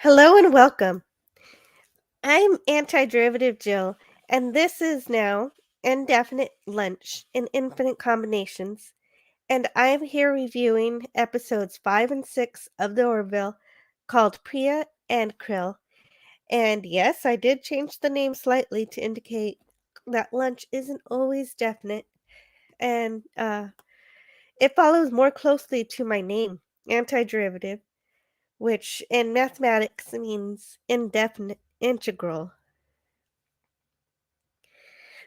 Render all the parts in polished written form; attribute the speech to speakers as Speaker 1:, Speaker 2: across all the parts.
Speaker 1: Hello and welcome. I'm Antiderivative Jill, and this is now Indefinite Lunch in Infinite Combinations, and I'm here reviewing episodes 5 and 6 of the Orville called Pria and Krill. And yes, I did change the name slightly to indicate that lunch isn't always definite, and it follows more closely to my name, antiderivative, which in mathematics means indefinite integral.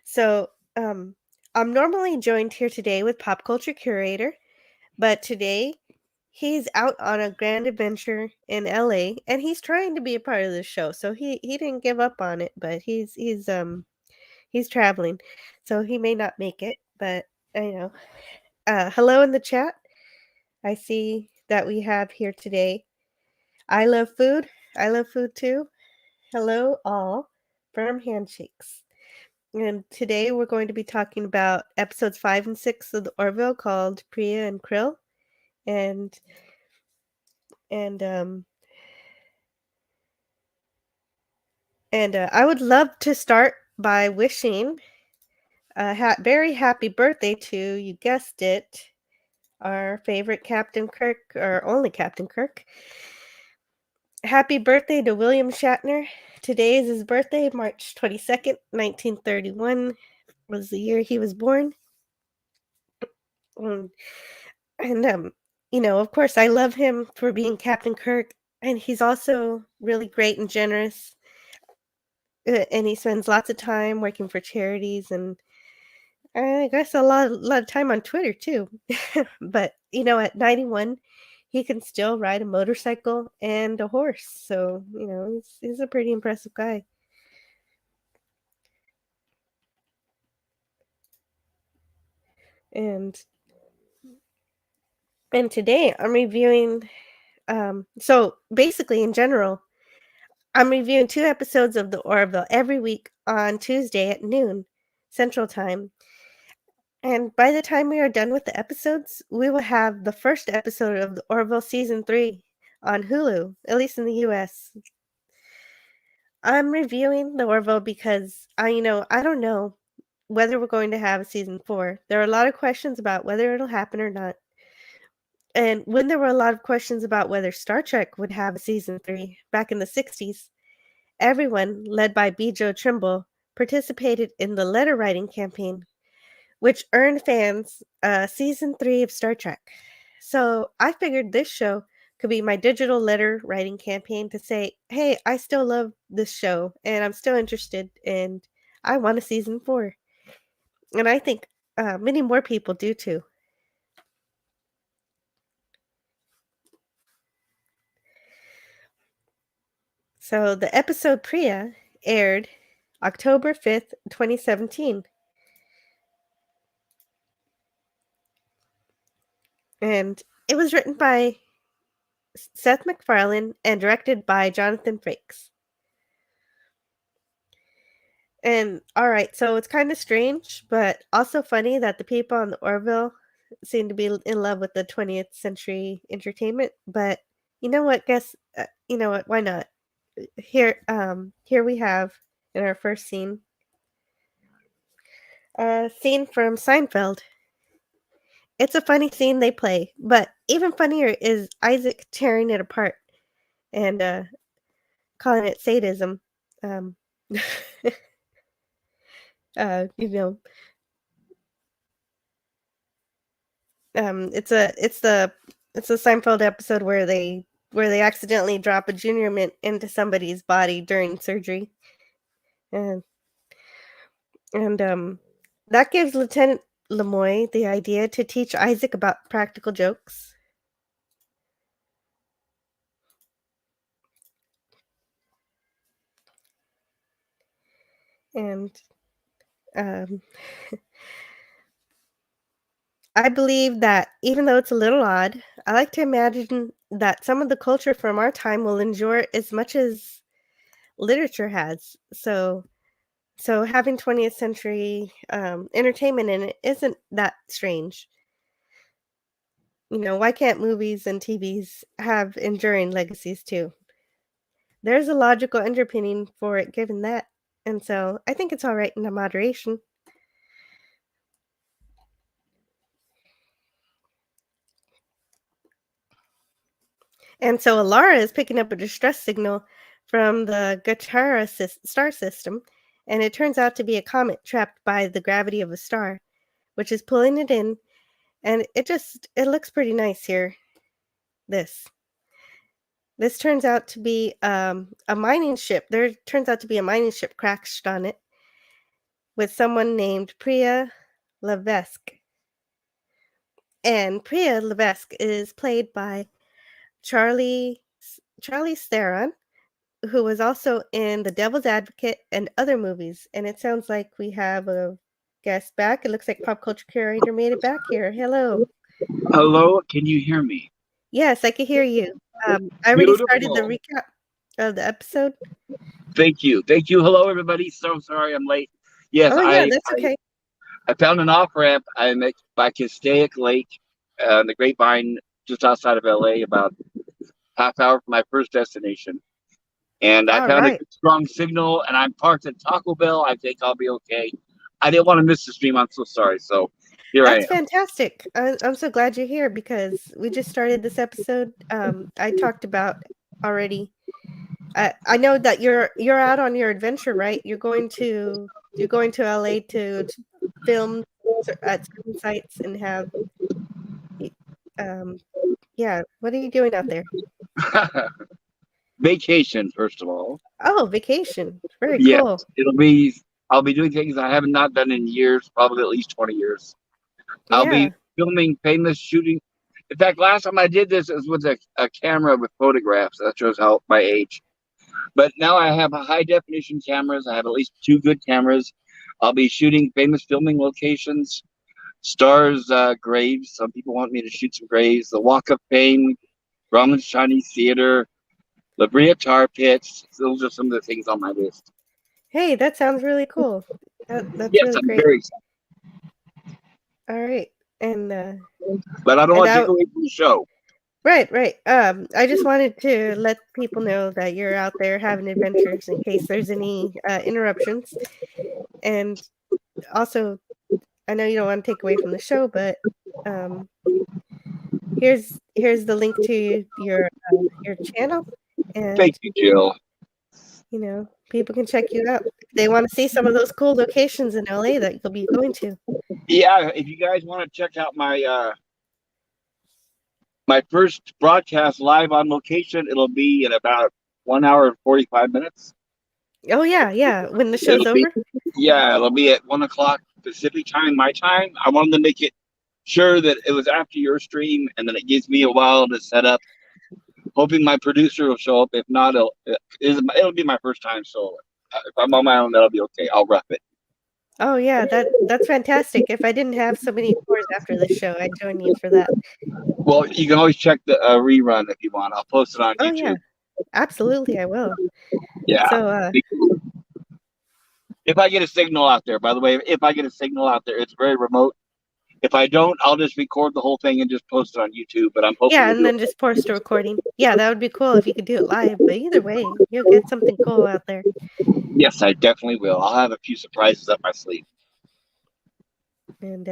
Speaker 1: So, I'm normally joined here today with Pop Culture Curator, but today he's out on a grand adventure in LA and he's trying to be a part of the show. So he didn't give up on it, but he's traveling. So he may not make it, but I know. Hello in the chat. I see that we have here today. I love food. I love food too. Hello all. Firm handshakes. And today we're going to be talking about episodes 5 and 6 of the Orville called Pria and Krill. And and um and I would love to start by wishing a very happy birthday to, you guessed it, our favorite Captain Kirk, or only Captain Kirk. Happy birthday to William Shatner. Today is his birthday, March 22nd, 1931 was the year he was born. Um, And, of course, I love him for being Captain Kirk, and he's also really great and generous, and he spends lots of time working for charities and I guess a lot of time on Twitter too. But, at 91, he can still ride a motorcycle and a horse, so, he's a pretty impressive guy. And and today I'm reviewing, so basically in general I'm reviewing 2 episodes of The Orville every week on Tuesday at noon Central Time, and by the time we are done with the episodes, we will have the first episode of The Orville Season 3 on Hulu, at least in the US. I'm reviewing The Orville because I don't know whether we're going to have a Season 4. There are a lot of questions about whether it'll happen or not, and when there were a lot of questions about whether Star Trek would have a Season 3 back in the '60s, everyone, led by B. Joe Trimble, participated in the letter writing campaign, which earned fans season 3 of Star Trek. So I figured this show could be my digital letter writing campaign to say, hey, I still love this show and I'm still interested and I want a season 4. And I think many more people do too. So the episode Pria aired October 5th, 2017. And it was written by Seth MacFarlane and directed by Jonathan Frakes. And all right, so it's kind of strange, but also funny that the people on the Orville seem to be in love with the 20th century entertainment. But you know what? You know what? Why not? Here we have in our first scene a scene from Seinfeld. It's a funny scene they play, but even funnier is Isaac tearing it apart and calling it sadism. Um, uh, you know, it's a Seinfeld episode where they accidentally drop a junior mint into somebody's body during surgery, and and that gives Lieutenant Lemoy the idea to teach Isaac about practical jokes. And um, I believe that even though it's a little odd, I like to imagine that some of the culture from our time will endure as much as literature has. So having 20th century entertainment in it isn't that strange. Why can't movies and TVs have enduring legacies too? there's a logical underpinning for it given that. And so I think it's all right in the moderation. And so Alara is picking up a distress signal from the Gatara star system, and it turns out to be a comet trapped by the gravity of a star, which is pulling it in, and it looks pretty nice here. This turns out to be a mining ship. There turns out to be a mining ship crashed on it with someone named Pria Levesque. And Pria Levesque is played by Charlie Theron, who was also in The Devil's Advocate and other movies. And it sounds like we have a guest back. It looks like Pop Culture Curator made it back here. Hello.
Speaker 2: Hello, can you hear me?
Speaker 1: Yes, I can hear you. I already started the recap of the episode.
Speaker 2: Thank you. Thank you. Hello, everybody. So sorry I'm late. Yes,
Speaker 1: Oh, yeah, that's okay.
Speaker 2: I found an off ramp. I'm at by Castaic Lake, the Grapevine, just outside of LA, about half hour from my first destination. And I
Speaker 1: All
Speaker 2: found a
Speaker 1: right.
Speaker 2: strong signal, and I'm parked at Taco Bell. I think I'll be okay. I didn't want to miss the stream. I'm so sorry. So here I
Speaker 1: That's
Speaker 2: am.
Speaker 1: fantastic. I'm so glad you're here because we just started this episode. I talked about already. I know that you're out on your adventure, right? You're going to LA to film at certain sites and have. Um, yeah. What are you doing out there?
Speaker 2: Vacation, first of all.
Speaker 1: Oh, vacation. Very
Speaker 2: Yes,
Speaker 1: cool.
Speaker 2: I'll be doing things I have not done in years, probably at least 20 years. I'll
Speaker 1: Yeah.
Speaker 2: be filming famous shooting. In fact, last time I did this was with a camera with photographs. That shows how my age. But now I have high definition cameras. I have at least two good cameras. I'll be shooting famous filming locations, stars' graves. Some people want me to shoot some graves. The Walk of Fame, Grauman's Chinese Theater, La Brea Tar Pits. Those are some of the things on my list.
Speaker 1: Hey, that sounds really cool. That's
Speaker 2: Yes,
Speaker 1: really
Speaker 2: I'm
Speaker 1: great.
Speaker 2: very excited.
Speaker 1: All right. And
Speaker 2: But I don't want to take away from the show.
Speaker 1: right. I just wanted to let people know that you're out there having adventures in case there's any interruptions. And also, I know you don't want to take away from the show, but here's the link to your channel, and
Speaker 2: Thank you, Jill.
Speaker 1: people can check you out if they want to see some of those cool locations in LA that you'll be going to.
Speaker 2: Yeah, if you guys want to check out my first broadcast live on location, it'll be in about 1 hour and 45 minutes.
Speaker 1: Oh yeah, when the show's over.
Speaker 2: It'll be at 1 o'clock Pacific time, my time. I wanted to make it sure that it was after your stream, and then it gives me a while to set up. Hoping my producer will show up. If not, it'll be my first time. So if I'm on my own, that'll be okay. I'll rough it.
Speaker 1: Oh yeah, that's fantastic. If I didn't have so many tours after the show, I'd join you for that.
Speaker 2: Well, you can always check the rerun if you want. I'll post it on YouTube.
Speaker 1: Yeah, absolutely, I will.
Speaker 2: Yeah.
Speaker 1: So
Speaker 2: if I get a signal out there, by the way, if I get a signal out there, it's very remote. If I don't, I'll just record the whole thing and just post it on YouTube. But I'm hoping.
Speaker 1: Yeah, and then just post a recording. Yeah, that would be cool if you could do it live. But either way, you'll get something cool out there.
Speaker 2: Yes, I definitely will. I'll have a few surprises up my sleeve.
Speaker 1: And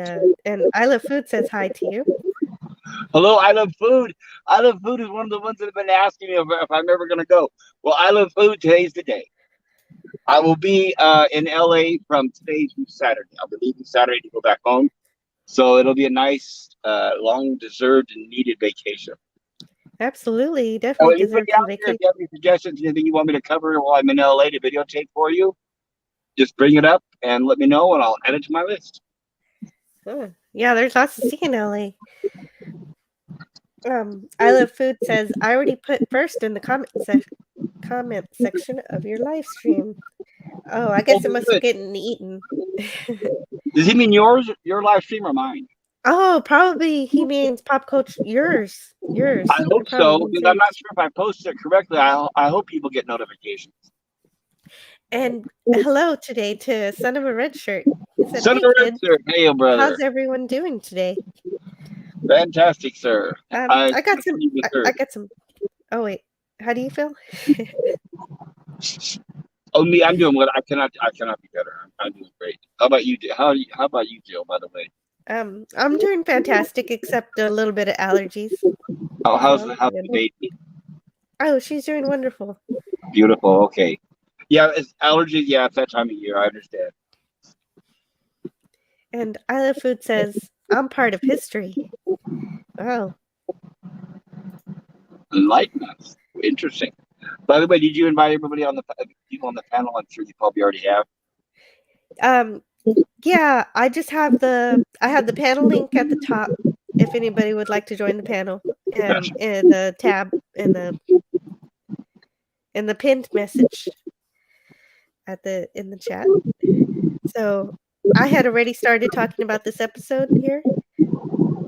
Speaker 1: I Love Food says hi to you.
Speaker 2: Hello, I Love Food. I Love Food is one of the ones that have been asking me if I'm ever going to go. Well, I Love Food. Today's the day. I will be in LA from today through Saturday. I'll be leaving Saturday to go back home. So it'll be a nice, long, deserved, and needed vacation.
Speaker 1: Absolutely, you definitely deserve some vacation.
Speaker 2: If you have any suggestions, anything you want me to cover while I'm in LA to videotape for you, just bring it up and let me know, and I'll add it to my list.
Speaker 1: Yeah, there's lots to see in LA. I Love Food says, I already put first in the comment section of your live stream. Oh, I guess it must have gotten eaten.
Speaker 2: Does he mean your live stream or mine?
Speaker 1: Oh, probably he means Pop Culture. Yours.
Speaker 2: I hope so, because I'm not sure if I posted it correctly. I hope people get notifications.
Speaker 1: And hello today to Son of a Red Shirt. He said,
Speaker 2: Son of a Red Shirt. Hey, brother.
Speaker 1: How's everyone doing today?
Speaker 2: Fantastic, sir.
Speaker 1: I got some. Oh wait, How do you feel?
Speaker 2: Oh, me, I'm doing what I cannot be better. I'm doing great. How about you? How about you, Jill? By the way,
Speaker 1: I'm doing fantastic, except a little bit of allergies.
Speaker 2: how's
Speaker 1: So
Speaker 2: the how's the baby?
Speaker 1: oh, she's doing wonderful.
Speaker 2: Beautiful. Okay. Yeah, it's allergies. Yeah, it's that time of year. I understand.
Speaker 1: And I Love Food says, I'm part of history. Oh,
Speaker 2: Enlighten us. Interesting. By the way, did you invite everybody on the people on the panel? I'm sure you probably already have.
Speaker 1: um, yeah, I have the panel link at the top if anybody would like to join the panel.
Speaker 2: Gotcha.
Speaker 1: In the tab in the pinned message in the chat. So I had already started talking about this episode here.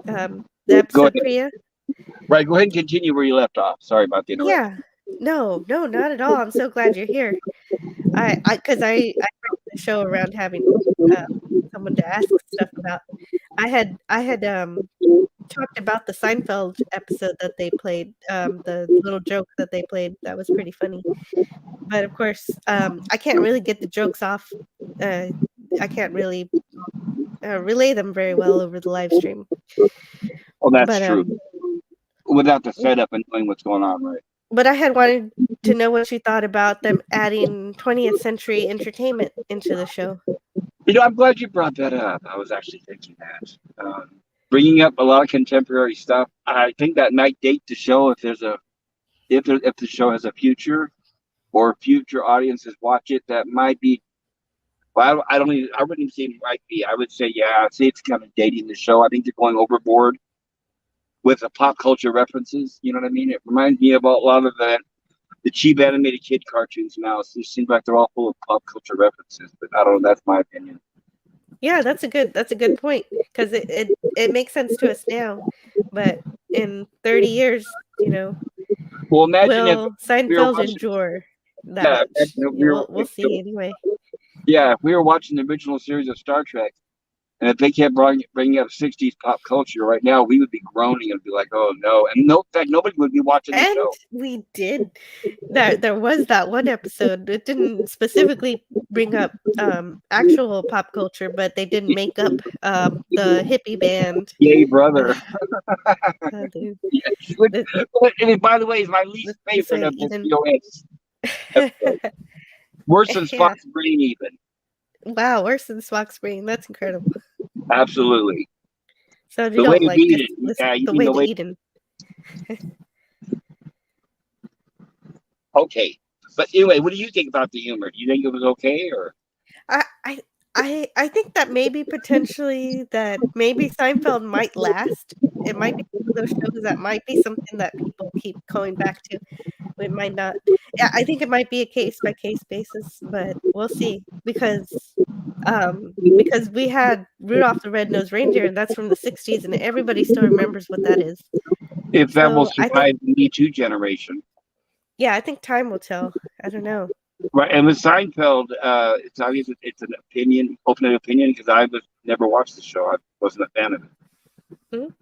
Speaker 1: The
Speaker 2: Go
Speaker 1: episode
Speaker 2: ahead.
Speaker 1: Pria.
Speaker 2: Right. Go ahead and continue where you left off. Sorry about the interruption.
Speaker 1: Yeah. No, no, not at all. I'm so glad you're here. Because I bring the show around having uh, someone to ask stuff about. I had talked about the Seinfeld episode that they played, the little joke that they played. That was pretty funny. But of course, I can't really get the jokes off. Uh, I can't really relay them very well over the live stream.
Speaker 2: Oh, that's
Speaker 1: But
Speaker 2: true. Without the setup and knowing what's going on, right?
Speaker 1: I had wanted to know what you thought about them adding 20th century entertainment into the show.
Speaker 2: I'm glad you brought that up. I was actually thinking that. Bringing up a lot of contemporary stuff. I think that might date the show if the show has a future or future audiences watch it. That might be. Well, I don't even. I wouldn't even say it might be. I would say, yeah. I'd say it's kind of dating the show. I think they're going overboard with the pop culture references. You know what I mean? It reminds me about a lot of the cheap animated kid cartoons now. It seems like they're all full of pop culture references. But I don't know. That's my opinion.
Speaker 1: Yeah, that's a good point because it makes sense to us now, but in 30 years,
Speaker 2: Well, imagine if
Speaker 1: will
Speaker 2: we were
Speaker 1: Seinfeld
Speaker 2: watching.
Speaker 1: endure that
Speaker 2: Yeah,
Speaker 1: much?
Speaker 2: imagine if
Speaker 1: Yeah,
Speaker 2: we were.
Speaker 1: we'll see anyway.
Speaker 2: Yeah, if we were watching the original series of Star Trek, and if they kept bringing up '60s pop culture right now, we would be groaning and be like, "Oh no!" And no, in fact, nobody would be watching the
Speaker 1: And
Speaker 2: show.
Speaker 1: we did there was that one episode. It didn't specifically bring up actual pop culture, but they did make up the hippie band.
Speaker 2: Yay, brother!
Speaker 1: The,
Speaker 2: Yeah,
Speaker 1: the,
Speaker 2: and by the way, is my least
Speaker 1: the
Speaker 2: favorite
Speaker 1: Soviet
Speaker 2: of the
Speaker 1: Eden.
Speaker 2: COS episode. Worse than
Speaker 1: Yeah.
Speaker 2: Spock's brain, even.
Speaker 1: Wow, worse than Spock's brain. That's incredible.
Speaker 2: Absolutely.
Speaker 1: So if you
Speaker 2: The way
Speaker 1: don't
Speaker 2: to
Speaker 1: like
Speaker 2: beat
Speaker 1: this,
Speaker 2: it.
Speaker 1: listen
Speaker 2: Yeah, you
Speaker 1: the
Speaker 2: mean
Speaker 1: way
Speaker 2: the
Speaker 1: to
Speaker 2: way.
Speaker 1: Eden.
Speaker 2: Okay, but anyway, what do you think about the humor? Do you think it was okay, or?
Speaker 1: I I I think that maybe potentially that maybe Seinfeld might last. It might be one of those shows that might be something that people keep going back to. It might not. Yeah, I think it might be a case by case basis, but we'll see because we had Rudolph the Red-Nosed Reindeer, and that's from the '60s, and everybody still remembers what that is.
Speaker 2: If that will
Speaker 1: So I think,
Speaker 2: survive the Me Too generation.
Speaker 1: yeah, I think time will tell. I don't know.
Speaker 2: Right, and with Seinfeld, it's obvious it's an opinion, open opinion, because I was never watched the show. I wasn't a fan of it.
Speaker 1: Mhm.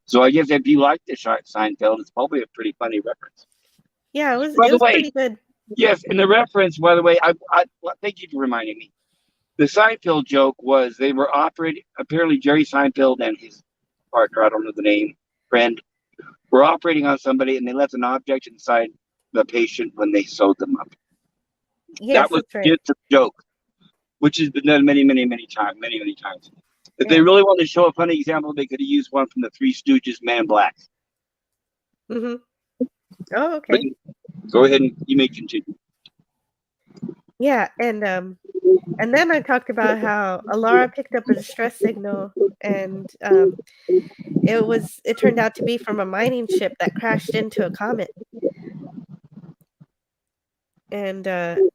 Speaker 2: So I guess if you like the Seinfeld, it's probably a pretty funny reference.
Speaker 1: Yeah,
Speaker 2: By
Speaker 1: it
Speaker 2: the
Speaker 1: was
Speaker 2: way,
Speaker 1: pretty good.
Speaker 2: yes, in the reference, by the way, well, thank you for reminding me. The Seinfeld joke was they were operating. Apparently, Jerry Seinfeld and his partner, I don't know the name, friend, were operating on somebody, and they left an object inside the patient when they sewed them up. That
Speaker 1: Yes,
Speaker 2: was
Speaker 1: that's right.
Speaker 2: just a joke, which has been done many, many, many times. If they
Speaker 1: Yeah.
Speaker 2: really wanted to show a funny example, they could have used one from the Three Stooges, Man Black.
Speaker 1: Mhm. Oh,
Speaker 2: But
Speaker 1: okay.
Speaker 2: go ahead and you may continue.
Speaker 1: Yeah, and then I talked about how Alara picked up a distress signal, and it turned out to be from a mining ship that crashed into a comet, and um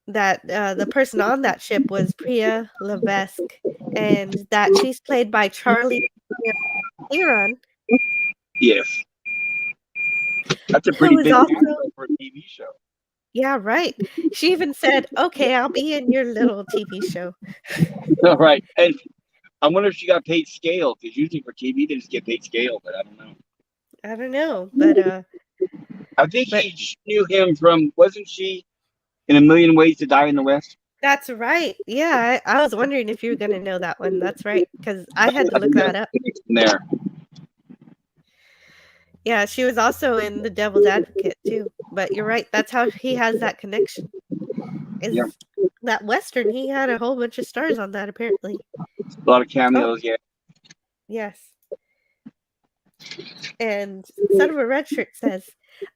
Speaker 1: the person on that ship was Pria Levesque, and that she's played by Charlie Theron,
Speaker 2: Yes, that's a
Speaker 1: who
Speaker 2: pretty
Speaker 1: is
Speaker 2: big
Speaker 1: also.
Speaker 2: cameo for a TV show.
Speaker 1: Yeah, right. She even said, "Okay, I'll be in your little TV show."
Speaker 2: All right, and I wonder if she got paid scale because usually for TV they just get paid scale, but I don't know.
Speaker 1: I don't know, but
Speaker 2: I think she knew him from, wasn't she in A Million Ways to Die in the West?
Speaker 1: that's right. Yeah, I was wondering if you were gonna know that one. That's right, because I had to
Speaker 2: I
Speaker 1: look
Speaker 2: think
Speaker 1: that up.
Speaker 2: that's there.
Speaker 1: Yeah, she was also in The Devil's Advocate too. But you're right, that's how he has that connection.
Speaker 2: Yeah,
Speaker 1: Is that Western? He had a whole bunch of stars on that apparently.
Speaker 2: a lot of
Speaker 1: Oh,
Speaker 2: cameos. Yeah.
Speaker 1: yes. And Son of a Red Shirt says,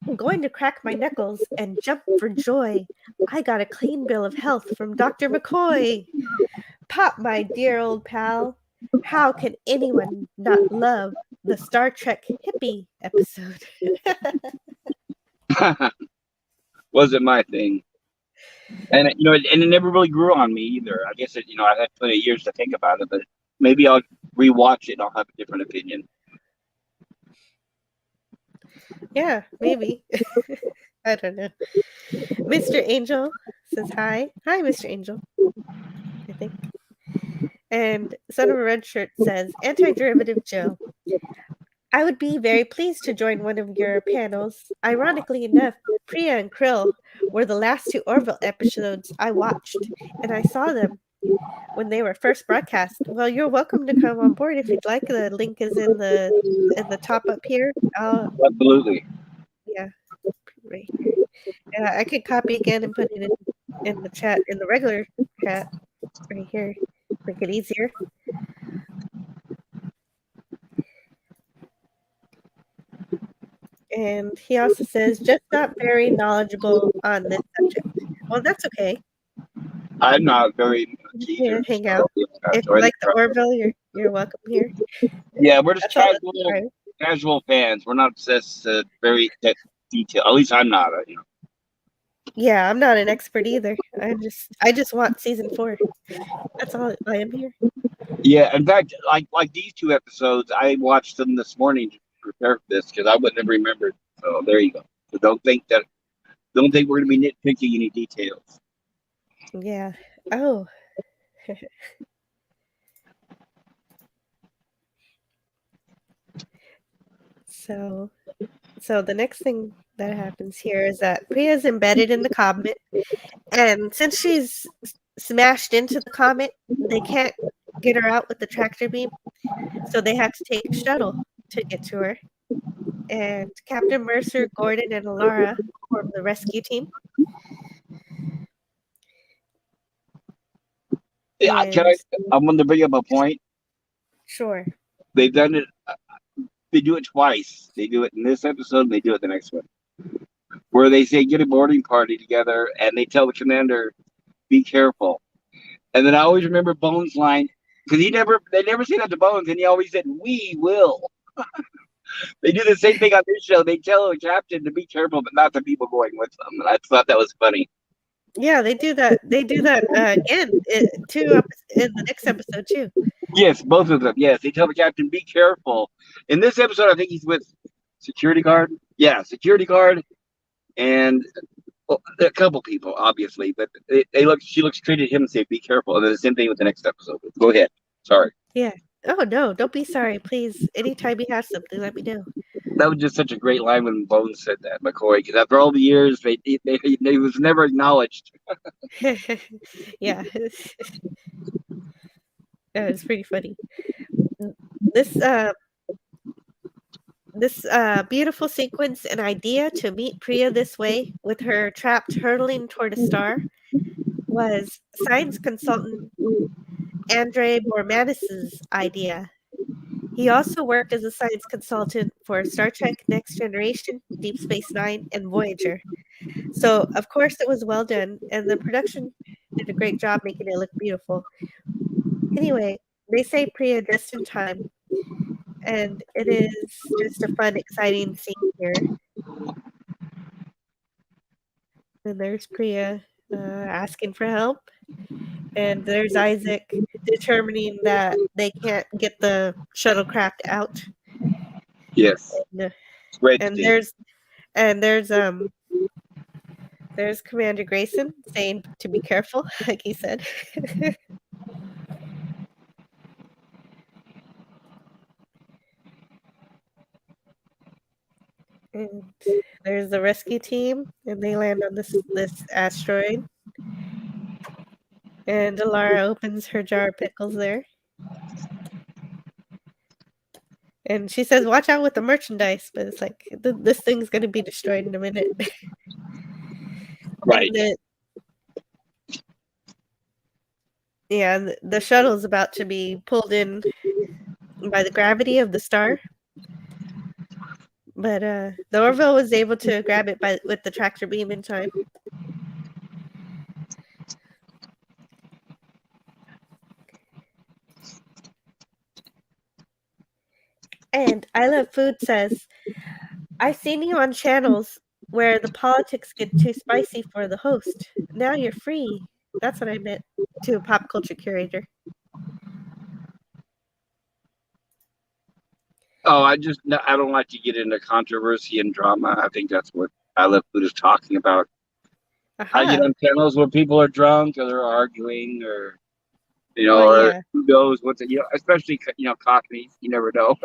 Speaker 1: I'm going to crack my knuckles and jump for joy. I got a clean bill of health from Dr. McCoy. Pop, my dear old pal. How can anyone not love the Star Trek hippie episode?
Speaker 2: Wasn't my thing. And and it never really grew on me either. I guess I had plenty of years to think about it, but maybe I'll rewatch it and I'll have a different opinion.
Speaker 1: Yeah, maybe. I don't know. Mr. Angel says hi. Hi, Mr. Angel, I think. And Son of a Red Shirt says, Anti Derivative Joe. I would be very pleased to join one of your panels. Ironically enough, Pria and Krill were the last two Orville episodes I watched, and I saw them when they were first broadcast. Well, you're welcome to come on board if you'd like. The link is in the top up here.
Speaker 2: Absolutely.
Speaker 1: Yeah, right here. I could copy again and put it in the chat in the regular chat right here. Make it easier. And he also says, just not very knowledgeable on this subject. Well, that's okay.
Speaker 2: I'm not very much
Speaker 1: Yeah,
Speaker 2: either.
Speaker 1: hang
Speaker 2: So,
Speaker 1: out. If you like the Orville, you're welcome here.
Speaker 2: yeah, we're just
Speaker 1: That's all that's required.
Speaker 2: casual fans. We're not obsessed very detail. At least I'm not.
Speaker 1: Yeah, I'm not an expert either. I just want season 4. That's all I am here.
Speaker 2: Yeah, in fact, like these two episodes, I watched them this morning to prepare for this because I wouldn't have remembered. So there you go. So don't think we're gonna be nitpicking any details.
Speaker 1: Yeah. Oh. So so the next thing that happens here is that Priya's embedded in the comet, and since she's smashed into the comet, they can't get her out with the tractor beam, so they have to take a shuttle to get to her. And Captain Mercer, Gordon, and Alara form the rescue team.
Speaker 2: Yeah,
Speaker 1: And
Speaker 2: I'm going to bring up a point.
Speaker 1: sure.
Speaker 2: They've done it. They do it twice. They do it in this episode, and they do it the next one, where they say get a boarding party together, and they tell the commander, "Be careful." And then I always remember Bones' line because they never say that to Bones, and he always said, "We will." They do the same thing on this show. They tell the captain to be careful, but not the people going with them. And I thought that was funny.
Speaker 1: Yeah, they do that. They do that again in the next episode too.
Speaker 2: Yes, both of them. Yes, they tell the captain, "Be careful." In this episode, I think he's with security guard. Yeah, security guard, and well, a couple people, obviously, but they look. She looks straight at him and say, "Be careful." And then the same thing with the next episode. Go ahead. Sorry.
Speaker 1: Yeah. Oh no, don't be sorry, please. Anytime you have something, let me know.
Speaker 2: That was just such a great line when Bones said that, McCoy. Because after all the years, they was never acknowledged.
Speaker 1: Yeah, it's pretty funny. This beautiful sequence and idea to meet Priya this way with her trapped hurtling toward a star was science consultant Andre Bormanis's idea. He also worked as a science consultant for Star Trek Next Generation, Deep Space Nine, and Voyager. So, of course, it was well done, and the production did a great job making it look beautiful. Anyway, they say Priya just in time, and it is just a fun, exciting scene here. And there's Priya asking for help, and there's Isaac determining that they can't get the shuttlecraft out.
Speaker 2: Yes,
Speaker 1: And, uh,
Speaker 2: it's great to
Speaker 1: and
Speaker 2: see.
Speaker 1: there's Commander Grayson saying to be careful, like he said. And there's the rescue team, and they land on this asteroid. And Alara opens her jar of pickles there. And she says, "Watch out with the merchandise," but it's like this thing's gonna be destroyed in a minute.
Speaker 2: Right.
Speaker 1: And the shuttle is about to be pulled in by the gravity of the star. But the Orville was able to grab it with the tractor beam in time. And I Love Food says, "I've seen you on channels where the politics get too spicy for the host. Now you're free." That's what I meant to a Pop Culture Curator.
Speaker 2: Oh, I don't like to get into controversy and drama. I think that's what I Love Food is talking about. I get
Speaker 1: Aha.
Speaker 2: on channels where people are drunk or they're arguing or
Speaker 1: Well,
Speaker 2: or
Speaker 1: yeah.
Speaker 2: who knows what's especially cockneys. You never know.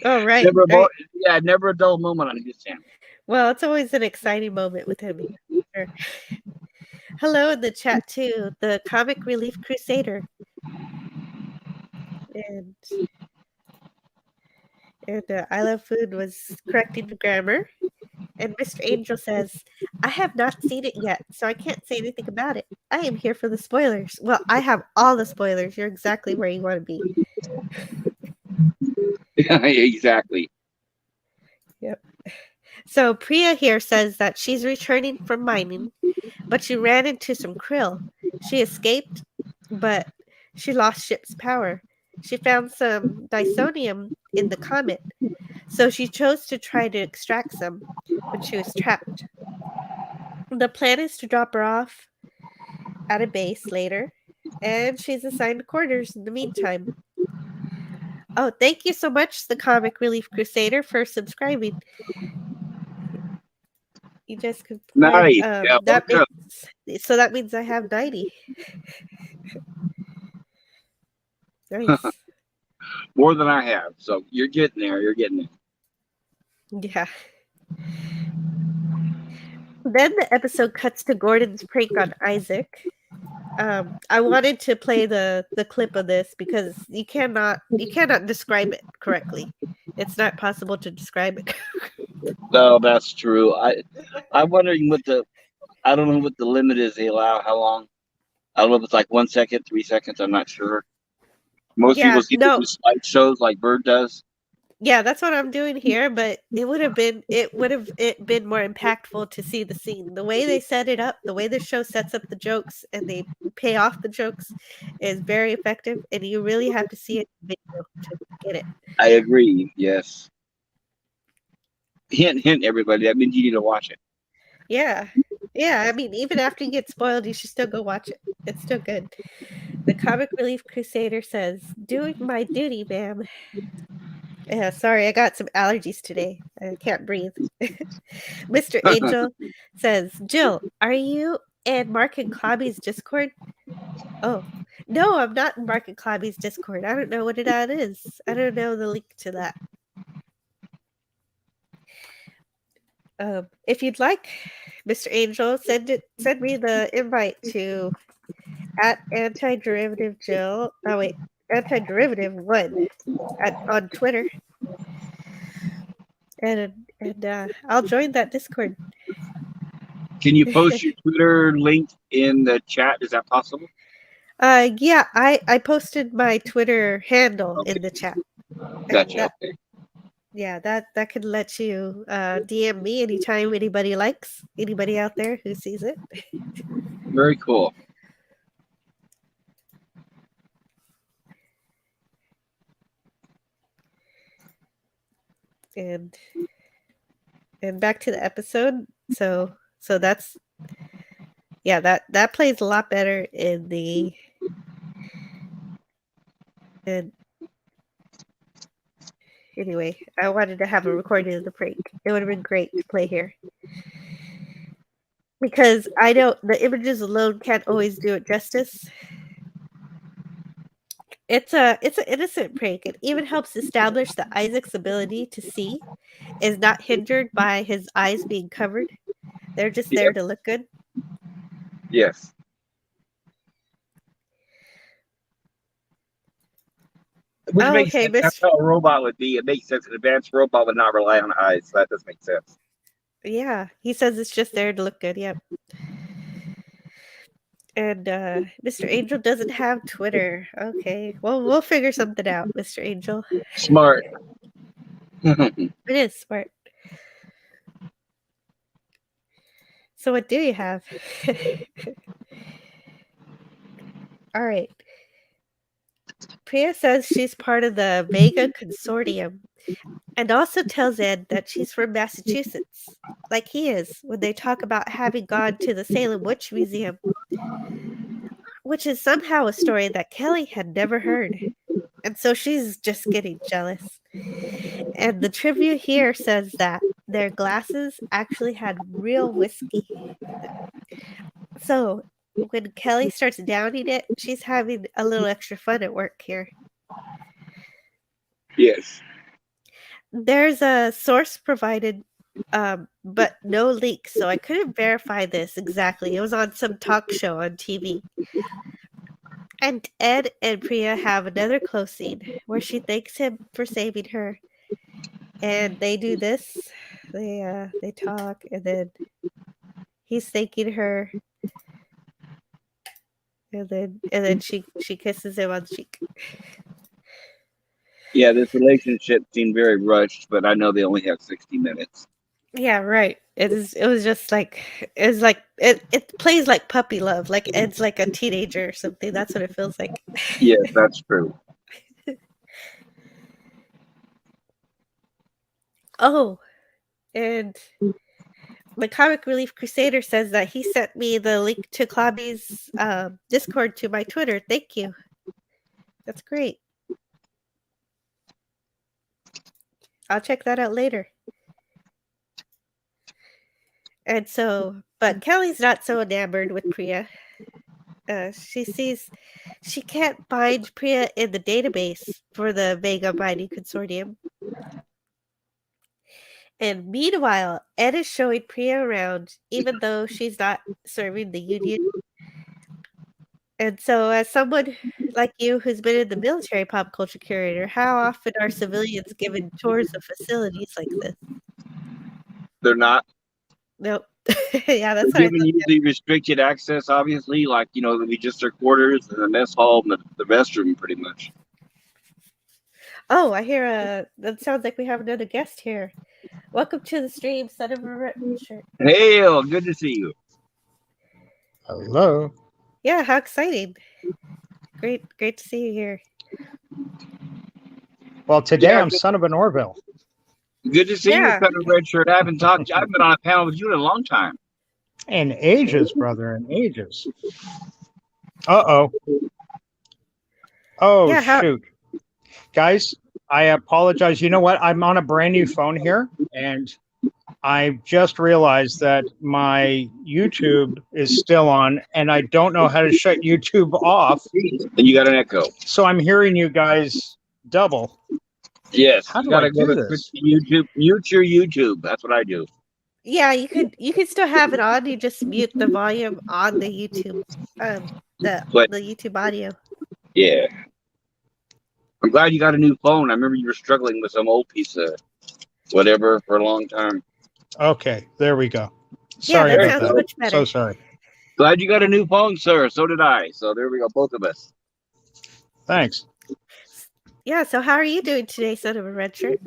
Speaker 1: Oh, right,
Speaker 2: never a
Speaker 1: right.
Speaker 2: never a dull moment on his channel.
Speaker 1: Well, it's always an exciting moment with him. Sure. Hello in the chat too, the Comic Relief Crusader. And I Love Food was correcting the grammar. And Mr. Angel says, "I have not seen it yet, so I can't say anything about it. I am here for the spoilers." Well, I have all the spoilers. You're exactly where you want to be.
Speaker 2: Exactly.
Speaker 1: Yep. So Pria here says that she's returning from mining, but she ran into some krill. She escaped, but she lost ship's power. She found some dysonium in the comet, so she chose to try to extract some when she was trapped. The plan is to drop her off at a base later, and she's assigned quarters in the meantime. Oh, thank you so much, the Comic Relief Crusader, for subscribing. You just replied,
Speaker 2: Nice. Yeah,
Speaker 1: that
Speaker 2: welcome.
Speaker 1: that means I have 90. Nice.
Speaker 2: More than I have. So you're getting there. You're getting there.
Speaker 1: Yeah. Then the episode cuts to Gordon's prank on Isaac. I wanted to play the clip of this because you cannot describe it correctly. It's not possible to describe it.
Speaker 2: No, that's true. I'm wondering I don't know what the limit is they allow. How long? I don't know if it's like 1 second, 3 seconds. I'm not sure. Most people
Speaker 1: Yeah,
Speaker 2: seem to
Speaker 1: no,
Speaker 2: do slideshows like Bird does.
Speaker 1: yeah, that's what I'm doing here, but it been more impactful to see the scene. The way they set it up, the way the show sets up the jokes and they pay off the jokes is very effective, and you really have to see it in video to get it.
Speaker 2: I agree. Yes. Hint, hint, everybody. That means you need to watch it.
Speaker 1: Yeah. Yeah, I mean, even after you get spoiled, you should still go watch it. It's still good. The Comic Relief Crusader says, "Doing my duty, ma'am." Yeah, sorry, I got some allergies today. I can't breathe. Mr. Angel says, "Jill, are you in Mark and Clobby's Discord?" Oh, no, I'm not in Mark and Clobby's Discord. I don't know what that is. I don't know the link to that. If you'd like, Mr. Angel, send me the invite to at antiderivative Jill. Oh wait, antiderivative1 on Twitter, and I'll join that Discord.
Speaker 2: Can you post your Twitter link in the chat? Is that possible?
Speaker 1: Yeah, I posted my Twitter handle in the chat, and
Speaker 2: Gotcha.
Speaker 1: that
Speaker 2: Okay.
Speaker 1: yeah that could let you DM me anytime anybody likes, anybody out there who sees it.
Speaker 2: Very cool.
Speaker 1: and back to the episode. So that's that plays a lot better in the and anyway, I wanted to have a recording of the prank. It would have been great to play here. Because I don't the images alone can't always do it justice. it's an innocent prank. It even helps establish that Isaac's ability to see is not hindered by his eyes being covered. They're just there
Speaker 2: Yep.
Speaker 1: to look good.
Speaker 2: Yes. Which
Speaker 1: Oh,
Speaker 2: makes
Speaker 1: okay,
Speaker 2: sense. That's
Speaker 1: Miss.
Speaker 2: how a robot would be. It makes sense. An advanced robot would not rely on eyes. So that does make sense.
Speaker 1: Yeah, he says it's just there to look good. Yep. And Mr. Angel doesn't have Twitter. Okay, well, we'll figure something out, Mr. Angel.
Speaker 2: Smart.
Speaker 1: It is smart. So, what do you have? All right. Priya says she's part of the Vega Consortium and also tells Ed that she's from Massachusetts, like he is when they talk about having gone to the Salem Witch Museum, which is somehow a story that Kelly had never heard. And so she's just getting jealous. And the trivia here says that their glasses actually had real whiskey in them. So when Kelly starts downing it, she's having a little extra fun at work here.
Speaker 2: Yes.
Speaker 1: There's a source provided, but no link, so I couldn't verify this exactly. It was on some talk show on TV. And Ed and Priya have another close scene where she thanks him for saving her. And they do this. They talk and then he's thanking her and then she kisses him on the cheek.
Speaker 2: Yeah, this relationship seemed very rushed, but I know they only have 60 minutes.
Speaker 1: Yeah, right. It was just like it plays like puppy love, like Ed's like a teenager or something. That's what it feels like.
Speaker 2: Yes, that's true.
Speaker 1: Oh, and the Comic Relief Crusader says that he sent me the link to Claudi's Discord to my Twitter. Thank you. That's great. I'll check that out later. And so, but Kelly's not so enamored with Priya. She sees she can't find Priya in the database for the Vega Mining Consortium. And meanwhile, Ed is showing Priya around, even though she's not serving the Union. And so, as someone like you who's been in the military, Pop Culture Curator, how often are civilians given tours of facilities like this?
Speaker 2: They're not.
Speaker 1: Nope. Yeah, that's what
Speaker 2: They're
Speaker 1: I
Speaker 2: giving
Speaker 1: thought.
Speaker 2: you the restricted access, obviously, like, it'll be just their quarters and the mess hall and the restroom, pretty much.
Speaker 1: Oh, I hear that sounds like we have another guest here. Welcome to the stream, son of a red shirt.
Speaker 2: Hail, good to see you.
Speaker 3: Hello.
Speaker 1: Yeah, how exciting. Great to see you here.
Speaker 3: Well, today
Speaker 2: Yeah,
Speaker 3: I'm son of an Orville.
Speaker 2: good to see you,
Speaker 1: Yeah.
Speaker 2: Son of Red Shirt. I haven't been on a panel with you in a long time.
Speaker 3: In ages, brother, in ages. Uh-oh. Oh,
Speaker 1: Yeah, how
Speaker 3: shoot. Guys, I apologize. You know what? I'm on a brand new phone here, and I just realized that my YouTube is still on, and I don't know how to shut YouTube off.
Speaker 2: And you got an echo.
Speaker 3: So I'm hearing you guys double.
Speaker 2: Yes.
Speaker 3: How
Speaker 2: You
Speaker 3: do
Speaker 2: gotta
Speaker 3: I
Speaker 2: go
Speaker 3: do
Speaker 2: to
Speaker 3: this?
Speaker 2: YouTube. Mute your YouTube. That's what I do.
Speaker 1: yeah, you could still have it on, you just mute the volume on the YouTube the
Speaker 2: But
Speaker 1: YouTube audio.
Speaker 2: yeah. I'm glad you got a new phone. I remember you were struggling with some old piece of whatever for a long time.
Speaker 3: Okay, there we go.
Speaker 1: Yeah,
Speaker 3: Sorry
Speaker 1: that
Speaker 2: There you
Speaker 3: about
Speaker 1: sounds
Speaker 2: go.
Speaker 3: that.
Speaker 1: much better.
Speaker 3: So sorry.
Speaker 2: Glad you got a new phone, sir. So did I. So there we go, both of us.
Speaker 3: Thanks.
Speaker 1: Yeah, so how are you doing today, son of a red shirt?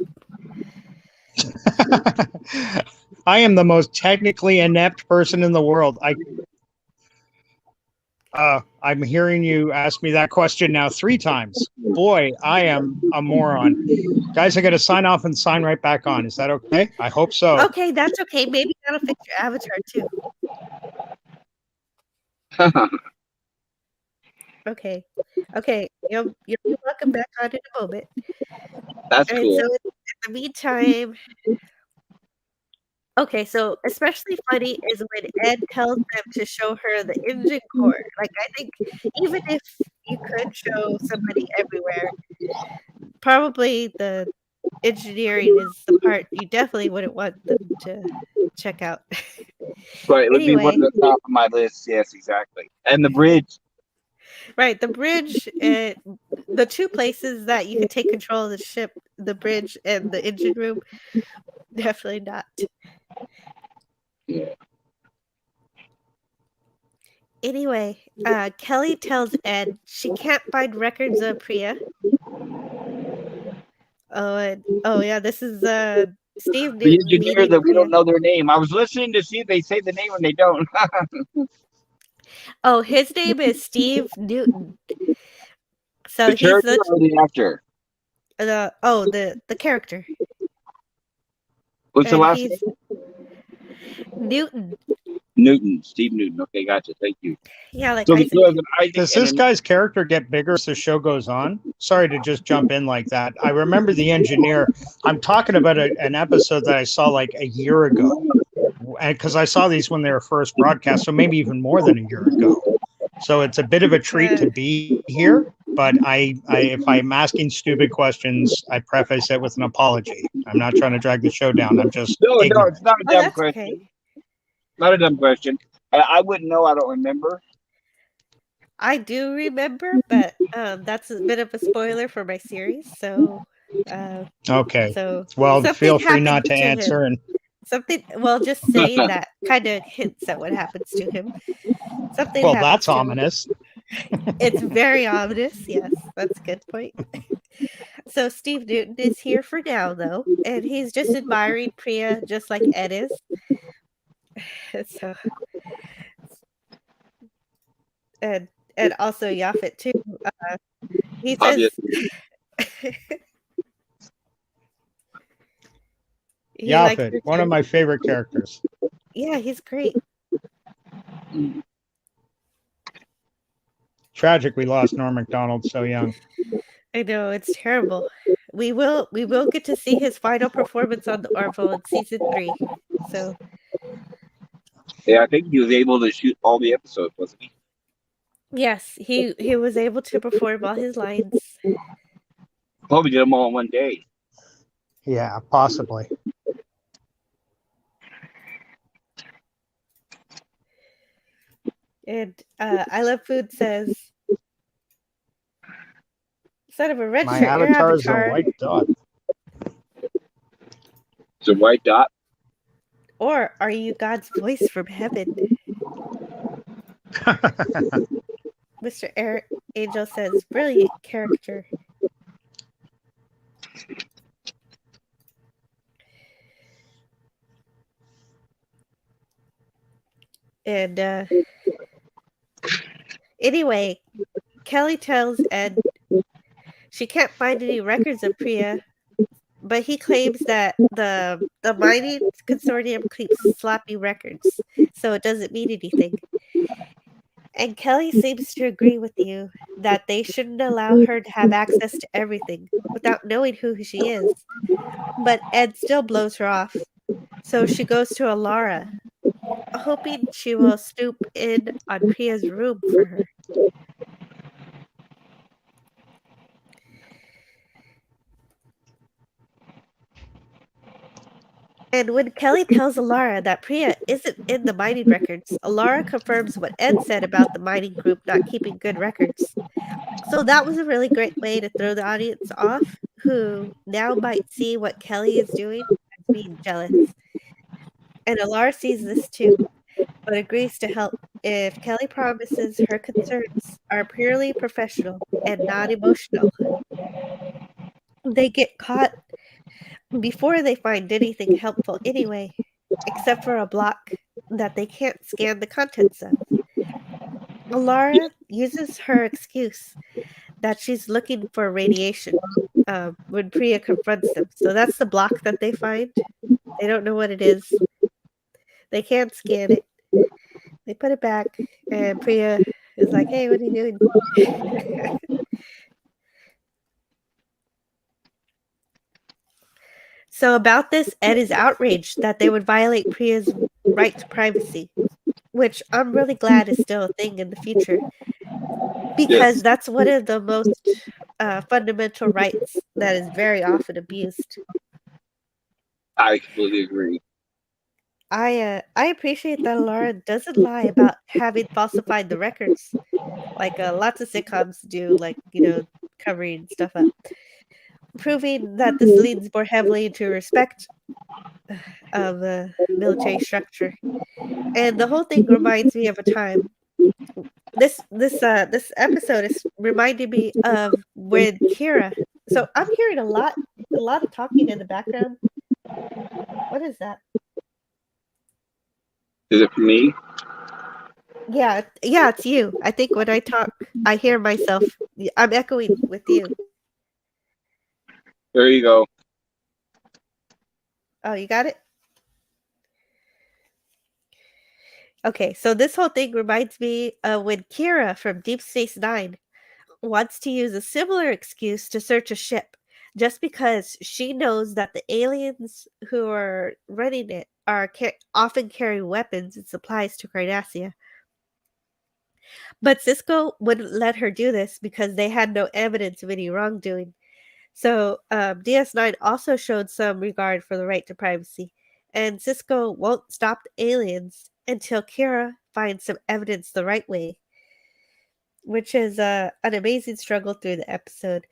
Speaker 3: I am the most technically inept person in the world. I'm hearing you ask me that question now 3 times. Boy, I am a moron. Guys, I got to sign off and sign right back on. Is that okay? I hope so.
Speaker 1: Okay, that's okay. Maybe that'll fix your avatar too. Okay. Okay. You'll be welcome back on in a moment.
Speaker 2: That's
Speaker 1: And
Speaker 2: cool.
Speaker 1: so in the meantime, okay, so especially funny is when Ed tells them to show her the engine core. Like I think even if you could show somebody everywhere. Probably the engineering is the part you definitely wouldn't want them to check out.
Speaker 2: Right, it would be one
Speaker 1: Anyway,
Speaker 2: of the top of my list. Yes, exactly. And the bridge.
Speaker 1: right, the bridge, the two places that you could take control of the ship, the bridge and the engine room, definitely not.
Speaker 2: Yeah.
Speaker 1: Anyway, Kelly tells Ed she can't find records of Pria. Oh yeah, this is Steve
Speaker 2: The
Speaker 1: Newton
Speaker 2: engineer
Speaker 1: meeting
Speaker 2: that we
Speaker 1: Pria.
Speaker 2: don't know their name. I was listening to see if they say the name and they don't.
Speaker 1: Oh, his name is Steve Newton. So
Speaker 2: The
Speaker 1: he's
Speaker 2: character or the actor?
Speaker 1: the character,
Speaker 2: What's the
Speaker 1: and
Speaker 2: last
Speaker 1: he's
Speaker 2: name?
Speaker 1: Newton.
Speaker 2: Newton. Steve Newton. Okay, gotcha. Thank you.
Speaker 1: Yeah, like
Speaker 2: So
Speaker 1: Isaac.
Speaker 2: there's an Isaac
Speaker 3: Does
Speaker 2: and
Speaker 3: this guy's character get bigger as the show goes on? Sorry to just jump in like that. I remember the engineer. I'm talking about an episode that I saw like a year ago, and because I saw these when they were first broadcast, so maybe even more than a year ago. So it's a bit of a treat to be here. But if I'm asking stupid questions, I preface it with an apology. I'm not trying to drag the show down. I'm just
Speaker 2: No,
Speaker 3: ignorant.
Speaker 2: it's not a
Speaker 1: Oh,
Speaker 2: dumb
Speaker 1: that's
Speaker 2: question.
Speaker 1: okay.
Speaker 2: Not a dumb question. I wouldn't know. I don't remember.
Speaker 1: I do remember, but that's a bit of a spoiler for my series. So,
Speaker 3: Okay.
Speaker 1: so
Speaker 3: Well,
Speaker 1: something
Speaker 3: feel free
Speaker 1: happens
Speaker 3: not to
Speaker 1: to
Speaker 3: answer.
Speaker 1: him.
Speaker 3: And
Speaker 1: Something. Well, just saying that kind of hints at what happens to him. Something
Speaker 3: well,
Speaker 1: happens
Speaker 3: that's
Speaker 1: to him.
Speaker 3: ominous.
Speaker 1: It's very ominous. Yes, that's a good point. So Steve Newton is here for now, though, and he's just admiring Priya, just like Ed is. So, and also Yaphet too. He says. He likes her
Speaker 3: Yaphet, one of
Speaker 1: too.
Speaker 3: my favorite characters.
Speaker 1: Yeah, he's great.
Speaker 3: Tragic we lost Norm Macdonald so young.
Speaker 1: I know, it's terrible. We will get to see his final performance on the Orville in season 3. So
Speaker 2: Yeah, I think he was able to shoot all the episodes, wasn't he?
Speaker 1: yes, he was able to perform all his lines.
Speaker 2: Probably did them all in one day.
Speaker 3: Yeah, possibly.
Speaker 1: And I Love Food says, "Son of a red
Speaker 3: My
Speaker 1: shirt, your
Speaker 3: avatar is a
Speaker 1: avatar,
Speaker 3: white dot.
Speaker 2: It's a white dot.
Speaker 1: or are you God's voice from heaven?" Mr. Eric Angel says, "Brilliant character." And anyway, Kelly tells Ed she can't find any records of Priya, but he claims that the mining consortium keeps sloppy records, so it doesn't mean anything. And Kelly seems to agree with you that they shouldn't allow her to have access to everything without knowing who she is. But Ed still blows her off, so she goes to Alara, hoping she will snoop in on Priya's room for her. And when Kelly tells Alara that Priya isn't in the mining records, Alara confirms what Ed said about the mining group not keeping good records. So that was a really great way to throw the audience off, who now might see what Kelly is doing as being jealous. And Alara sees this too, but agrees to help if Kelly promises her concerns are purely professional and not emotional. They get caught before they find anything helpful anyway, except for a block that they can't scan the contents of. Alara uses her excuse that she's looking for radiation when Priya confronts them. So that's the block that they find. They don't know what it is. They can't scan it. They put it back, and Priya is like, "Hey, what are you doing?" So about this, Ed is outraged that they would violate Priya's right to privacy, which I'm really glad is still a thing in the future. because that's one of the most fundamental rights that is very often abused.
Speaker 2: I completely agree.
Speaker 1: I appreciate that Laura doesn't lie about having falsified the records, like lots of sitcoms do, like covering stuff up, proving that this leans more heavily into respect of the military structure. And the whole thing reminds me of a time. This episode is reminding me of when Kira. So I'm hearing a lot of talking in the background. What is that?
Speaker 2: Is it for me?
Speaker 1: Yeah, yeah, it's you. I think when I talk, I hear myself. I'm echoing with you.
Speaker 2: There you go.
Speaker 1: Oh, you got it? Okay, so this whole thing reminds me of when Kira from Deep Space Nine wants to use a similar excuse to search a ship just because she knows that the aliens who are running it are often carrying weapons and supplies to Cardassia. But Cisco wouldn't let her do this because they had no evidence of any wrongdoing. So DS9 also showed some regard for the right to privacy, and Cisco won't stop the aliens until Kira finds some evidence the right way, which is an amazing struggle through the episode,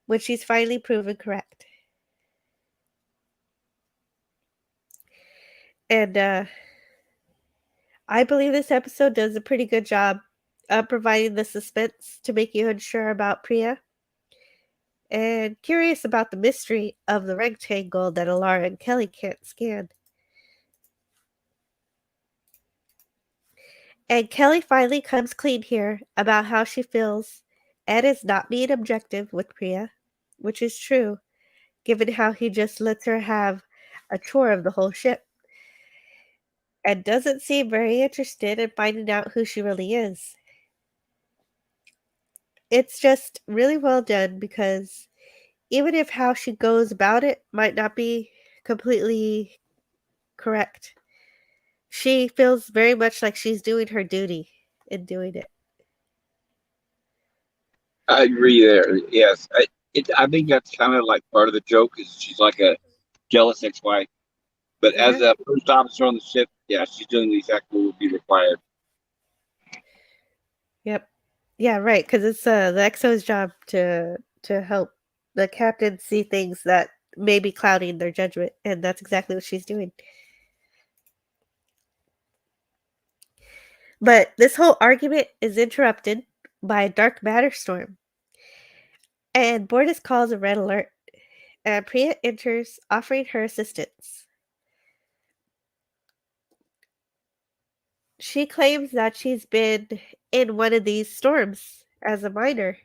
Speaker 1: which she's finally proven correct. And I believe this episode does a pretty good job of providing the suspense to make you unsure about Pria and curious about the mystery of the rectangle that Alara and Kelly can't scan. And Kelly finally comes clean here about how she feels and is not being objective with Pria, which is true, given how he just lets her have a tour of the whole ship and doesn't seem very interested in finding out who she really is. It's just really well done because even if how she goes about it might not be completely correct, she feels very much like she's doing her duty in doing it.
Speaker 2: I agree there. Yes, I think that's kind of like part of the joke is she's like a jealous ex-wife. But as
Speaker 1: Uh-huh.
Speaker 2: a first officer on the ship, yeah, she's doing exactly what would be required.
Speaker 1: Yep. Yeah, right. Because it's the XO's job to help the captain see things that may be clouding their judgment, and that's exactly what she's doing. But this whole argument is interrupted by a dark matter storm, and Bortus calls a red alert, and Priya enters, offering her assistance. She claims that she's been in one of these storms as a miner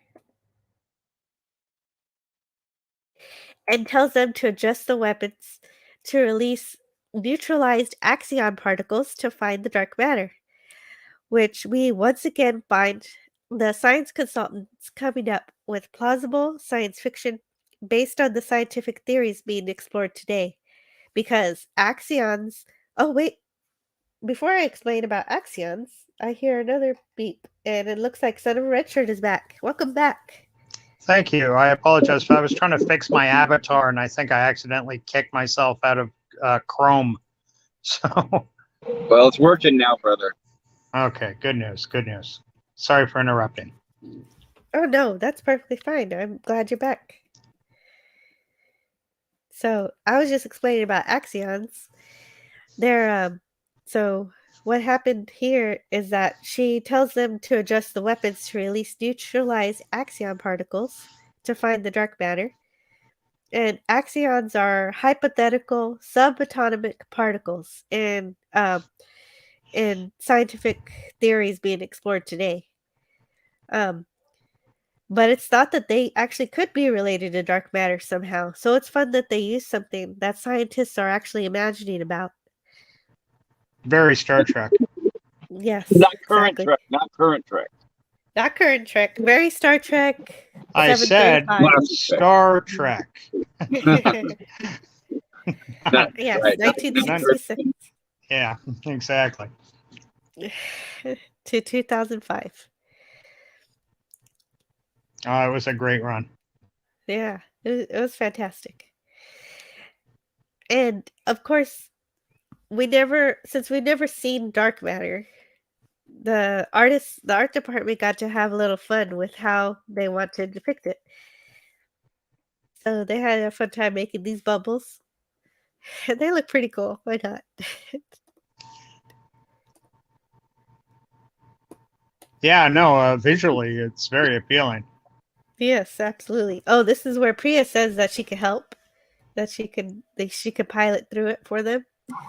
Speaker 1: and tells them to adjust the weapons to release neutralized axion particles to find the dark matter, which we once again find the science consultants coming up with plausible science fiction based on the scientific theories being explored today. Because axions. Oh, wait. Before I explain about axions, I hear another beep, and it looks like Son of a Redshirt is back. Welcome back.
Speaker 3: Thank you. I apologize. I was trying to fix my avatar, and I think I accidentally kicked myself out of Chrome. So,
Speaker 2: Well, it's working now, brother.
Speaker 3: okay, good news. Good news. Sorry for interrupting.
Speaker 1: Oh, no, that's perfectly fine. I'm glad you're back. So, I was just explaining about axions. They're, so what happened here is that she tells them to adjust the weapons to release neutralized axion particles to find the dark matter. And axions are hypothetical subatomic particles in scientific theories being explored today. But it's thought that they actually could be related to dark matter somehow. So it's fun that they use something that scientists are actually imagining about.
Speaker 3: Very Star Trek.
Speaker 1: Yes,
Speaker 2: Not current
Speaker 1: exactly.
Speaker 2: Trek. Not current Trek.
Speaker 1: Not current Trek. Very Star Trek
Speaker 3: I said
Speaker 1: 735.
Speaker 3: Star Trek.
Speaker 1: Yes,
Speaker 2: Right.
Speaker 1: 1966
Speaker 3: Yeah, exactly.
Speaker 1: to 2005.
Speaker 3: Oh, it was a great run.
Speaker 1: Yeah, it was fantastic. And of course, since we never seen dark matter, the art department got to have a little fun with how they want to depict it. So they had a fun time making these bubbles. And they look pretty cool. Why not?
Speaker 3: Yeah, no, visually it's very appealing.
Speaker 1: Yes, absolutely. Oh, this is where Pria says that she could help. She could pilot through it for them.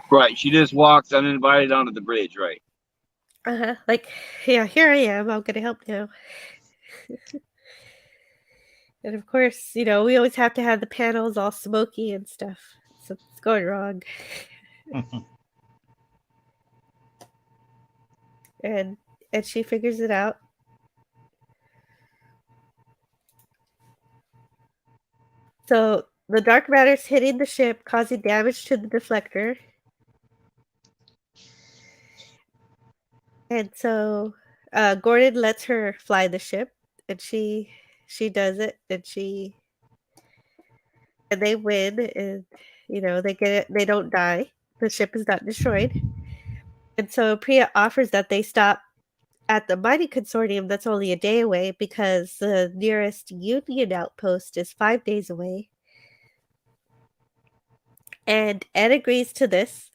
Speaker 2: Right. She just walks uninvited onto the bridge, right?
Speaker 1: Like, yeah, here I am. I'm gonna help now. And of course, we always have to have the panels all smoky and stuff. Something's going wrong. and and she figures it out. So the dark matter's hitting the ship, causing damage to the deflector. And so Gordon lets her fly the ship, and she does it, and they win, and they get it. They don't die. The ship is not destroyed. And so Priya offers that they stop at the mining consortium that's only a day away because the nearest Union outpost is 5 days away. And Ed agrees to this.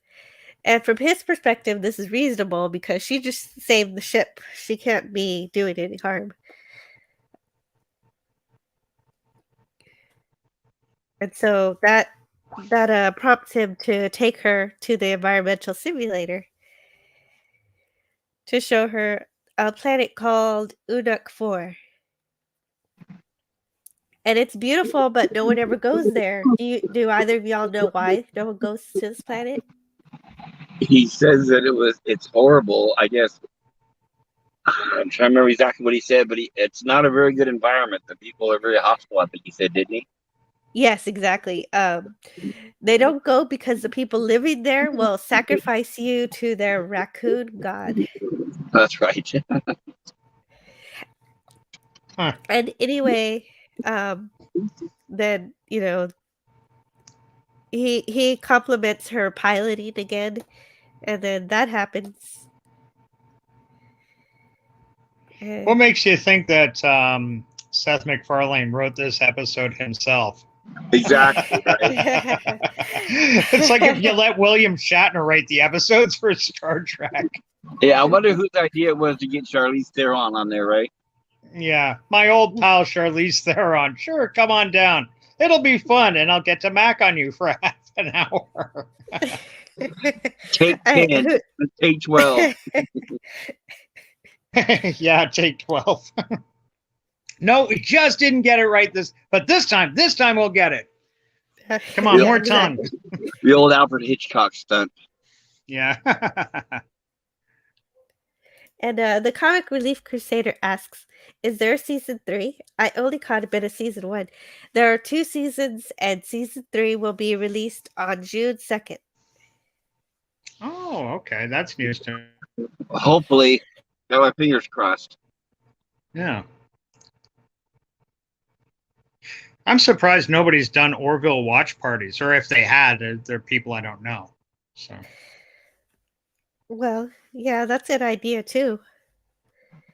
Speaker 1: And from his perspective, this is reasonable because she just saved the ship. She can't be doing any harm. And so that prompts him to take her to the environmental simulator to show her a planet called Unuk 4. And it's beautiful, but no one ever goes there. Do either of y'all know why no one goes to this planet?
Speaker 2: He says that it's horrible. I guess I'm trying to remember exactly what he said, but it's not a very good environment. The people are very hostile. I think he said, didn't he?
Speaker 1: Yes, exactly. They don't go because the people living there will sacrifice you to their raccoon god.
Speaker 2: That's right.
Speaker 3: Huh.
Speaker 1: And anyway, then he compliments her piloting again, and then that happens.
Speaker 3: What makes you think that Seth MacFarlane wrote this episode himself?
Speaker 2: Exactly. Right.
Speaker 3: It's like if you let William Shatner write the episodes for Star Trek.
Speaker 2: Yeah, I wonder whose idea it was to get Charlize Theron on there, right?
Speaker 3: Yeah, my old pal Charlize Theron. Sure, come on down. It'll be fun, and I'll get to Mac on you for half an hour.
Speaker 2: Take 10, take 12.
Speaker 3: Yeah, take 12. No, we just didn't get it right but this time we'll get it. Come on,
Speaker 1: Yeah,
Speaker 3: more
Speaker 1: exactly.
Speaker 3: tongue.
Speaker 2: The old Alfred Hitchcock stunt.
Speaker 3: Yeah.
Speaker 1: And the Comic Relief Crusader asks, is there a season 3? I only caught a bit of season 1. There are 2 seasons, and season 3 will be released on June 2nd.
Speaker 3: Oh, okay. That's news to me.
Speaker 2: Hopefully. Got my fingers crossed.
Speaker 3: Yeah. I'm surprised nobody's done Orville watch parties, or if they had, they're people I don't know. So.
Speaker 1: Well, yeah, that's an idea too.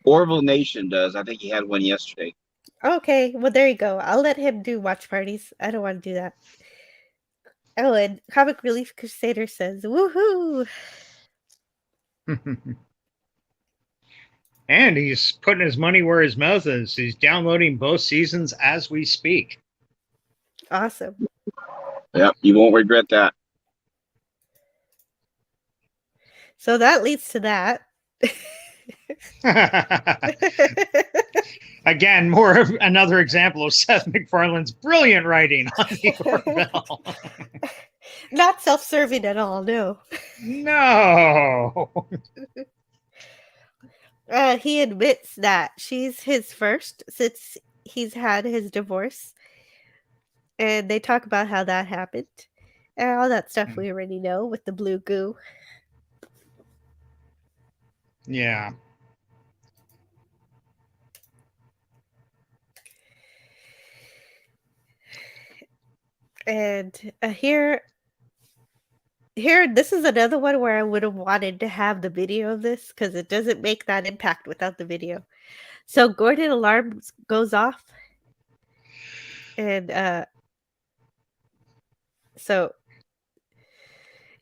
Speaker 2: Orville Nation does. I think he had one yesterday.
Speaker 1: Okay, well there you go. I'll let him do watch parties. I don't want to do that. Oh, and Comic Relief Crusader says, woohoo!
Speaker 3: And he's putting his money where his mouth is. He's downloading both seasons as we speak.
Speaker 1: Awesome.
Speaker 2: Yep, you won't regret that.
Speaker 1: So that leads to that.
Speaker 3: Again, more of another example of Seth MacFarlane's brilliant writing on the Orville.
Speaker 1: Not self-serving at all, no.
Speaker 3: No.
Speaker 1: He admits that she's his first since he's had his divorce. And they talk about how that happened. And all that stuff we already know with the blue goo.
Speaker 3: Yeah.
Speaker 1: And here, this is another one where I would have wanted to have the video of this because it doesn't make that impact without the video. So Gordon alarm goes off, and so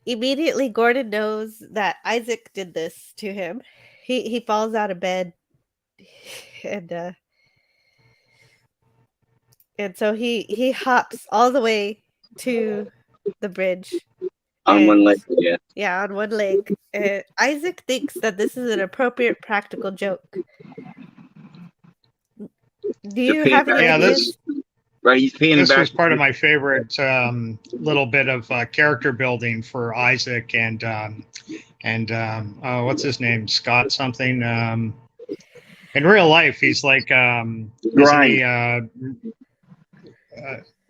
Speaker 1: immediately Gordon knows that Isaac did this to him. He falls out of bed, and so he hops all the way to the bridge
Speaker 2: On one
Speaker 1: and
Speaker 2: leg, yeah.
Speaker 1: yeah, on one leg. And Isaac thinks that this is an appropriate practical joke. Do you
Speaker 2: pay
Speaker 1: have any
Speaker 2: back.
Speaker 1: ideas?
Speaker 2: Right, he's paying
Speaker 3: This
Speaker 2: back.
Speaker 3: was part of my favorite little bit of character building for Isaac and what's his name? Scott something. In real life, he's like isn't he?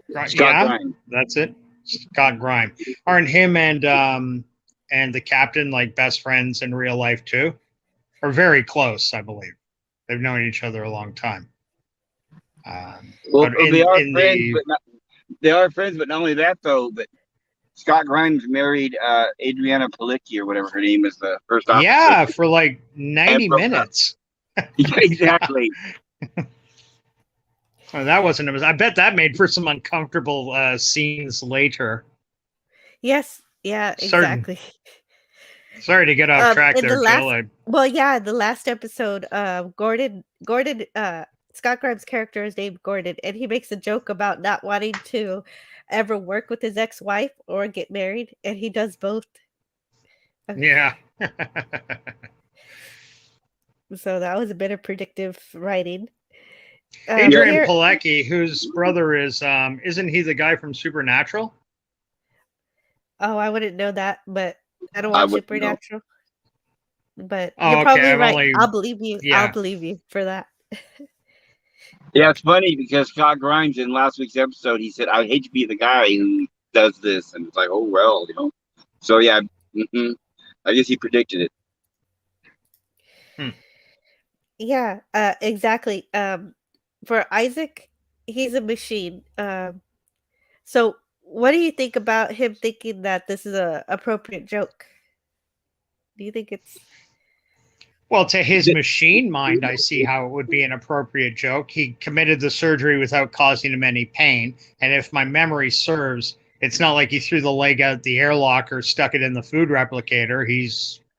Speaker 2: Scott
Speaker 3: yeah,
Speaker 2: Grimes.
Speaker 3: that's it. Scott Grime. Aren't him and the captain like best friends in real life too? Or very close, I believe. They've known each other a long time.
Speaker 2: Well, they are friends, but not only that though. But Scott Grimes married Adriana Palicki or whatever her name is, the first officer.
Speaker 3: Yeah, for like 90 minutes.
Speaker 2: Yeah, exactly.
Speaker 3: Oh, that wasn't. I bet that made for some uncomfortable scenes later.
Speaker 1: Yes. Yeah. Exactly.
Speaker 3: Sorry to get off track there, Jill.
Speaker 1: Well, yeah, the last episode, Gordon, Scott Grimes' character is named Gordon, and he makes a joke about not wanting to ever work with his ex-wife or get married, and he does both.
Speaker 3: Yeah.
Speaker 1: So that was a bit of predictive writing.
Speaker 3: Adrian Palicki, whose brother is, isn't he the guy from Supernatural?
Speaker 1: Oh, I wouldn't know that, but I don't watch Supernatural. But you're probably right. I'll believe you. Yeah. I'll believe you for that.
Speaker 2: Yeah, it's funny because Scott Grimes in last week's episode, he said, "I would hate to be the guy who does this," and it's like, oh well, So yeah, I guess he predicted it.
Speaker 1: Yeah, exactly. For Isaac, he's a machine. So what do you think about him thinking that this is a appropriate joke? Do you think it's...
Speaker 3: Well, to his machine mind, I see how it would be an appropriate joke. He committed the surgery without causing him any pain. And if my memory serves, it's not like he threw the leg out the airlock or stuck it in the food replicator.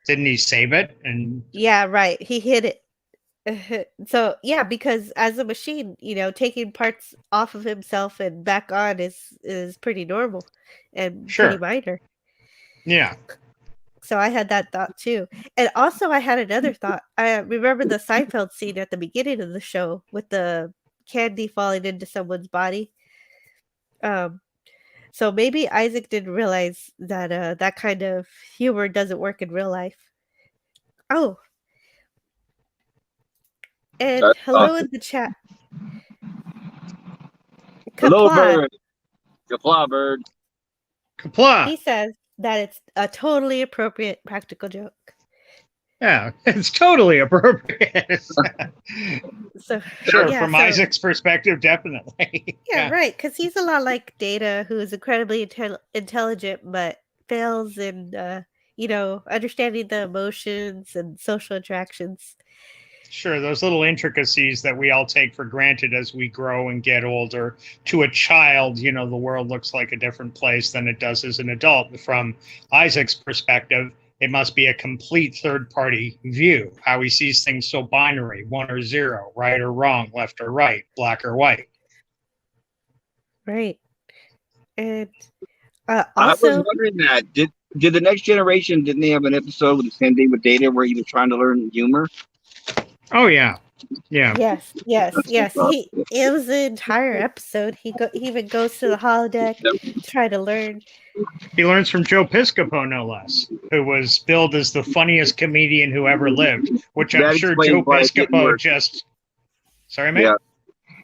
Speaker 3: Didn't he save it? And
Speaker 1: yeah, right. He hit it. So yeah, because as a machine, taking parts off of himself and back on is pretty normal and pretty minor.
Speaker 3: Yeah.
Speaker 1: So I had that thought too. And also I had another thought. I remember the Seinfeld scene at the beginning of the show with the candy falling into someone's body. So maybe Isaac didn't realize that that kind of humor doesn't work in real life. Oh. And hello in the chat.
Speaker 2: Hello, bird. Kapla, bird.
Speaker 3: Kapla.
Speaker 1: He says that it's a totally appropriate practical joke.
Speaker 3: Yeah, it's totally appropriate.
Speaker 1: So
Speaker 3: sure, from Isaac's perspective, definitely.
Speaker 1: Yeah, right, because he's a lot like Data, who is incredibly intelligent, but fails in, understanding the emotions and social interactions.
Speaker 3: Sure, those little intricacies that we all take for granted as we grow and get older. To a child, the world looks like a different place than it does as an adult. From Isaac's perspective, it must be a complete third-party view, how he sees things so binary, 1 or 0, right or wrong, left or right, black or white.
Speaker 1: Right. And
Speaker 2: also, I was wondering that, did the Next Generation, didn't they have an episode with the same day with Data where he was trying to learn humor?
Speaker 3: Oh, yeah. Yeah.
Speaker 1: Yes. It was the entire episode. He even goes to the holodeck to try to learn.
Speaker 3: He learns from Joe Piscopo, no less, who was billed as the funniest comedian who ever lived, which I'm sure Joe Piscopo just... Sorry, mate?
Speaker 2: Yeah.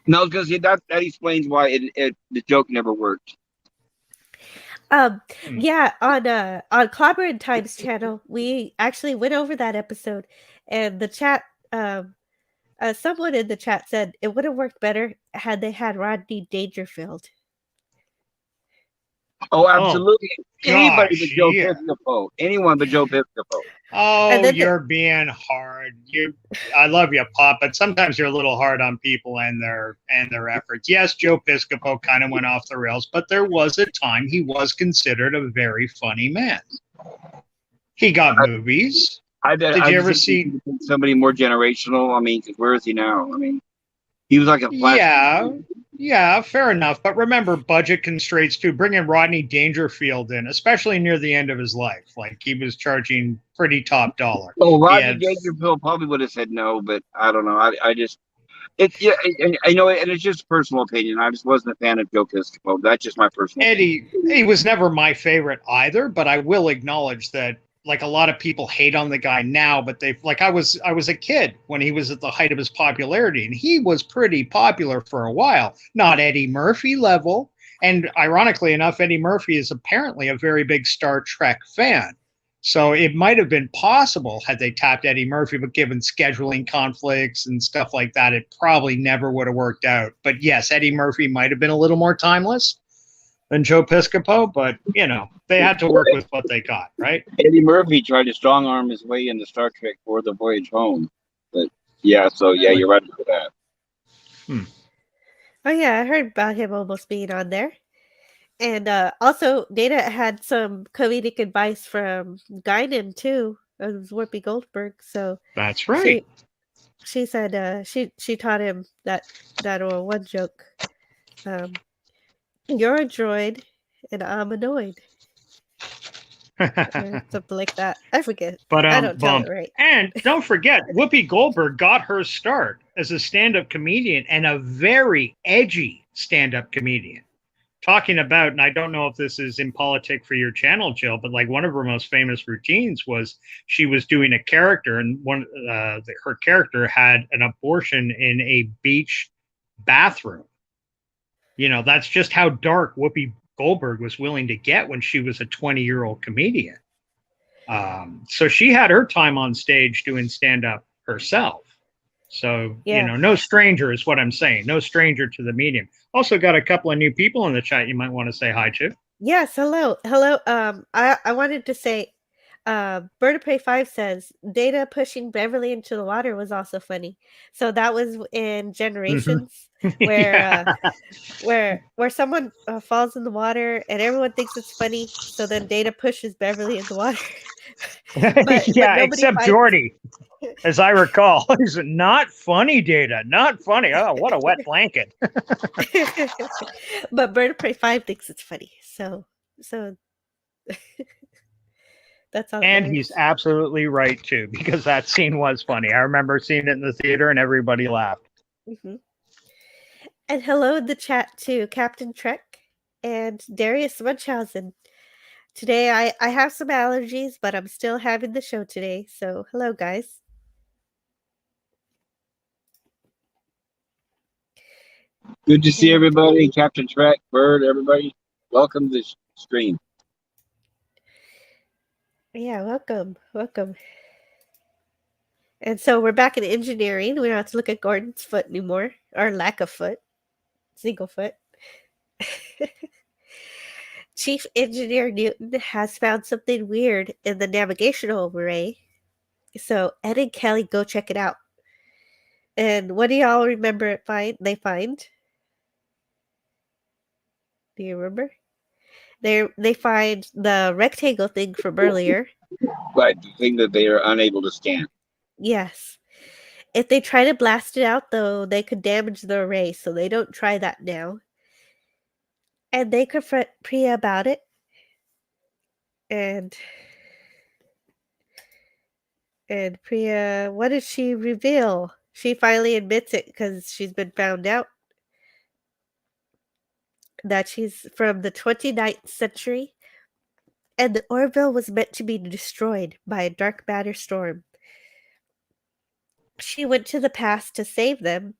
Speaker 2: No, because that explains why the joke never worked.
Speaker 1: Yeah, on Clobber and Time's channel, we actually went over that episode, and the chat... someone in the chat said it would have worked better had they had Rodney Dangerfield.
Speaker 2: Oh, absolutely. Anybody but
Speaker 3: Gosh,
Speaker 2: Joe
Speaker 3: yeah.
Speaker 2: Piscopo. Anyone but Joe Piscopo.
Speaker 3: Oh,
Speaker 1: And then
Speaker 3: you're being hard. I love you, Pop, but sometimes you're a little hard on people and their efforts. Yes, Joe Piscopo kind of went off the rails, but there was a time he was considered a very funny man. He got movies. Did you
Speaker 2: I
Speaker 3: ever
Speaker 2: think
Speaker 3: see?
Speaker 2: somebody more generational. I mean, 'cause where is he now? I mean, he was like a flash.
Speaker 3: Yeah, fair enough. But remember, budget constraints too. Bringing Rodney Dangerfield in, especially near the end of his life, like he was charging pretty top dollar.
Speaker 2: Oh,
Speaker 3: He
Speaker 2: Rodney
Speaker 3: had
Speaker 2: Dangerfield probably would have said no, but I don't know. I just it yeah, I know, and it's just personal opinion. I just wasn't a fan of Joe Piscopo. That's just my personal opinion.
Speaker 3: Eddie. He was never my favorite either, but I will acknowledge that like a lot of people hate on the guy now, but they like I was a kid when he was at the height of his popularity, and he was pretty popular for a while. Not Eddie Murphy level, and ironically enough, Eddie Murphy is apparently a very big Star Trek fan. So it might have been possible had they tapped Eddie Murphy, but given scheduling conflicts and stuff like that, it probably never would have worked out. But yes, Eddie Murphy might have been a little more timeless than Joe Piscopo, but they had to work with what they got, right?
Speaker 2: Eddie Murphy tried to strong arm his way into Star Trek for the voyage home, but yeah, so yeah,
Speaker 3: Really?
Speaker 2: you're right about that.
Speaker 1: Oh yeah, I heard about him almost being on there. And also, Data had some comedic advice from Guinan too. It was Whoopi Goldberg. So
Speaker 3: That's right.
Speaker 1: she said she taught him that one joke. You're a droid, and I'm annoyed, or something like that. I forget.
Speaker 3: But
Speaker 1: I don't tell it
Speaker 3: bump.
Speaker 1: right.
Speaker 3: And don't forget, Whoopi Goldberg got her start as a stand-up comedian and a very edgy stand-up comedian. Talking about, and I don't know if this is in politic for your channel, Jill, but like one of her most famous routines was she was doing a character, and her character had an abortion in a beach bathroom. That's just how dark Whoopi Goldberg was willing to get when she was a 20-year-old comedian. So she had her time on stage doing stand-up herself. So,
Speaker 1: Yeah.
Speaker 3: no stranger is what I'm saying. No stranger to the medium. Also got a couple of new people in the chat you might want to say hi to.
Speaker 1: Yes. Hello. Hello. I wanted to say, Bird of Prey 5 says Data pushing Beverly into the water was also funny. So that was in Generations, where
Speaker 3: Yeah.
Speaker 1: where someone falls in the water and everyone thinks it's funny. So then Data pushes Beverly in the water, but
Speaker 3: Yeah,
Speaker 1: nobody
Speaker 3: except
Speaker 1: finds.
Speaker 3: Jordy, as I recall. He's not funny, Data. Not funny. Oh, what a wet blanket.
Speaker 1: But Bird of Prey 5 thinks it's funny. So that's all.
Speaker 3: And he's absolutely right, too, because that scene was funny. I remember seeing it in the theater and everybody laughed.
Speaker 1: Mm-hmm. And hello in the chat to Captain Trek and Darius Munchausen. Today I have some allergies, but I'm still having the show today. So hello, guys.
Speaker 2: Good to see everybody, Captain Trek, Bird, everybody. Welcome to the stream.
Speaker 1: Yeah, welcome. And so we're back in engineering. We don't have to look at Gordon's foot anymore, or lack of foot, single foot. Chief Engineer Newton has found something weird in the navigational array. So Ed and Kelly go check it out. And what do y'all remember they find? Do you remember? They find the rectangle thing from earlier.
Speaker 2: But the thing that they are unable to scan.
Speaker 1: Yes. If they try to blast it out, though, they could damage the array, so they don't try that now. And they confront Pria about it. And Pria, what did she reveal? She finally admits it because she's been found out that she's from the 29th century. And the Orville was meant to be destroyed by a dark matter storm. She went to the past to save them.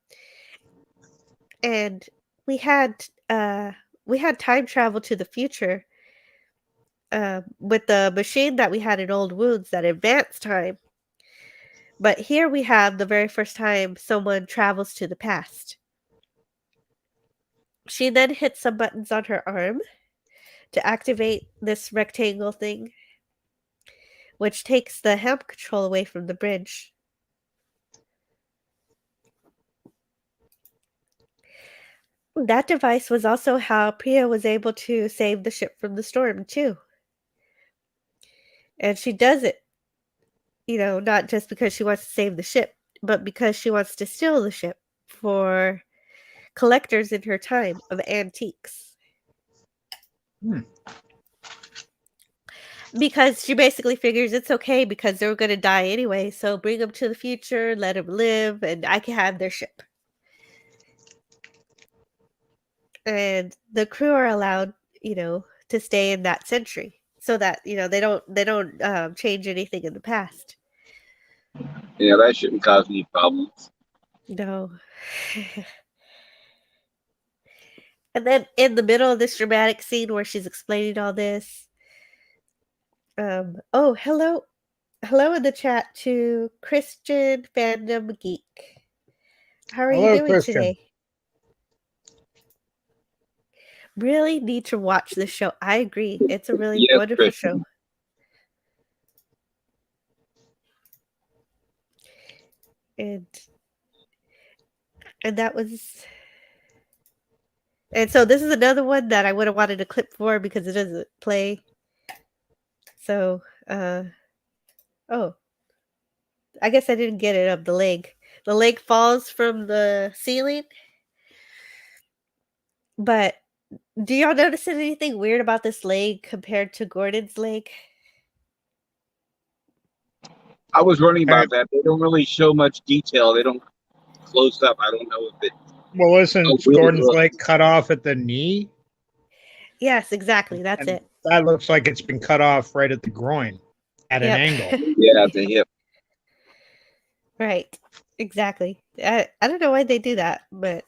Speaker 1: And we had time travel to the future with the machine that we had in Old Wounds that advanced time. But here we have the very first time someone travels to the past. She then hits some buttons on her arm to activate this rectangle thing, which takes the helm control away from the bridge. That device was also how Pria was able to save the ship from the storm, too. And she does it, not just because she wants to save the ship, but because she wants to steal the ship for collectors in her time of antiques. Because she basically figures it's okay because they're going to die anyway, so bring them to the future, let them live, and I can have their ship. And the crew are allowed, to stay in that century so that they don't change anything in the past.
Speaker 2: Yeah, that shouldn't cause any problems.
Speaker 1: No. And then in the middle of this dramatic scene where she's explaining all this, hello in the chat to Christian Fandom Geek. How are you
Speaker 3: Hello,
Speaker 1: doing
Speaker 3: Christian.
Speaker 1: today? Really need to watch this show. I agree. It's a really wonderful
Speaker 2: Christian.
Speaker 1: show. And that was... And so this is another one that I would have wanted a clip for because it doesn't play. So, I guess I didn't get it of the leg. The leg falls from the ceiling. But do y'all notice anything weird about this leg compared to Gordon's leg?
Speaker 2: I was wondering about that. They don't really show much detail. They don't close up. I don't know if it.
Speaker 3: Well, isn't Gordon's leg cut off at the knee?
Speaker 1: Yes, exactly. That's it.
Speaker 3: That looks like it's been cut off right at the groin at an angle.
Speaker 2: Yeah, at the hip.
Speaker 1: Right. Exactly. I don't know why they do that, but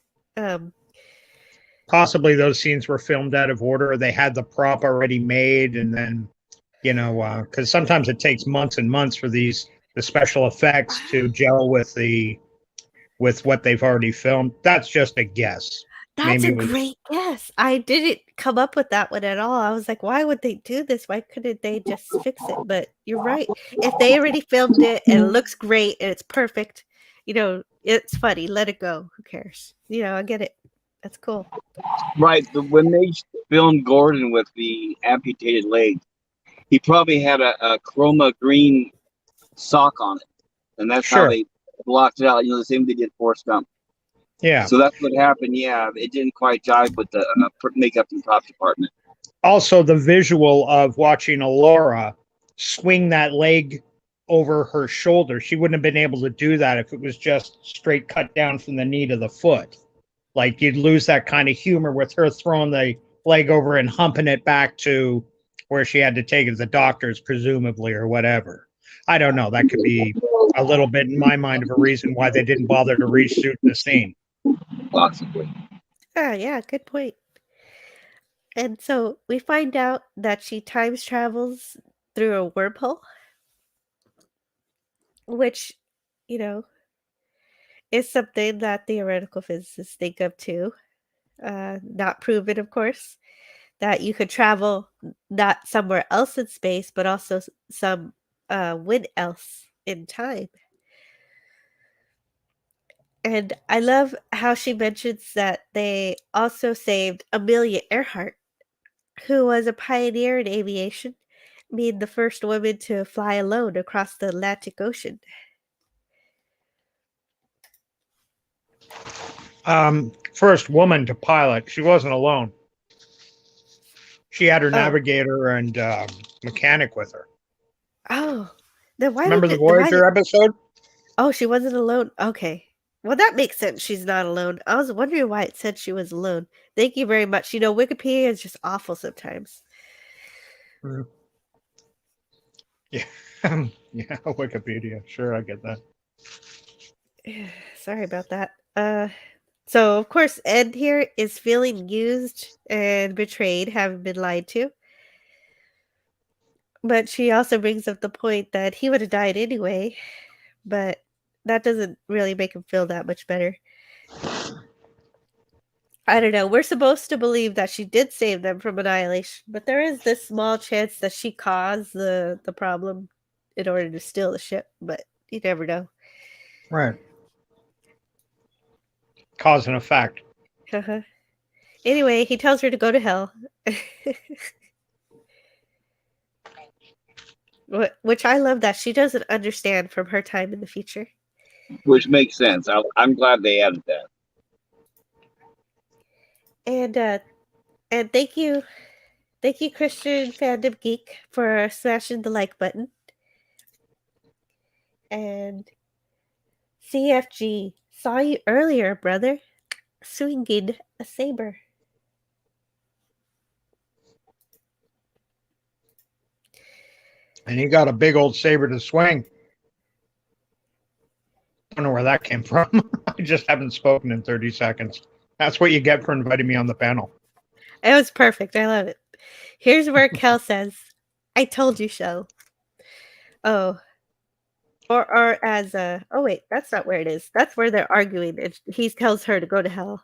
Speaker 3: possibly those scenes were filmed out of order. They had the prop already made, and then because sometimes it takes months and months for the special effects to gel with what they've already filmed. That's just a guess.
Speaker 1: That's a great guess. I didn't come up with that one at all. I was like, why would they do this? Why couldn't they just fix it? But you're right. If they already filmed it and it looks great and it's perfect, it's funny. Let it go. Who cares? I get it. That's cool.
Speaker 2: Right. When they filmed Gordon with the amputated leg, he probably had a chroma green sock on it. And that's how they blocked it out. The same they did Forrest Gump.
Speaker 3: Yeah.
Speaker 2: So that's what happened. Yeah, it didn't quite jive with the makeup and prop department.
Speaker 3: Also, the visual of watching Alora swing that leg over her shoulder, she wouldn't have been able to do that if it was just straight cut down from the knee to the foot. Like, you'd lose that kind of humor with her throwing the leg over and humping it back to where she had to take it to the doctors, presumably, or whatever. I don't know. That could be a little bit, in my mind, of a reason why they didn't bother to reshoot the scene.
Speaker 2: Possibly.
Speaker 1: Oh, yeah, good point. And so we find out that she time travels through a wormhole, which, is something that theoretical physicists think of too. Not proven, of course, that you could travel not somewhere else in space, but also some when else in time. And I love how she mentions that they also saved Amelia Earhart, who was a pioneer in aviation, being the first woman to fly alone across the Atlantic Ocean.
Speaker 3: First woman to pilot. She wasn't alone. She had her navigator and mechanic with her.
Speaker 1: Oh, then why
Speaker 3: remember the Voyager episode?
Speaker 1: Oh, she wasn't alone. Okay. Well, that makes sense. She's not alone. I was wondering why it said she was alone. Thank you very much. Wikipedia is just awful sometimes.
Speaker 3: Yeah. Yeah, Wikipedia. Sure, I get that.
Speaker 1: Sorry about that. So, of course, Ed here is feeling used and betrayed, having been lied to. But she also brings up the point that he would have died anyway. But that doesn't really make him feel that much better. I don't know. We're supposed to believe that she did save them from annihilation, but there is this small chance that she caused the problem in order to steal the ship, but you never know.
Speaker 3: Right. Cause and effect.
Speaker 1: Anyway, he tells her to go to hell. Which I love that she doesn't understand from her time in the future.
Speaker 2: Which makes sense. I'm glad they added that.
Speaker 1: And thank you, Christian Fandom Geek, for smashing the like button. And CFG, saw you earlier, brother, swinging a saber.
Speaker 3: And he got a big old saber to swing. I don't know where that came from. I just haven't spoken in 30 seconds. That's what you get for inviting me on the panel.
Speaker 1: It was perfect. I love it. Here's where Kel says, "I told you so." Oh. Or as oh wait, that's not where it is. That's where they're arguing. He tells her to go to hell.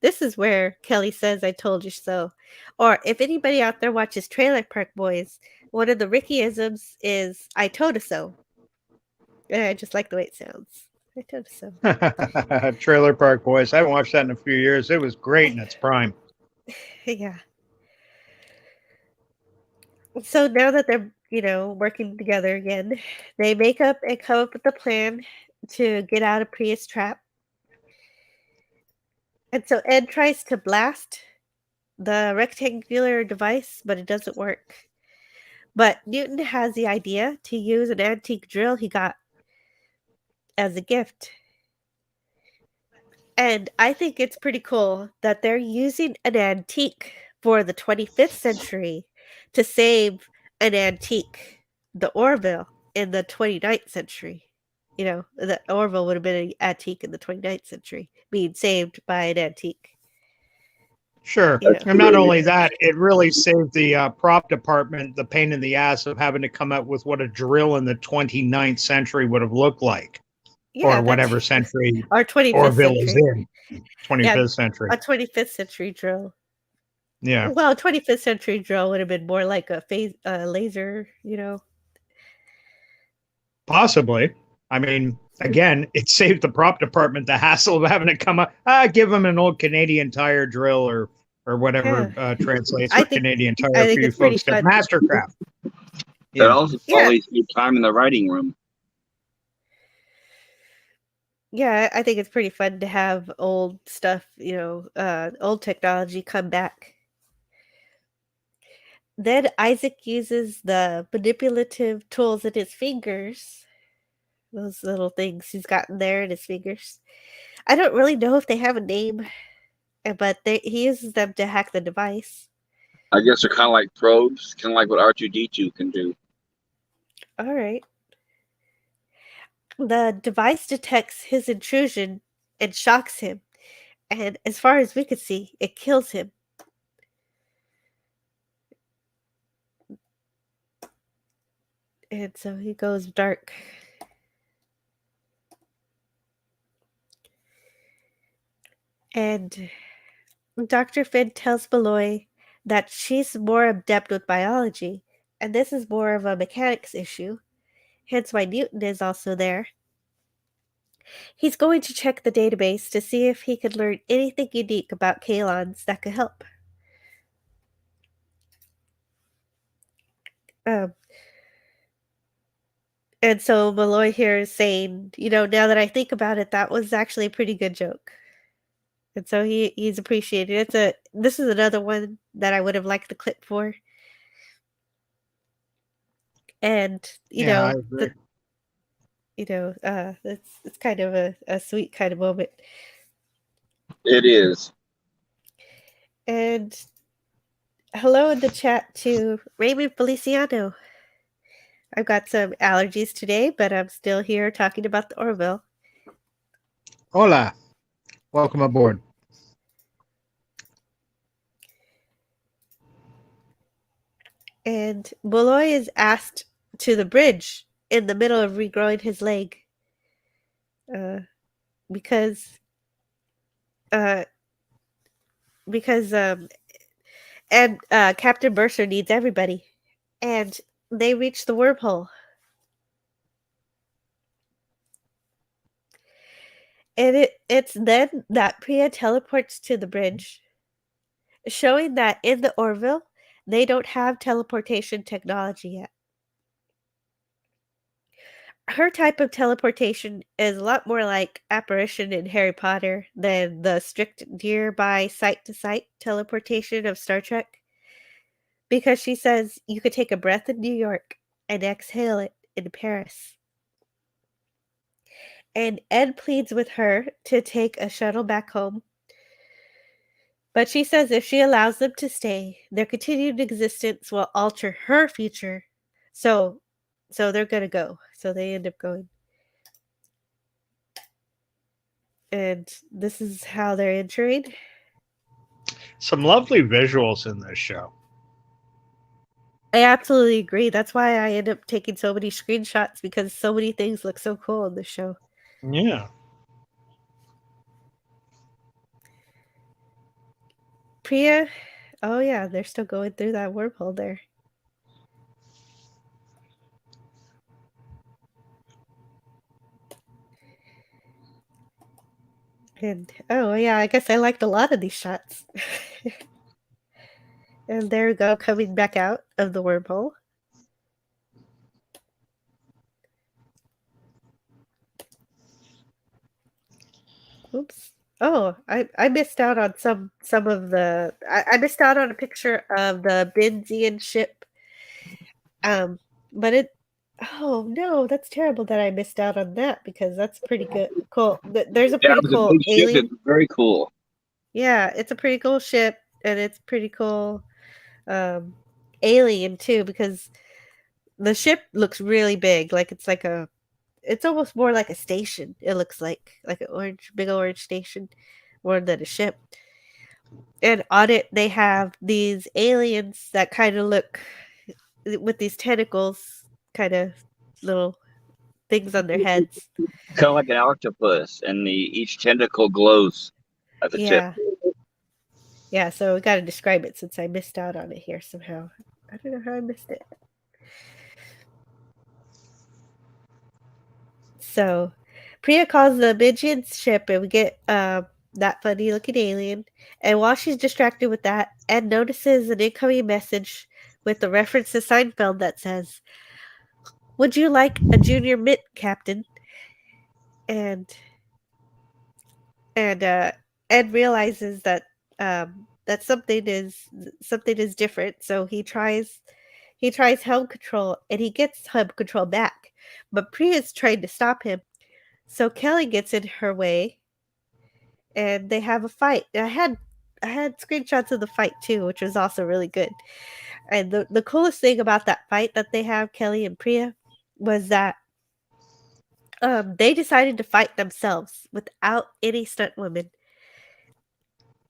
Speaker 1: This is where Kelly says, "I told you so." Or if anybody out there watches Trailer Park Boys, one of the Rickyisms is "I told you so." And I just like the way it sounds. I told you so.
Speaker 3: Trailer Park Boys. I haven't watched that in a few years. It was great in its prime.
Speaker 1: Yeah. So now that they're, working together again, they make up and come up with a plan to get out of Pria's trap. And so Ed tries to blast the rectangular device, but it doesn't work. But Newton has the idea to use an antique drill he got as a gift. And I think it's pretty cool that they're using an antique for the 25th century to save an antique, the Orville, in the 29th century. The Orville would have been an antique in the 29th century, being saved by an antique.
Speaker 3: Sure. And not only that, it really saved the prop department the pain in the ass of having to come up with what a drill in the 29th century would have looked like.
Speaker 1: Yeah,
Speaker 3: or whatever century
Speaker 1: our 25th
Speaker 3: Orville
Speaker 1: century.
Speaker 3: is in. 25th century.
Speaker 1: A 25th century drill.
Speaker 3: Yeah.
Speaker 1: Well, 25th century drill would have been more like a laser,
Speaker 3: Possibly. I mean, again, it saved the prop department the hassle of having to come up. Give them an old Canadian Tire drill or whatever translates for Canadian Tire for you folks at Mastercraft.
Speaker 2: That also probably saved time in the writing room.
Speaker 1: Yeah, I think it's pretty fun to have old stuff, old technology come back. Then Isaac uses the manipulative tools in his fingers. Those little things he's gotten there in his fingers. I don't really know if they have a name, but he uses them to hack the device.
Speaker 2: I guess they're kind of like probes, kind of like what R2-D2 can do.
Speaker 1: All right. The device detects his intrusion and shocks him. And as far as we could see, it kills him. And so he goes dark. And Dr. Finn tells Malloy that she's more adept with biology, and this is more of a mechanics issue, hence why Newton is also there. He's going to check the database to see if he could learn anything unique about Kalons that could help. And so Malloy here is saying, now that I think about it, that was actually a pretty good joke. And so he's appreciated. This is another one that I would have liked the clip for. And it's kind of a sweet kind of moment.
Speaker 2: It is.
Speaker 1: And hello in the chat to Raymond Feliciano. I've got some allergies today, but I'm still here talking about the Orville.
Speaker 3: Hola. Welcome aboard.
Speaker 1: And Malloy is asked to the bridge in the middle of regrowing his leg. Because because Captain Mercer needs everybody, and they reach the wormhole. And it's then that Pria teleports to the bridge, showing that in the Orville, they don't have teleportation technology yet. Her type of teleportation is a lot more like apparition in Harry Potter than the strict nearby sight-to-sight teleportation of Star Trek, because she says you could take a breath in New York and exhale it in Paris. And Ed pleads with her to take a shuttle back home, but she says if she allows them to stay, their continued existence will alter her future. So they're gonna go. So they end up going. And this is how they're entering.
Speaker 3: Some lovely visuals in this show.
Speaker 1: I absolutely agree. That's why I end up taking so many screenshots, because so many things look so cool in the show.
Speaker 3: Yeah.
Speaker 1: Pria, oh yeah, they're still going through that wormhole there. And oh yeah, I guess I liked a lot of these shots. And there we go, coming back out of the wormhole. Oops. Oh, I missed out on some of the I missed out on a picture of the Benzian ship. But it oh no, that's terrible that I missed out on that, because that's pretty good. Cool. There's a
Speaker 2: Yeah,
Speaker 1: pretty
Speaker 2: it was a
Speaker 1: cool
Speaker 2: big ship.
Speaker 1: alien.
Speaker 2: It's very cool.
Speaker 1: Yeah, it's a pretty cool ship, and it's pretty cool alien too, because the ship looks really big. Like it's almost more like a station. It looks like an big orange station more than a ship. And on it they have these aliens that kind of look with these tentacles, kind of little things on their heads.
Speaker 2: Kind of like an octopus, and each tentacle glows at the tip.
Speaker 1: Yeah. Yeah, so we got to describe it since I missed out on it here somehow. I don't know how I missed it. So, Priya calls the Midgeon ship, and we get that funny looking alien. And while she's distracted with that, Ed notices an incoming message with the reference to Seinfeld that says, "Would you like a junior mitt, Captain?" And Ed realizes that that something is different. So he tries helm control, and he gets helm control back, but Priya's trying to stop him. So Kelly gets in her way, and they have a fight. I had screenshots of the fight too, which was also really good. And the coolest thing about that fight that they have, Kelly and Priya, was that they decided to fight themselves without any stunt women.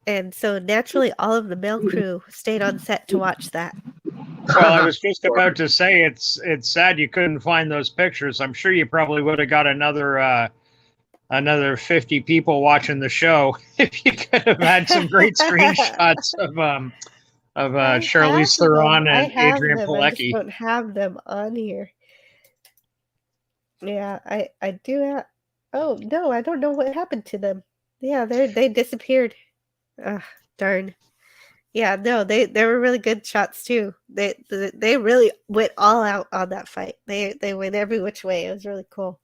Speaker 1: And so naturally all of the male crew stayed on set to watch that.
Speaker 3: Well, I was just about to say it's sad you couldn't find those pictures. I'm sure you probably would have got another 50 people watching the show if you could have had some great screenshots of Charlize Theron and Adrian
Speaker 1: Pilecki. I just
Speaker 3: Pilecki.
Speaker 1: don't have them on here. Yeah, I do have. Oh no, I don't know what happened to them. Yeah, they disappeared. Ugh, darn. Yeah, no, they were really good shots too. They really went all out on that fight. They went every which way. It was really cool.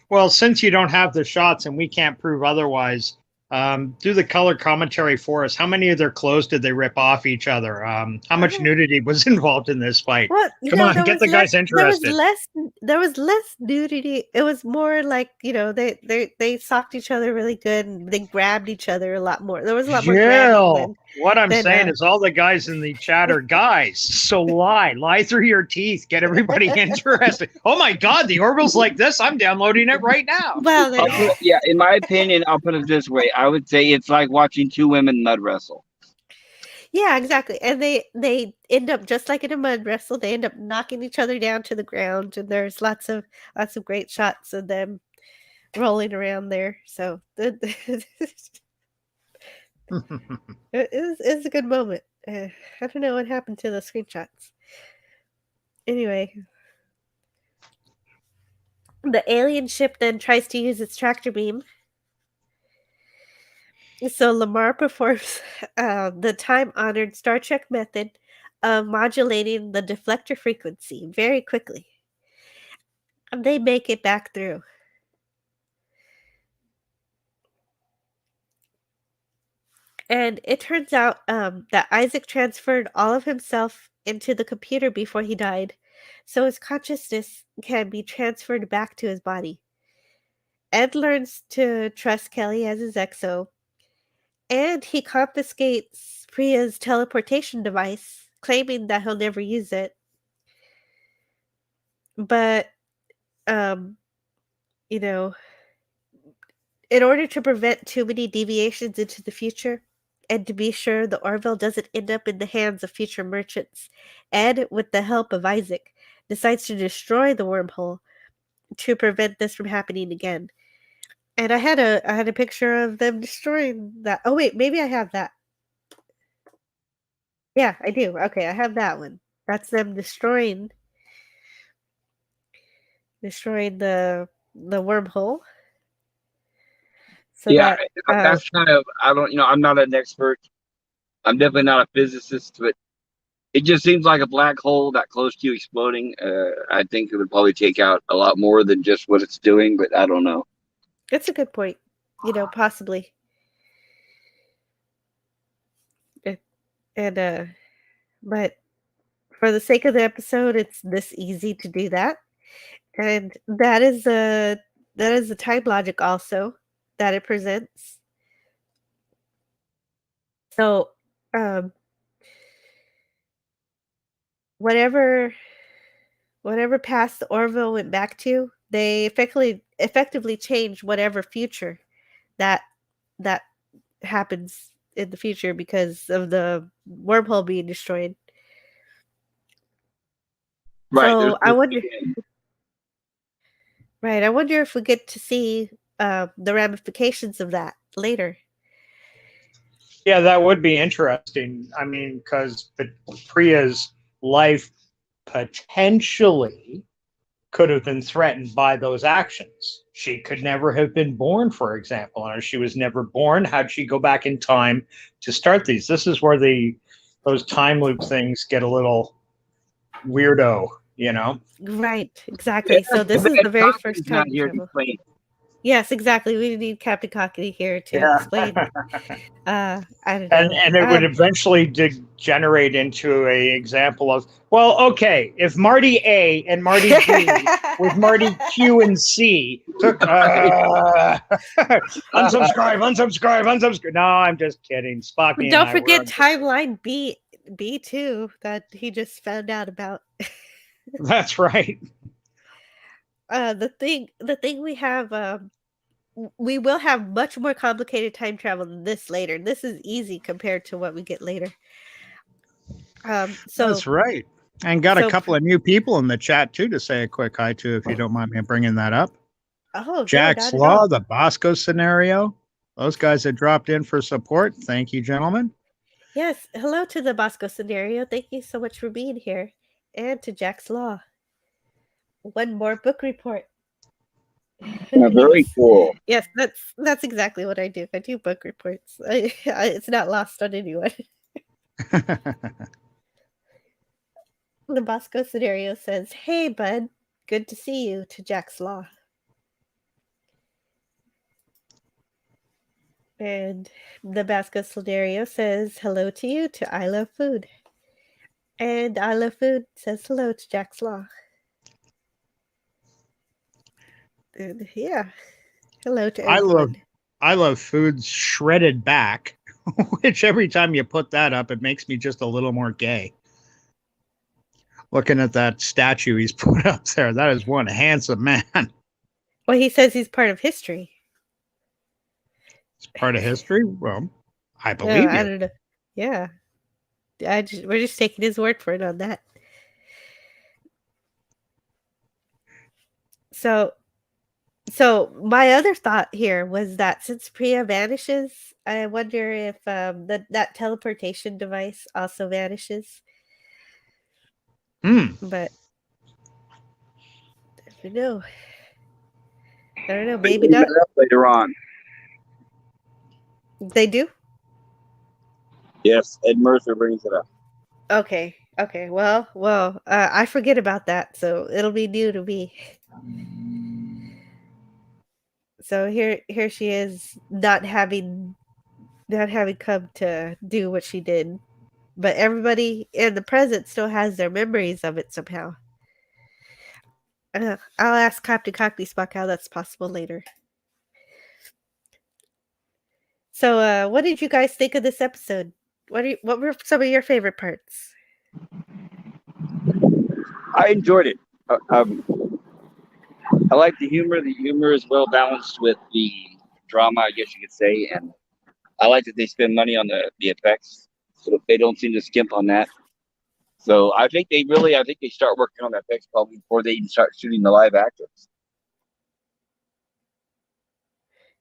Speaker 3: Well, since you don't have the shots and we can't prove otherwise, do the color commentary for us. How many of their clothes did they rip off each other? How much nudity was involved in this fight?
Speaker 1: Well,
Speaker 3: Come on, get the guys interested.
Speaker 1: There was less nudity. It was more like, they socked each other really good, and they grabbed each other a lot more. There was a lot more grabbing.
Speaker 3: What I'm saying is all the guys in the chat are guys. So lie through your teeth. Get everybody interested. Oh my God, the Orville's like this. I'm downloading it right now.
Speaker 1: Well,
Speaker 2: yeah, in my opinion, I'll put it this way. I would say it's like watching two women mud wrestle.
Speaker 1: Yeah, exactly. And they end up just like in a mud wrestle. They end up knocking each other down to the ground, and there's lots of great shots of them rolling around there. So It was a good moment. I don't know what happened to the screenshots. Anyway, the alien ship then tries to use its tractor beam. So Lamar performs the time-honored Star Trek method of modulating the deflector frequency very quickly. And they make it back through. And it turns out that Isaac transferred all of himself into the computer before he died, so his consciousness can be transferred back to his body. Ed learns to trust Kelly as his exo, and he confiscates Priya's teleportation device, claiming that he'll never use it. But, um, you know, in order to prevent too many deviations into the future, and to be sure the Orville doesn't end up in the hands of future merchants, Ed, with the help of Isaac, decides to destroy the wormhole to prevent this from happening again. And I had a picture of them destroying that. Oh wait, maybe I have that. Yeah, I do. Okay, I have that one. That's them destroying the wormhole. So
Speaker 2: Yeah,
Speaker 1: that
Speaker 2: that's kind of, I don't, I'm not an expert. I'm definitely not a physicist, but it just seems like a black hole that close to exploding. I think it would probably take out a lot more than just what it's doing, but I don't know.
Speaker 1: that's a good point. Possibly. And but for the sake of the episode, it's this easy to do that. And that is a time logic also that it presents. So um whatever whatever past the Orville went back to, they effectively changed whatever future that that happens in the future because of the wormhole being destroyed.
Speaker 2: Right.
Speaker 1: So I wonder, right? I wonder if we get to see the ramifications of that later.
Speaker 3: Yeah, that would be interesting. I mean, because Priya's life potentially could have been threatened by those actions. She could never have been born, for example. And if she was never born, how'd she go back in time to start these? This is where those time loop things get a little weirdo,
Speaker 1: Right, exactly. So this is the very first
Speaker 2: not
Speaker 1: time
Speaker 2: here to
Speaker 1: travel.
Speaker 2: explain.
Speaker 1: Yes, exactly. We need Captain Cockney here to
Speaker 3: Yeah.
Speaker 1: explain. I don't
Speaker 3: and
Speaker 1: know.
Speaker 3: and it would eventually degenerate into a example of, well, okay, if Marty A and Marty B with Marty Q and C took unsubscribe. No, I'm just kidding. Spocky and
Speaker 1: Don't
Speaker 3: I
Speaker 1: forget timeline B too that he just found out about.
Speaker 3: That's right.
Speaker 1: The thing we have we will have much more complicated time travel than this later. This is easy compared to what we get later.
Speaker 3: That's right. And got a couple of new people in the chat too to say a quick hi to, if you don't mind me bringing that up.
Speaker 1: Oh,
Speaker 3: Jack's Law, the Bosco scenario. Those guys that dropped in for support. Thank you, gentlemen.
Speaker 1: Yes, hello to the Bosco scenario. Thank you so much for being here. And to Jack's Law. One more book report.
Speaker 2: Yeah, very cool.
Speaker 1: Yes, that's exactly what I do. I do book reports. It's not lost on anyone. The Bosco scenario says, "Hey, bud, good to see you." To Jack's Law. And the Bosco scenario says, "Hello to you." To I Love Food. And I Love Food says hello to Jack's Law. And yeah, hello to everyone.
Speaker 3: I love Food's shredded back, which every time you put that up, it makes me just a little more gay. Looking at that statue he's put up there, that is one handsome man.
Speaker 1: Well, he says he's part of history.
Speaker 3: It's part of history? Well, I believe you.
Speaker 1: I don't know. Yeah. We're just taking his word for it on that. So my other thought here was that since Priya vanishes, I wonder if that teleportation device also vanishes. But I don't know. I don't know.
Speaker 2: They
Speaker 1: Maybe
Speaker 2: bring
Speaker 1: not.
Speaker 2: that up later on.
Speaker 1: They do.
Speaker 2: Yes, Ed Mercer brings it up.
Speaker 1: Okay. Okay. Well. I forget about that, so it'll be new to me. So here she is, not having come to do what she did, but everybody in the present still has their memories of it somehow. I'll ask Captain Cockney Spock how that's possible later. So, what did you guys think of this episode? What were some of your favorite parts?
Speaker 2: I enjoyed it. I like the humor. The humor is well balanced with the drama, I guess you could say, and I like that they spend money on the effects, so they don't seem to skimp on that. So I think they start working on the effects probably before they even start shooting the live actors.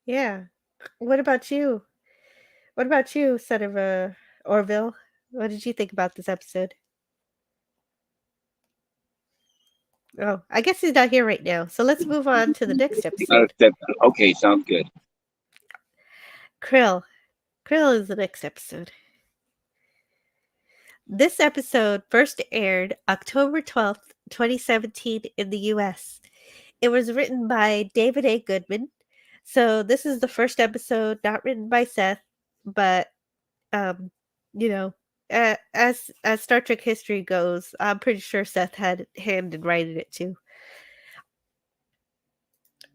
Speaker 1: Yeah. What about you? What about you, son of Orville? What did you think about this episode? Oh, I guess he's not here right now. So let's move on to the next episode.
Speaker 2: Okay, sounds good.
Speaker 1: Krill. Krill is the next episode. This episode first aired October 12th, 2017 in the US. It was written by David A. Goodman. So this is the first episode not written by Seth, but um, you know, as Star Trek history goes, I'm pretty sure Seth had a hand in writing it too.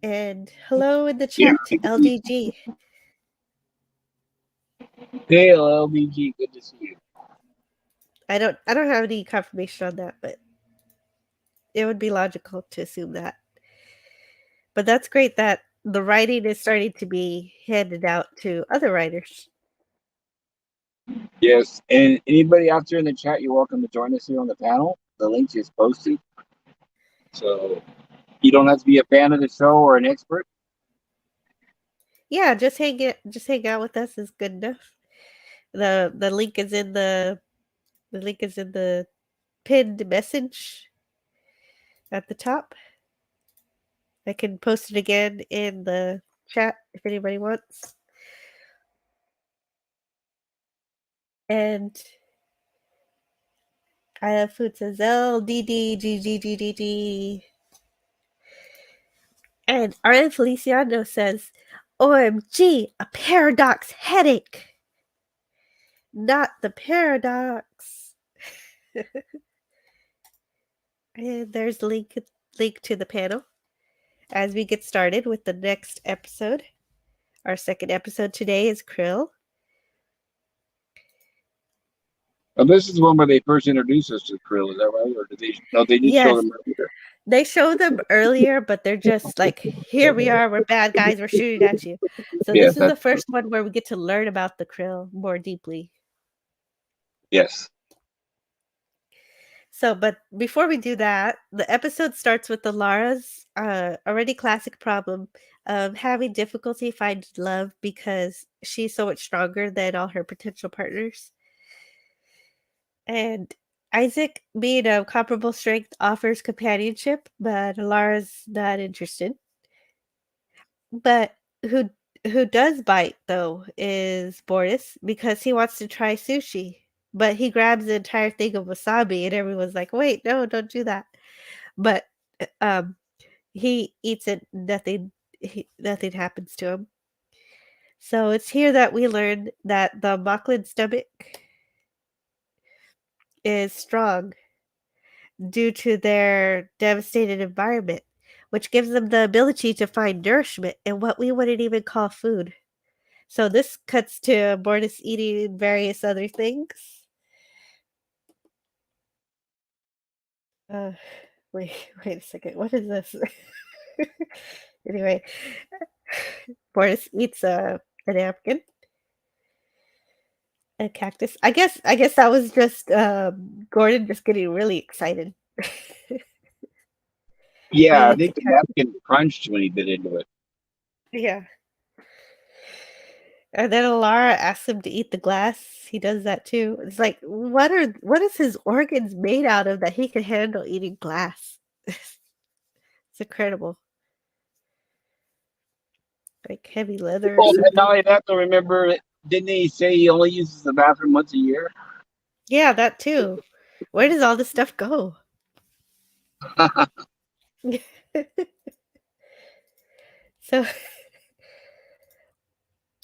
Speaker 1: And hello in the
Speaker 2: Yeah.
Speaker 1: chat, LDG.
Speaker 2: Hey, LBG, good to see you.
Speaker 1: I don't have any confirmation on that, but it would be logical to assume that. But that's great that the writing is starting to be handed out to other writers.
Speaker 2: Yes, and anybody out there in the chat, you're welcome to join us here on the panel. The link is posted, so you don't have to be a fan of the show or an expert.
Speaker 1: Yeah, just hang out with us is good enough. The link is in the link is in the pinned message at the top. I can post it again in the chat if anybody wants. And I have food says LDDGGGGG. And RN Feliciano says, OMG, a paradox headache. Not the paradox. And there's the link to the panel as we get started with the next episode. Our second episode today is Krill.
Speaker 2: This is the one where they first introduced us to Krill, is that right? Or did they? No, they did show
Speaker 1: Yes,
Speaker 2: them earlier.
Speaker 1: they show them earlier, but they're just like, here we are, we're bad guys, we're shooting at you. So
Speaker 2: Yes,
Speaker 1: this is the first one where we get to learn about the Krill more deeply.
Speaker 2: yes.
Speaker 1: So, but before we do that, the episode starts with the Lara's already classic problem of having difficulty finding love because she's so much stronger than all her potential partners. And Isaac, being of comparable strength, offers companionship, but Lara's not interested. But who who does bite though is Boris because he wants to try sushi. But he grabs the entire thing of wasabi and everyone's like, "Wait, no, don't do that." But he eats it, nothing happens to him. So it's here that we learn that the Mocklin stomach is strong due to their devastated environment, which gives them the ability to find nourishment in what we wouldn't even call food. So this cuts to Mortis eating various other things. Uh, wait, wait a second. What is this? Anyway, Mortis eats a napkin, a cactus. I guess that was just Gordon just getting really excited.
Speaker 2: Yeah,
Speaker 1: And
Speaker 2: I
Speaker 1: it's
Speaker 2: think the napkin crunched when he bit into it.
Speaker 1: yeah. And then Alara asks him to eat the glass. He does that too. It's like, what is his organs made out of that he can handle eating glass? It's incredible. Like heavy leather or
Speaker 2: Well, and
Speaker 1: something.
Speaker 2: now I'd have to remember, didn't he say he only uses the bathroom once a year?
Speaker 1: Yeah, that too. Where does all this stuff go? So,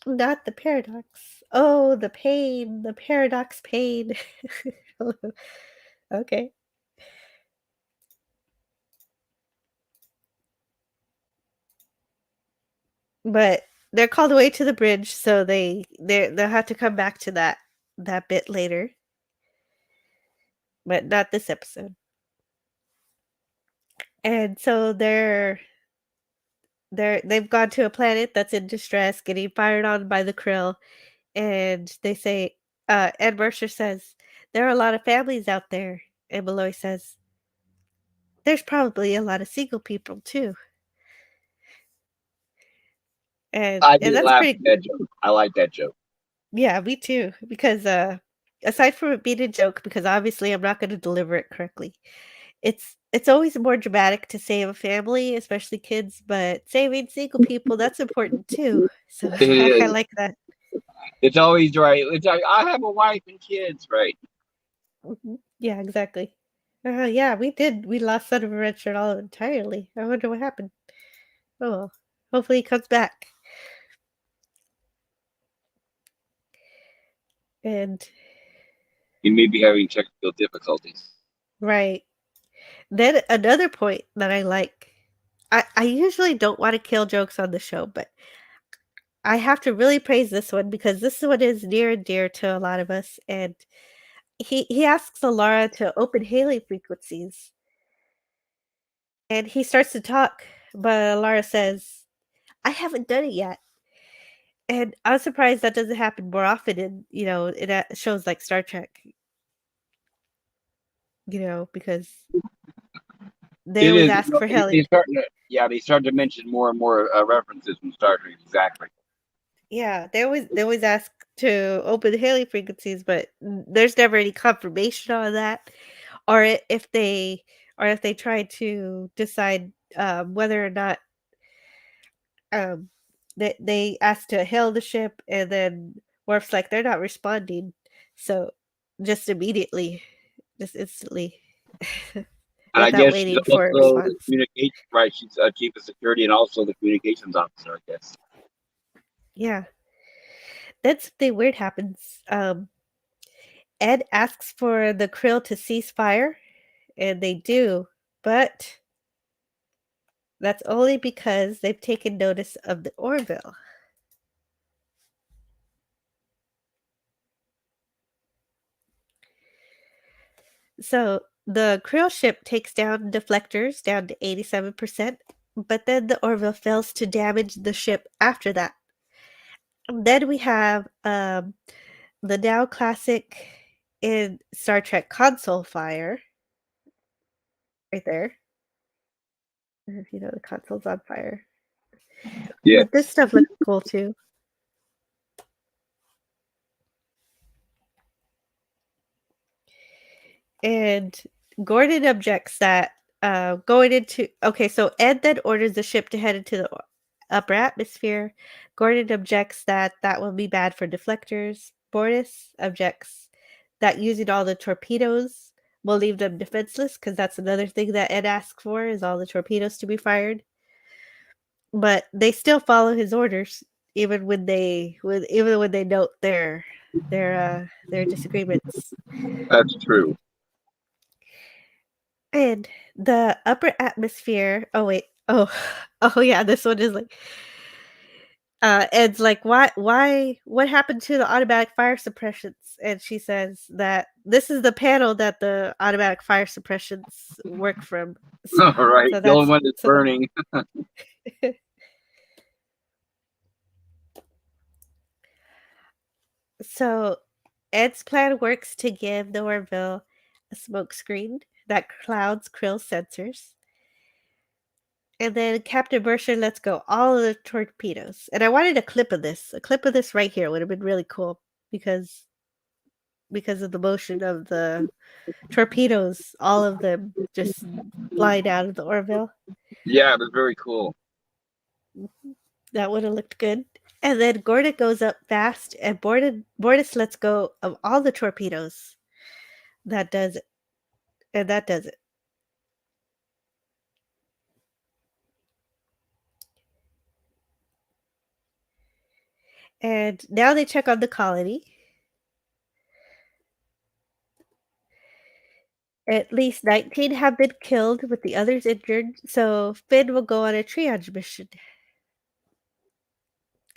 Speaker 1: not the paradox. Oh, the pain, the paradox pain. Okay. But they're called away to the bridge, so they'll have to come back to that bit later, but not this episode. And so they've gone to a planet that's in distress, getting fired on by the Krill, and they say, Ed Mercer says, there are a lot of families out there, and Malloy says, there's probably a lot of single people too.
Speaker 2: I
Speaker 1: And
Speaker 2: did
Speaker 1: that's
Speaker 2: laugh at
Speaker 1: pretty.
Speaker 2: that joke. I like that joke.
Speaker 1: Yeah, me too. Because aside from it being a joke, because obviously I'm not going to deliver it correctly, it's always more dramatic to save a family, especially kids. But saving single people, that's important too. So
Speaker 2: It
Speaker 1: I
Speaker 2: is.
Speaker 1: like that.
Speaker 2: It's always right. It's like, I have a wife and kids, right?
Speaker 1: Yeah, exactly. Yeah, we did. We lost Son of a Red Shirt all entirely. I wonder what happened. Oh, well. Hopefully he comes back. And
Speaker 2: He may be having technical difficulties.
Speaker 1: right. Then another point that I like. I usually don't want to kill jokes on the show, but I have to really praise this one because this one is near and dear to a lot of us. And he asks Alara to open hailing frequencies, and he starts to talk, but Alara says, "I haven't done it yet." And I was surprised that doesn't happen more often in shows like Star Trek, because they
Speaker 2: It
Speaker 1: always
Speaker 2: is.
Speaker 1: ask for hailing.
Speaker 2: They starting to mention more and more references from Star Trek. Exactly.
Speaker 1: Yeah, they always ask to open hailing frequencies, but there's never any confirmation on that, or if they try to decide whether or not um they ask to hail the ship, and then Worf's like they're not responding, so just immediately, just instantly,
Speaker 2: And I
Speaker 1: without
Speaker 2: guess she's
Speaker 1: waiting for a
Speaker 2: also the
Speaker 1: response.
Speaker 2: communication, right? She's chief of security and also the communications officer, I guess.
Speaker 1: Yeah, then something weird happens. Ed asks for the Krill to cease fire, and they do, but that's only because they've taken notice of the Orville. So the Krill ship takes down deflectors down to 87%, but then the Orville fails to damage the ship after that. And then we have the now classic in Star Trek console fire right there. If you know the console's on fire.
Speaker 2: Yeah.
Speaker 1: But this stuff looks cool too. And Gordon objects that going into so Ed then orders the ship to head into the upper atmosphere. Gordon objects that that will be bad for deflectors. Boris objects that using all the torpedoes will leave them defenseless, because that's another thing that Ed asks for, is all the torpedoes to be fired. But they still follow his orders, even when they note their disagreements.
Speaker 2: That's true.
Speaker 1: And the upper atmosphere, oh wait, oh, oh yeah, this one is like, Ed's like, what happened to the automatic fire suppressions? And she says that this is the panel that the automatic fire suppressions work from. So,
Speaker 2: All right.
Speaker 1: so
Speaker 2: The only
Speaker 1: that's
Speaker 2: one that's
Speaker 1: so
Speaker 2: burning.
Speaker 1: so Ed's plan works to give the Orville a smoke screen that clouds Krill's sensors. And then Captain Mercer lets go all of the torpedoes. And I wanted a clip of this. A clip of this right here would have been really cool because of the motion of the torpedoes, all of them just flying out of the Orville.
Speaker 2: Yeah, it was very cool.
Speaker 1: That would have looked good. And then Gordon goes up fast, and Bortus lets go of all the torpedoes. That does it. And that does it. And now they check on the colony. At least 19 have been killed, with the others injured, so Finn will go on a triage mission.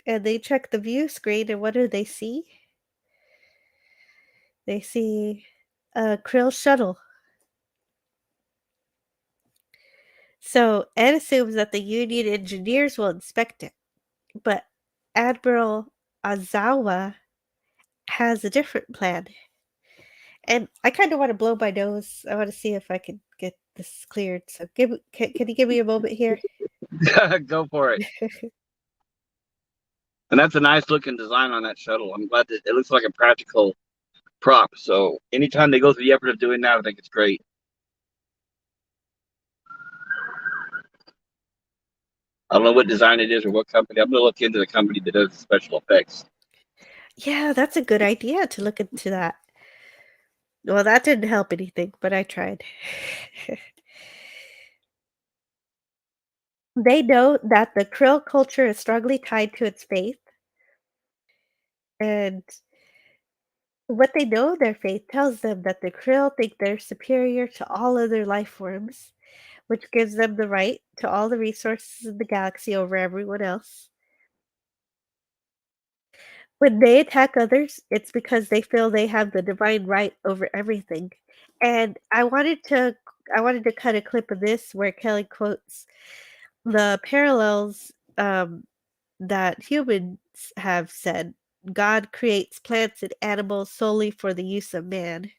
Speaker 1: And they check the view screen, and what do they see? They see a Krill shuttle. So Ed assumes that the Union engineers will inspect it, but Admiral Azawa has a different plan. And I kind of want to blow my nose. I want to see if I can get this cleared. So can you give me a moment here?
Speaker 2: Go for it. And that's a nice looking design on that shuttle. I'm glad that it looks like a practical prop. So anytime they go through the effort of doing that, I think it's great. I don't know what design it is or what company. I'm going to look into the company that does the special effects.
Speaker 1: Yeah, that's a good idea to look into that. Well, that didn't help anything, but I tried. They know that the Krill culture is strongly tied to its faith. And what they know, their faith tells them that the Krill think they're superior to all other life forms, which gives them the right to all the resources in the galaxy over everyone else. When they attack others, it's because they feel they have the divine right over everything. And I wanted to cut a clip of this where Kelly quotes the parallels that humans have said. God creates plants and animals solely for the use of man.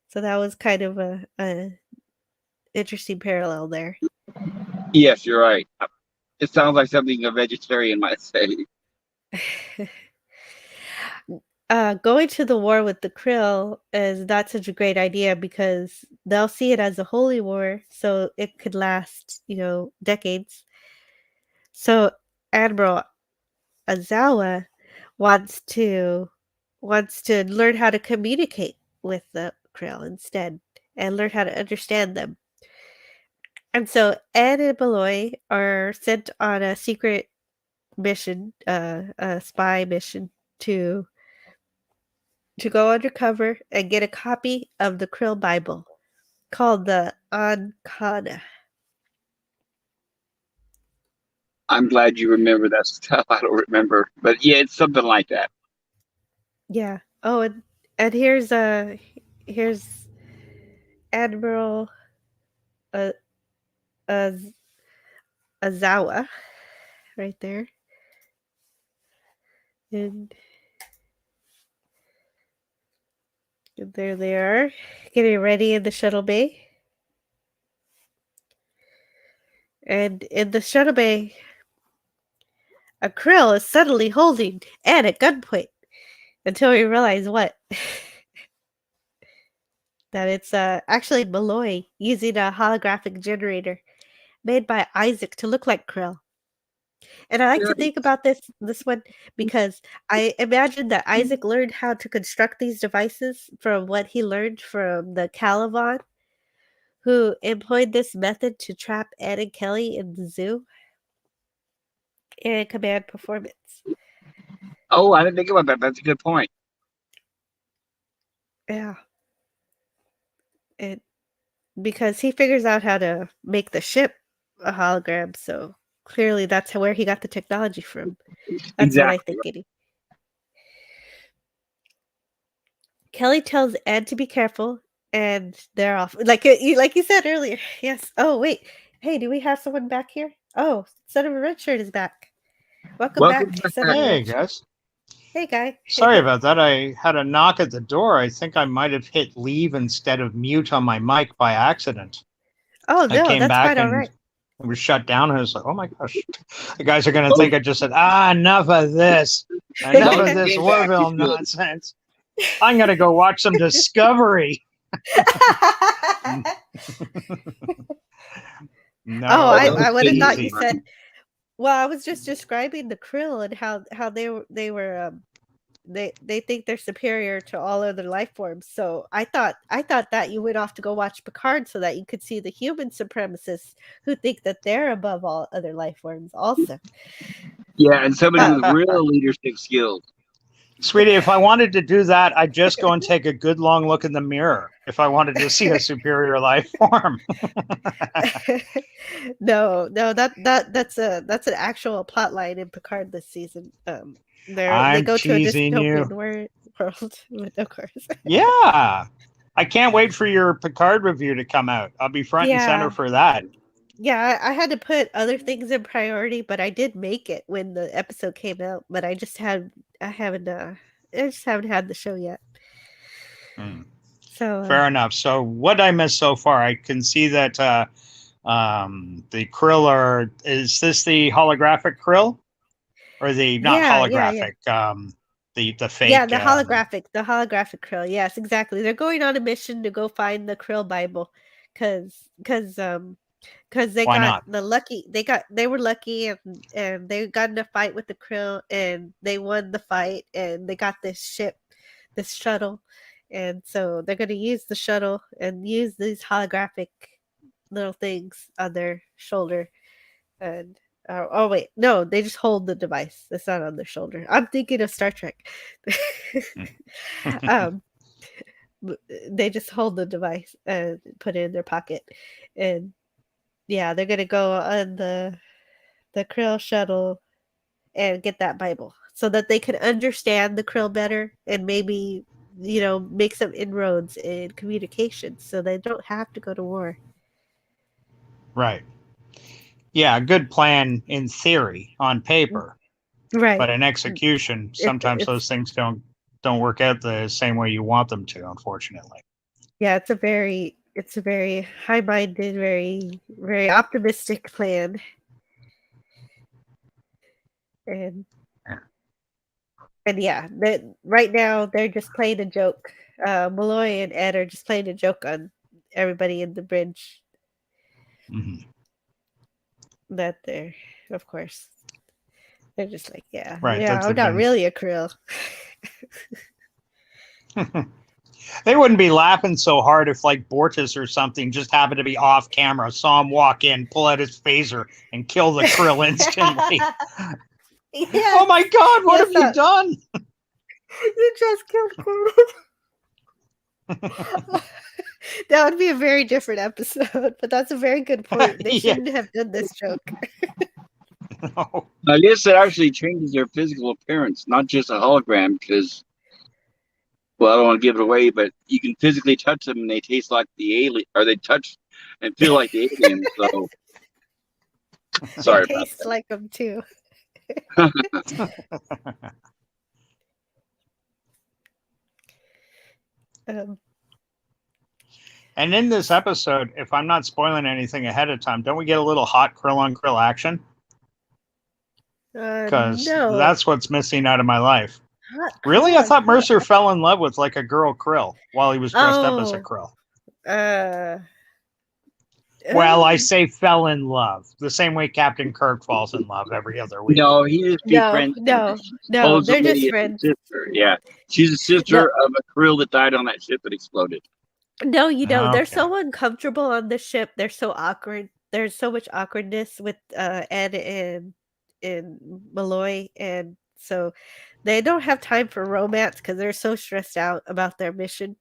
Speaker 1: So that was kind of a interesting parallel there.
Speaker 2: Yes, you're right. It sounds like something a vegetarian might say.
Speaker 1: Going to the war with the Krill is not such a great idea because they'll see it as a holy war, so it could last, decades. So Admiral Azawa wants to learn how to communicate with the Krill instead and learn how to understand them. And so Ed and Malloy are sent on a secret mission, a spy mission to go undercover and get a copy of the Krill Bible called the Ankana.
Speaker 2: I'm glad you remember that stuff. I don't remember, but yeah, it's something like that.
Speaker 1: Yeah. Oh, and here's Admiral uh, Azawa right there, and there they are, getting ready in the shuttle bay. And in the shuttle bay, a Krill is suddenly holding Ed at gunpoint until we realize what. That it's actually Malloy using a holographic generator made by Isaac to look like Krill. And I like to think about this one because I imagine that Isaac learned how to construct these devices from what he learned from the Caliban, who employed this method to trap Ed and Kelly in the zoo and command performance.
Speaker 2: Oh, I didn't think about that. That's a good point.
Speaker 1: Yeah. Because he figures out how to make the ship a hologram, so clearly that's where he got the technology from. That's what I think. Kelly tells Ed to be careful, and they're off. Like you said earlier. Yes. Oh wait. Hey, do we have someone back here? Oh, Son of a Red Shirt is back. Welcome back, Son of a
Speaker 3: Hey
Speaker 1: Red Shirt.
Speaker 3: guys.
Speaker 1: Hey guy.
Speaker 3: Sorry about that. I had a knock at the door. I think I might have hit leave instead of mute on my mic by accident.
Speaker 1: Oh no,
Speaker 3: I came
Speaker 1: that's
Speaker 3: back
Speaker 1: fine. All
Speaker 3: and
Speaker 1: right.
Speaker 3: It was shut down, and I was like, "Oh my gosh, the guys are going to think I just said enough of this, enough of this Orville nonsense. I'm going to go watch some Discovery." No,
Speaker 1: I would have thought
Speaker 3: easy.
Speaker 1: you said. Well, I was just describing the krill and how they they think they're superior to all other life forms. So I thought that you went off to go watch Picard so that you could see the human supremacists who think that they're above all other life forms also.
Speaker 2: Yeah, and somebody with real leadership skills.
Speaker 3: Sweetie, if I wanted to do that, I'd just go and take a good long look in the mirror if I wanted to see a superior life form.
Speaker 1: No, that's an actual plot line in Picard this season. They
Speaker 3: I'm
Speaker 1: go to a
Speaker 3: teasing you.
Speaker 1: dystopian world, of course.
Speaker 3: Yeah. I can't wait for your Picard review to come out. I'll be front and center for that.
Speaker 1: Yeah, I had to put other things in priority, but I did make it when the episode came out. But I just haven't had the show yet. So
Speaker 3: fair enough. So what I missed so far, I can see that the Krill is this the holographic Krill, or the not holographic? The fake.
Speaker 1: Yeah, the holographic Krill. Yes, exactly. They're going on a mission to go find the Krill Bible, because they they were lucky and they got in a fight with the Krill and they won the fight and they got this shuttle, and so they're going to use the shuttle and use these holographic little things on their shoulder. And oh wait, no, they just hold the device. It's not on their shoulder. I'm thinking of Star Trek. They just hold the device and put it in their pocket, and yeah, they're gonna go on the Krill shuttle and get that Bible so that they can understand the Krill better and maybe make some inroads in communication so they don't have to go to war.
Speaker 3: Right. Yeah, a good plan in theory on paper,
Speaker 1: right?
Speaker 3: But in execution, sometimes those things don't work out the same way you want them to. Unfortunately.
Speaker 1: Yeah, it's a very high-minded, very very optimistic plan, and yeah, right now they're just playing a joke. Malloy and Ed are just playing a joke on everybody in the bridge.
Speaker 3: Mm-hmm.
Speaker 1: That they're, of course, they're just like, yeah,
Speaker 3: right.
Speaker 1: Yeah, I'm not really a Krill.
Speaker 3: They wouldn't be laughing so hard if, like, Bortus or something just happened to be off camera, saw him walk in, pull out his phaser, and kill the Krill instantly. Yes. Oh my God! What have you done?
Speaker 1: You just killed Krill. That would be a very different episode, but that's a very good point. They shouldn't have done this joke.
Speaker 2: No. I guess it actually changes their physical appearance, not just a hologram, because, well, I don't want to give it away, but you can physically touch them and they taste like the alien, or they touch and feel like the alien. So, sorry.
Speaker 1: They taste like them too.
Speaker 3: And in this episode, if I'm not spoiling anything ahead of time, don't we get a little hot Krill on Krill action? Because that's what's missing out of my life. Really? I thought Mercer fell in love with like a girl Krill while he was dressed up as a Krill. Well, I say fell in love. The same way Captain Kirk falls in love every other week.
Speaker 2: No, he just be friends.
Speaker 1: No, they're just friends.
Speaker 2: Sister. Yeah, she's a sister of a Krill that died on that ship that exploded.
Speaker 1: No, they're so uncomfortable on the ship. They're so awkward. There's so much awkwardness with Ed and Malloy, and so they don't have time for romance because they're so stressed out about their mission.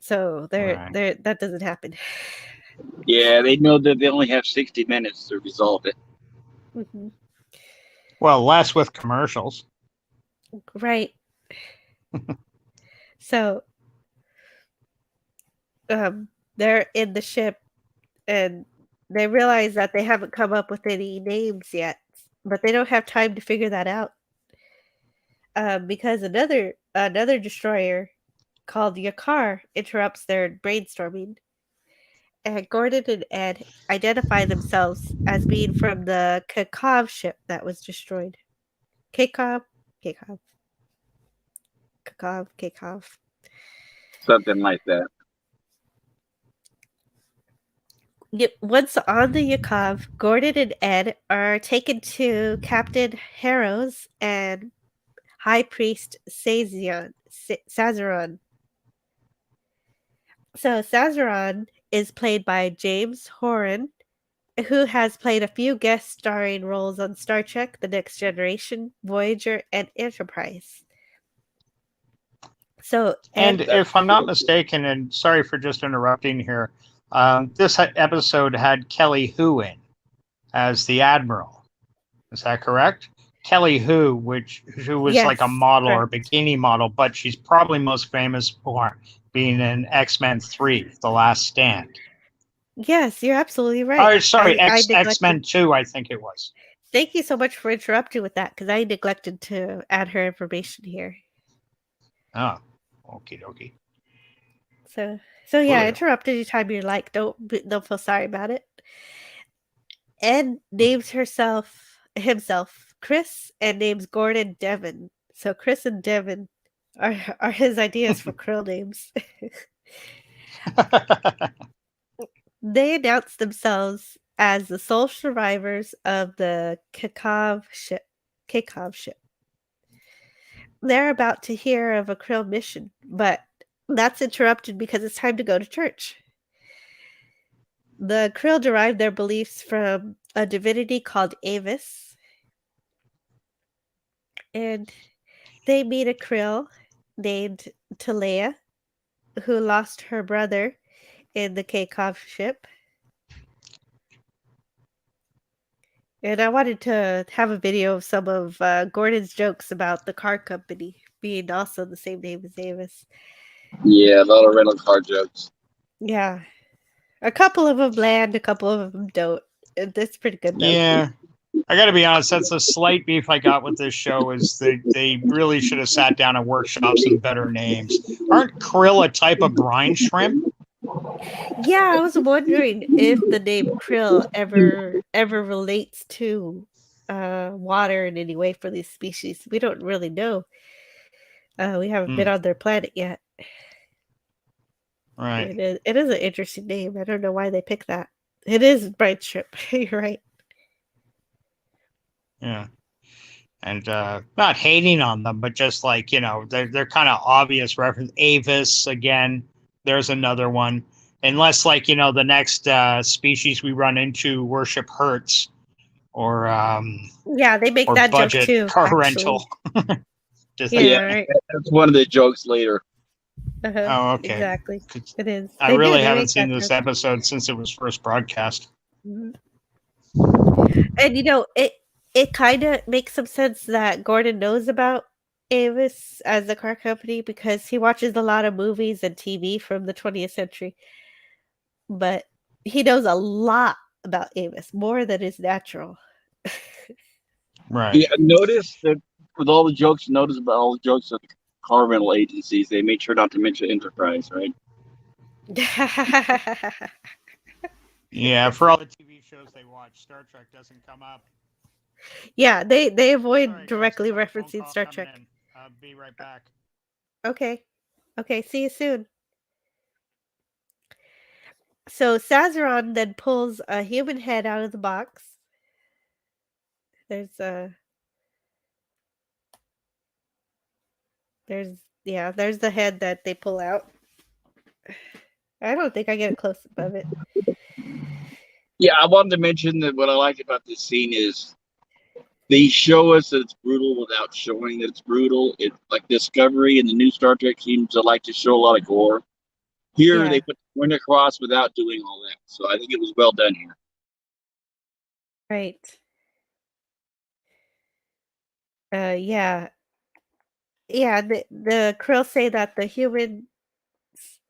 Speaker 1: So that doesn't happen.
Speaker 2: Yeah, they know that they only have 60 minutes to resolve it.
Speaker 1: Mm-hmm.
Speaker 3: Well, less with commercials.
Speaker 1: Right. So they're in the ship and they realize that they haven't come up with any names yet, but they don't have time to figure that out. Because another destroyer called Yakar interrupts their brainstorming. and Gordon and Ed identify themselves as being from the Kakov ship that was destroyed. Kakov? Kakov. Kakov.
Speaker 2: Something like that.
Speaker 1: Once on the Yakov, Gordon and Ed are taken to Captain Harrow's and High Priest Saziron. So Sazaron is played by James Horan, who has played a few guest starring roles on Star Trek, The Next Generation, Voyager, and Enterprise. So,
Speaker 3: and if I'm not mistaken, and sorry for just interrupting here, this episode had Kelly Hu in as the Admiral. Is that correct? Kelly Hu, who was like a model or bikini model, but she's probably most famous for being in X-Men 3, The Last Stand.
Speaker 1: Yes, you're absolutely right.
Speaker 3: Oh, sorry, X-Men 2, I think it was.
Speaker 1: Thank you so much for interrupting with that, because I neglected to add her information here.
Speaker 3: Oh, okie dokie.
Speaker 1: So yeah, I interrupt anytime you like. Don't feel sorry about it. Ed names himself Chris and names Gordon Devon. So Chris and Devon are his ideas for Krill names. They announced themselves as the sole survivors of the Kakov ship. They're about to hear of a Krill mission, but that's interrupted because it's time to go to church. The Krill derive their beliefs from a divinity called Avis, and they meet a Krill named Talea, who lost her brother in the Kakov ship. And I wanted to have a video of some of Gordon's jokes about the car company being also the same name as Avis.
Speaker 2: Yeah, a lot of rental car jokes.
Speaker 1: Yeah. A couple of them land, a couple of them don't. That's pretty good, though.
Speaker 3: Yeah. I got to be honest, that's a slight beef I got with this show is they really should have sat down and workshopped some better names. Aren't krill a type of brine shrimp?
Speaker 1: Yeah, I was wondering if the name Krill ever relates to water in any way for these species. We don't really know. We haven't been on their planet yet.
Speaker 3: Right.
Speaker 1: It is an interesting name. I don't know why they picked that. It is brine shrimp. You're right.
Speaker 3: Yeah. And not hating on them, but just like, they're kind of obvious reference. Avis, again, there's another one. Unless, like, the next species we run into worship Hertz or
Speaker 1: yeah, they make that joke too.
Speaker 3: Car rental.
Speaker 1: Right.
Speaker 2: That's one of the jokes later.
Speaker 3: Oh, okay.
Speaker 1: Exactly. It is.
Speaker 3: I really haven't seen this episode since it was first broadcast.
Speaker 1: Mm-hmm. And it kind of makes some sense that Gordon knows about Avis as the car company because he watches a lot of movies and TV from the 20th century. But he knows a lot about Avis, more than is natural.
Speaker 3: Right.
Speaker 2: Yeah, notice that with all the jokes, notice about all the jokes of the car rental agencies, they made sure not to mention Enterprise, right?
Speaker 3: Yeah, for all the TV shows they watch, Star Trek doesn't come up.
Speaker 1: Yeah, they avoid directly referencing Star Trek.
Speaker 3: I'll be right back.
Speaker 1: Okay, see you soon. So Sazaron then pulls a human head out of the box. There's the head that they pull out. I don't think I get a close up of it.
Speaker 2: Yeah, I wanted to mention that what I like about this scene is they show us that it's brutal without showing that it's brutal. It like Discovery and the new Star Trek seems to like to show a lot of gore. Here they put the point across without doing all that. So I think it was well done here.
Speaker 1: Right. Yeah. The Krill say that the human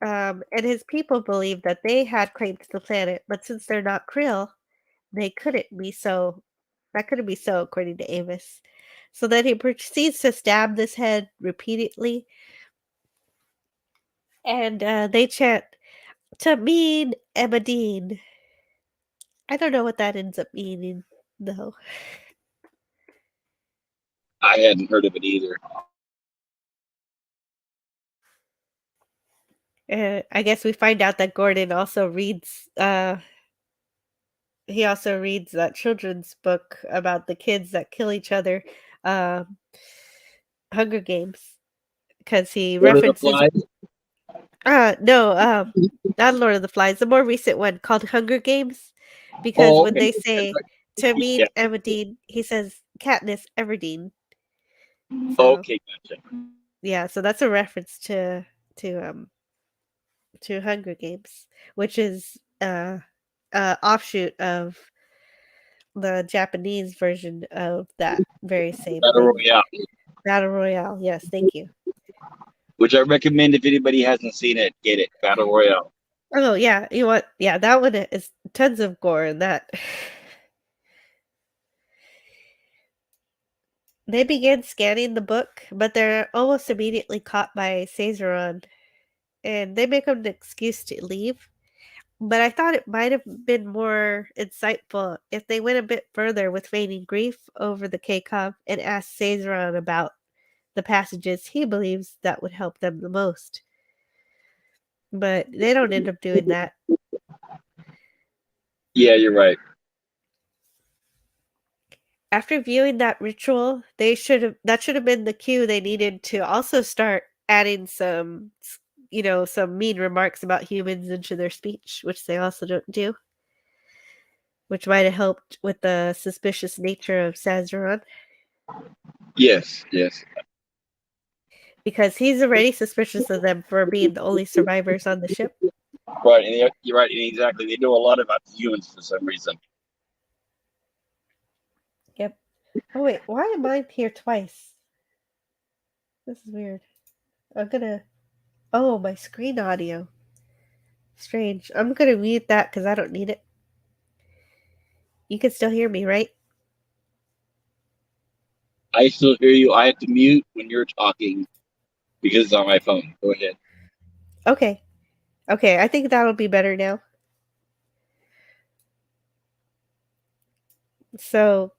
Speaker 1: and his people believe that they had claim to the planet, but since they're not Krill, they couldn't be so. That couldn't be so, according to Avis. So then he proceeds to stab this head repeatedly, and they chant, "Tamid Ebadine. I don't know what that ends up meaning, though.
Speaker 2: I hadn't heard of it either.
Speaker 1: I guess we find out that Gordon also reads he also reads that children's book about the kids that kill each other, um, Hunger Games, because he
Speaker 2: Lord of the
Speaker 1: references
Speaker 2: Flies?
Speaker 1: no, not Lord of the Flies, the more recent one called Hunger Games, because
Speaker 2: Oh,
Speaker 1: when
Speaker 2: okay.
Speaker 1: they say to
Speaker 2: Yeah.
Speaker 1: meet Everdeen, he says Katniss Everdeen. So
Speaker 2: Okay, gotcha.
Speaker 1: yeah, so that's a reference to um to Hunger Games, which is offshoot of the Japanese version of that very same
Speaker 2: Battle
Speaker 1: thing.
Speaker 2: Royale,
Speaker 1: Battle Royale. Yes, thank you.
Speaker 2: which I recommend if anybody hasn't seen it, get it. Battle Royale.
Speaker 1: Oh yeah, you want yeah, that one is tons of gore in that. They begin scanning the book, but they're almost immediately caught by Caesar, and they make an excuse to leave. But I thought it might have been more insightful if they went a bit further with feigning grief over the K-Cov and asked Caesar about the passages he believes that would help them the most. But they don't end up doing that.
Speaker 2: Yeah, you're right.
Speaker 1: After viewing that ritual, that should have been the cue they needed to also start adding some mean remarks about humans into their speech, which they also don't do, which might have helped with the suspicious nature of Sazaron,
Speaker 2: Yes, yes.
Speaker 1: because he's already suspicious of them for being the only survivors on the ship.
Speaker 2: Right, and you're right, and exactly. They know a lot about the humans for some reason.
Speaker 1: Yep. Oh wait, why am I here twice? This is weird. I'm gonna. Oh, my screen audio. Strange. I'm gonna mute that because I don't need it. You can still hear me, right?
Speaker 2: I still hear you. I have to mute when you're talking because it's on my phone. Go ahead.
Speaker 1: Okay. Okay, I think that'll be better now. So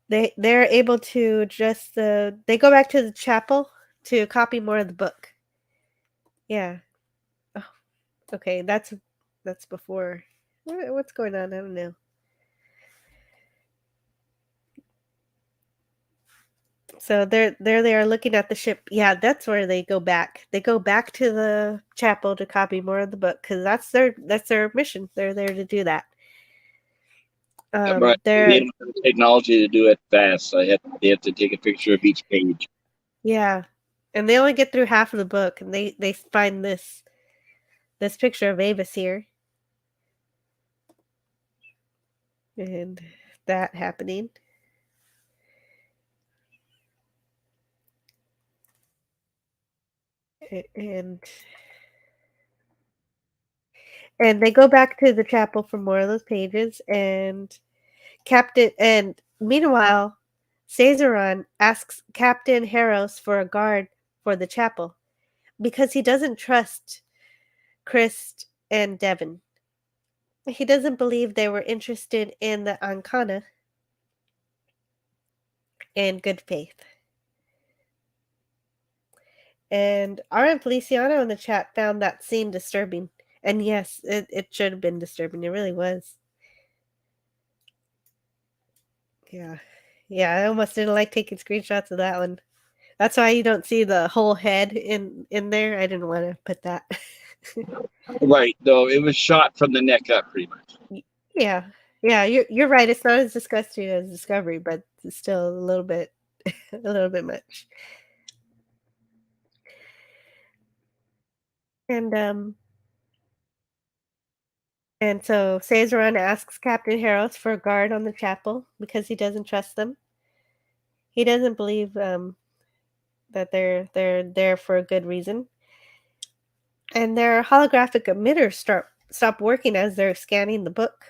Speaker 1: they're able to just they go back to the chapel to copy more of the book. Yeah. Oh, okay, that's before. What's going on? I don't know. So there they are looking at the ship. Yeah, that's where they go back. They go back to the chapel to copy more of the book because that's their mission. They're there to do that.
Speaker 2: Right. They
Speaker 1: They're
Speaker 2: don't have the technology to do it fast. So they have to take a picture of each page.
Speaker 1: yeah, and they only get through half of the book, and they find this picture of Avis here, and that happening, and they go back to the chapel for more of those pages, and meanwhile, Caesaron asks Captain Harros for a guard for the chapel because he doesn't trust Chris and Devon. He doesn't believe they were interested in the Ancana in good faith. And R.M. Feliciano in the chat found that scene disturbing. And yes, it should have been disturbing. It really was. Yeah. Yeah, I almost didn't like taking screenshots of that one. That's why you don't see the whole head in there. I didn't want to put that.
Speaker 2: Right, though it was shot from the neck up, pretty much.
Speaker 1: Yeah. Yeah, you're right. It's not as disgusting as Discovery, but it's still a little bit a little bit much. And so Caesaron asks Captain Harros for a guard on the chapel because he doesn't trust them. He doesn't believe that they're there for a good reason. And their holographic emitters stop working as they're scanning the book.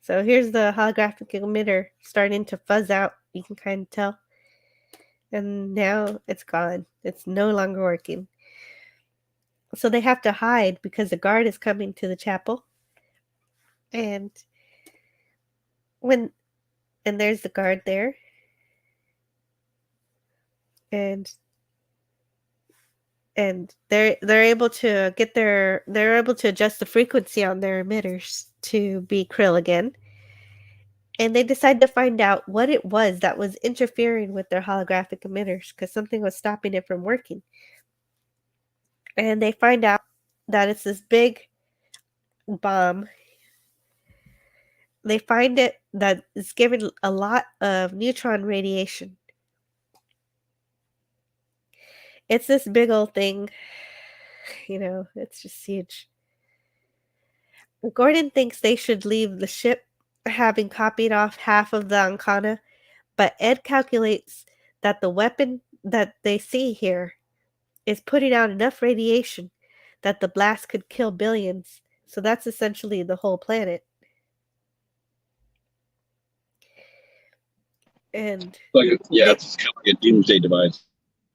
Speaker 1: So here's the holographic emitter starting to fuzz out. You can kind of tell. And now it's gone. It's no longer working. So they have to hide because the guard is coming to the chapel. And when and there's the guard there. And they're able to they're able to adjust the frequency on their emitters to be Krill again. And they decide to find out what it was that was interfering with their holographic emitters because something was stopping it from working. And they find out that it's this big bomb. They find it that it's giving a lot of neutron radiation. It's this big old thing. It's just huge. Gordon thinks they should leave the ship, having copied off half of the Ancana, but Ed calculates that the weapon that they see here is putting out enough radiation that the blast could kill billions. So that's essentially the whole planet. And
Speaker 2: it's kind of like a doomsday device.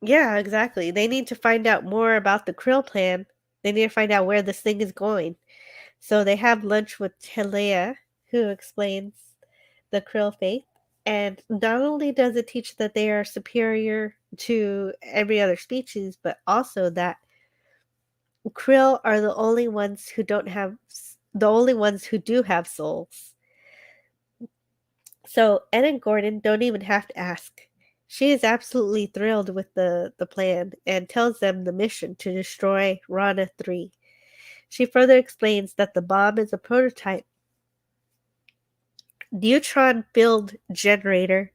Speaker 1: Yeah, exactly. They need to find out more about the Krill plan. They need to find out where this thing is going. So they have lunch with Telea, who explains the Krill faith. And not only does it teach that they are superior to every other species, but also that Krill are the only ones who do have souls. So Ed and Gordon don't even have to ask. She is absolutely thrilled with the plan and tells them the mission to destroy Rana 3. She further explains that the bomb is a prototype neutron-filled generator.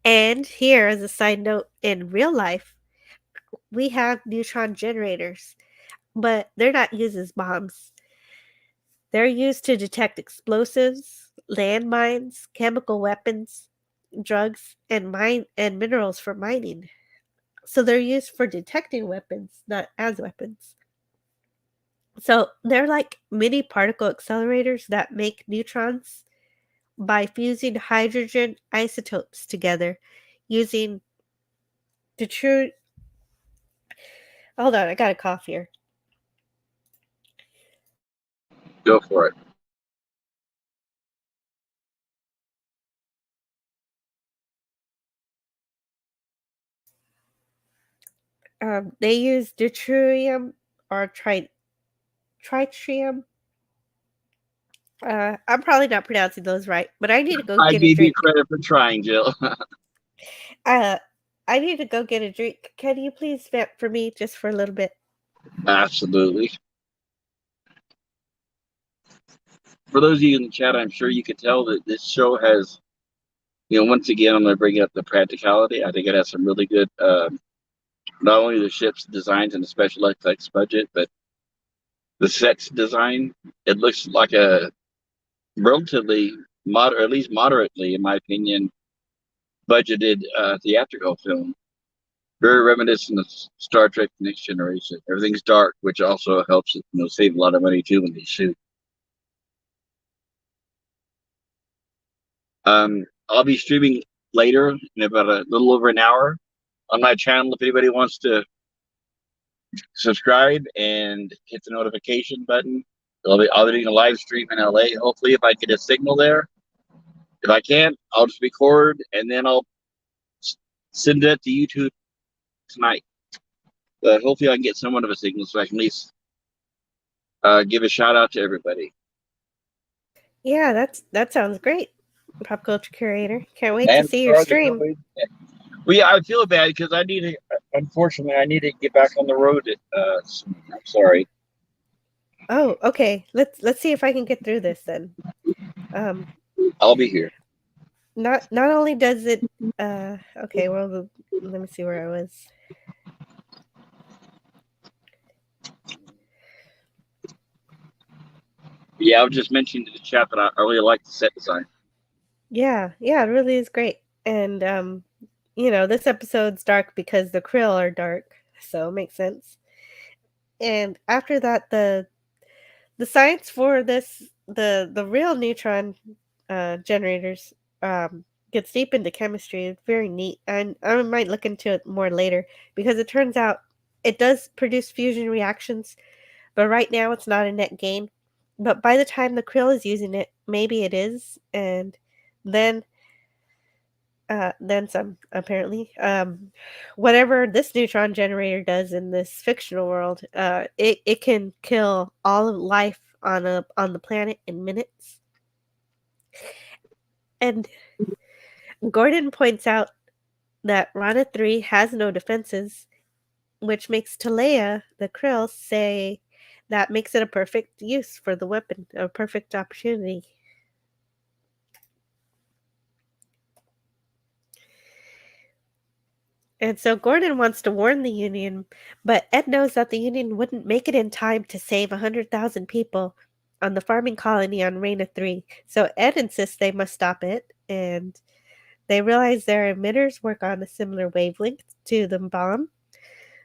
Speaker 1: And here, as a side note, in real life, we have neutron generators, but they're not used as bombs. They're used to detect explosives, landmines, chemical weapons, drugs, and minerals for mining. So they're used for detecting weapons, not as weapons. So they're like mini particle accelerators that make neutrons by fusing hydrogen isotopes together using deuterium. Hold on, I got a cough here.
Speaker 2: Go for it.
Speaker 1: They use deuterium or tritium. I'm probably not pronouncing those right, but I need to go
Speaker 2: I
Speaker 1: get a
Speaker 2: gave you
Speaker 1: drink.
Speaker 2: credit for trying, Jill.
Speaker 1: I need to go get a drink. Can you please vent for me just for a little bit?
Speaker 2: Absolutely. For those of you in the chat, I'm sure you could tell that this show has, once again, I'm going to bring up the practicality. I think it has some really good, not only the ship's designs and the special effects budget, but the sets design. It looks like a relatively or at least moderately, in my opinion, budgeted theatrical film. Very reminiscent of Star Trek: Next Generation. Everything's dark, which also helps save a lot of money too when they shoot. I'll be streaming later in about a little over an hour on my channel. If anybody wants to subscribe and hit the notification button, I'll be doing a live stream in LA. Hopefully, if I get a signal there. If I can't, I'll just record and then I'll send it to YouTube tonight. But hopefully, I can get somewhat of a signal so I can at least give a shout out to everybody.
Speaker 1: Yeah, that sounds great. Pop Culture Curator. Can't wait to see your stream.
Speaker 2: Well, yeah, I feel bad because unfortunately, I need to get back on the road. Soon. I'm sorry.
Speaker 1: Oh, okay. Let's see if I can get through this then.
Speaker 2: I'll be here.
Speaker 1: Not only does it okay, well let me see where I was.
Speaker 2: Yeah, I was just mentioning to the chat that I really like the set design.
Speaker 1: Yeah, it really is great. And this episode's dark because the Krill are dark, so it makes sense. And after that, the science for the real neutron generators gets deep into chemistry. It's very neat, and I might look into it more later because it turns out it does produce fusion reactions, but right now it's not a net gain. But by the time the Krill is using it, maybe it is, and then some, apparently. Whatever this neutron generator does in this fictional world, it can kill all of life on the planet in minutes. And Gordon points out that Rana 3 has no defenses, which makes Talea, the Krill, say that makes it a perfect use for the weapon, a perfect opportunity. And so Gordon wants to warn the Union, but Ed knows that the Union wouldn't make it in time to save 100,000 people on the farming colony on Raina 3. So Ed insists they must stop it, and they realize their emitters work on a similar wavelength to the bomb.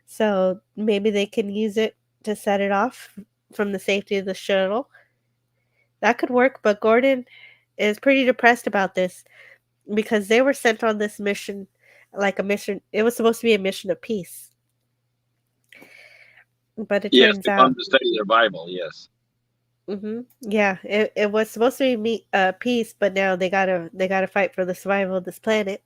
Speaker 1: So maybe they can use it to set it off from the safety of the shuttle. That could work, but Gordon is pretty depressed about this because they were sent on this mission like a mission. It was supposed to be a mission of peace. But it turns
Speaker 2: to
Speaker 1: out,
Speaker 2: come to study their Bible. Yes.
Speaker 1: yeah, it was supposed to be peace, but now they gotta fight for the survival of this planet.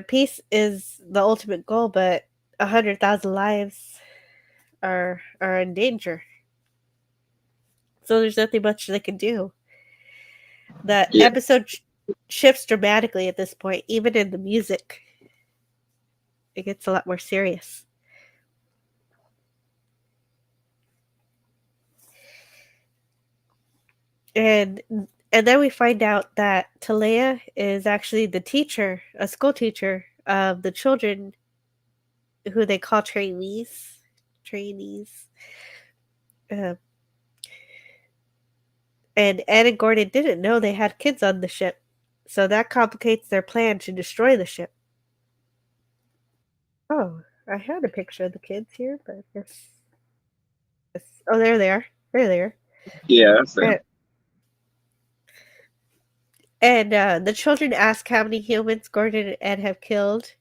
Speaker 1: Peace is the ultimate goal, but 100,000 lives are in danger. So there's nothing much they can do. The episode shifts dramatically at this point, even in the music. It gets a lot more serious. And then we find out that Talea is actually the teacher, a school teacher of the children who they call trainees. And Ed and Gordon didn't know they had kids on the ship, so that complicates their plan to destroy the ship. Oh, I had a picture of the kids here, but I guess... Oh, there they are. There they are.
Speaker 2: Yeah, that's it.
Speaker 1: And the children ask how many humans Gordon and Ed have killed.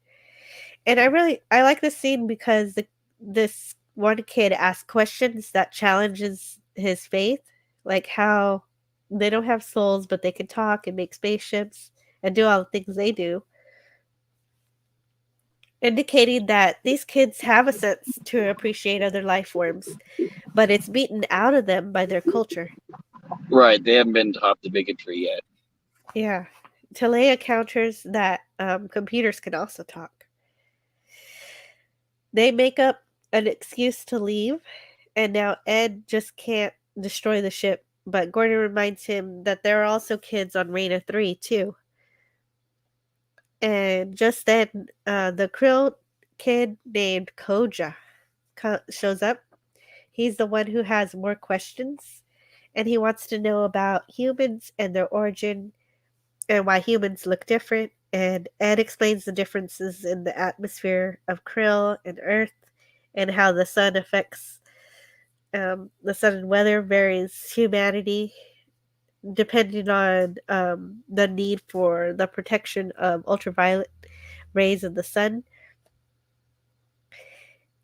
Speaker 1: And I like this scene because this one kid asks questions that challenges his faith, like how they don't have souls, but they can talk and make spaceships and do all the things they do, indicating that these kids have a sense to appreciate other life forms, but it's beaten out of them by their culture.
Speaker 2: Right, they haven't been taught the bigotry yet.
Speaker 1: Yeah. Talea counters that computers can also talk. They make up an excuse to leave, and now Ed just can't destroy the ship, but Gordon reminds him that there are also kids on Raina 3, too. And just then, the Krill kid named Koja shows up. He's the one who has more questions, and he wants to know about humans and their origin and why humans look different. And Ed explains the differences in the atmosphere of Krill and Earth and how the sun affects the sun and weather varies humanity depending on the need for the protection of ultraviolet rays of the sun.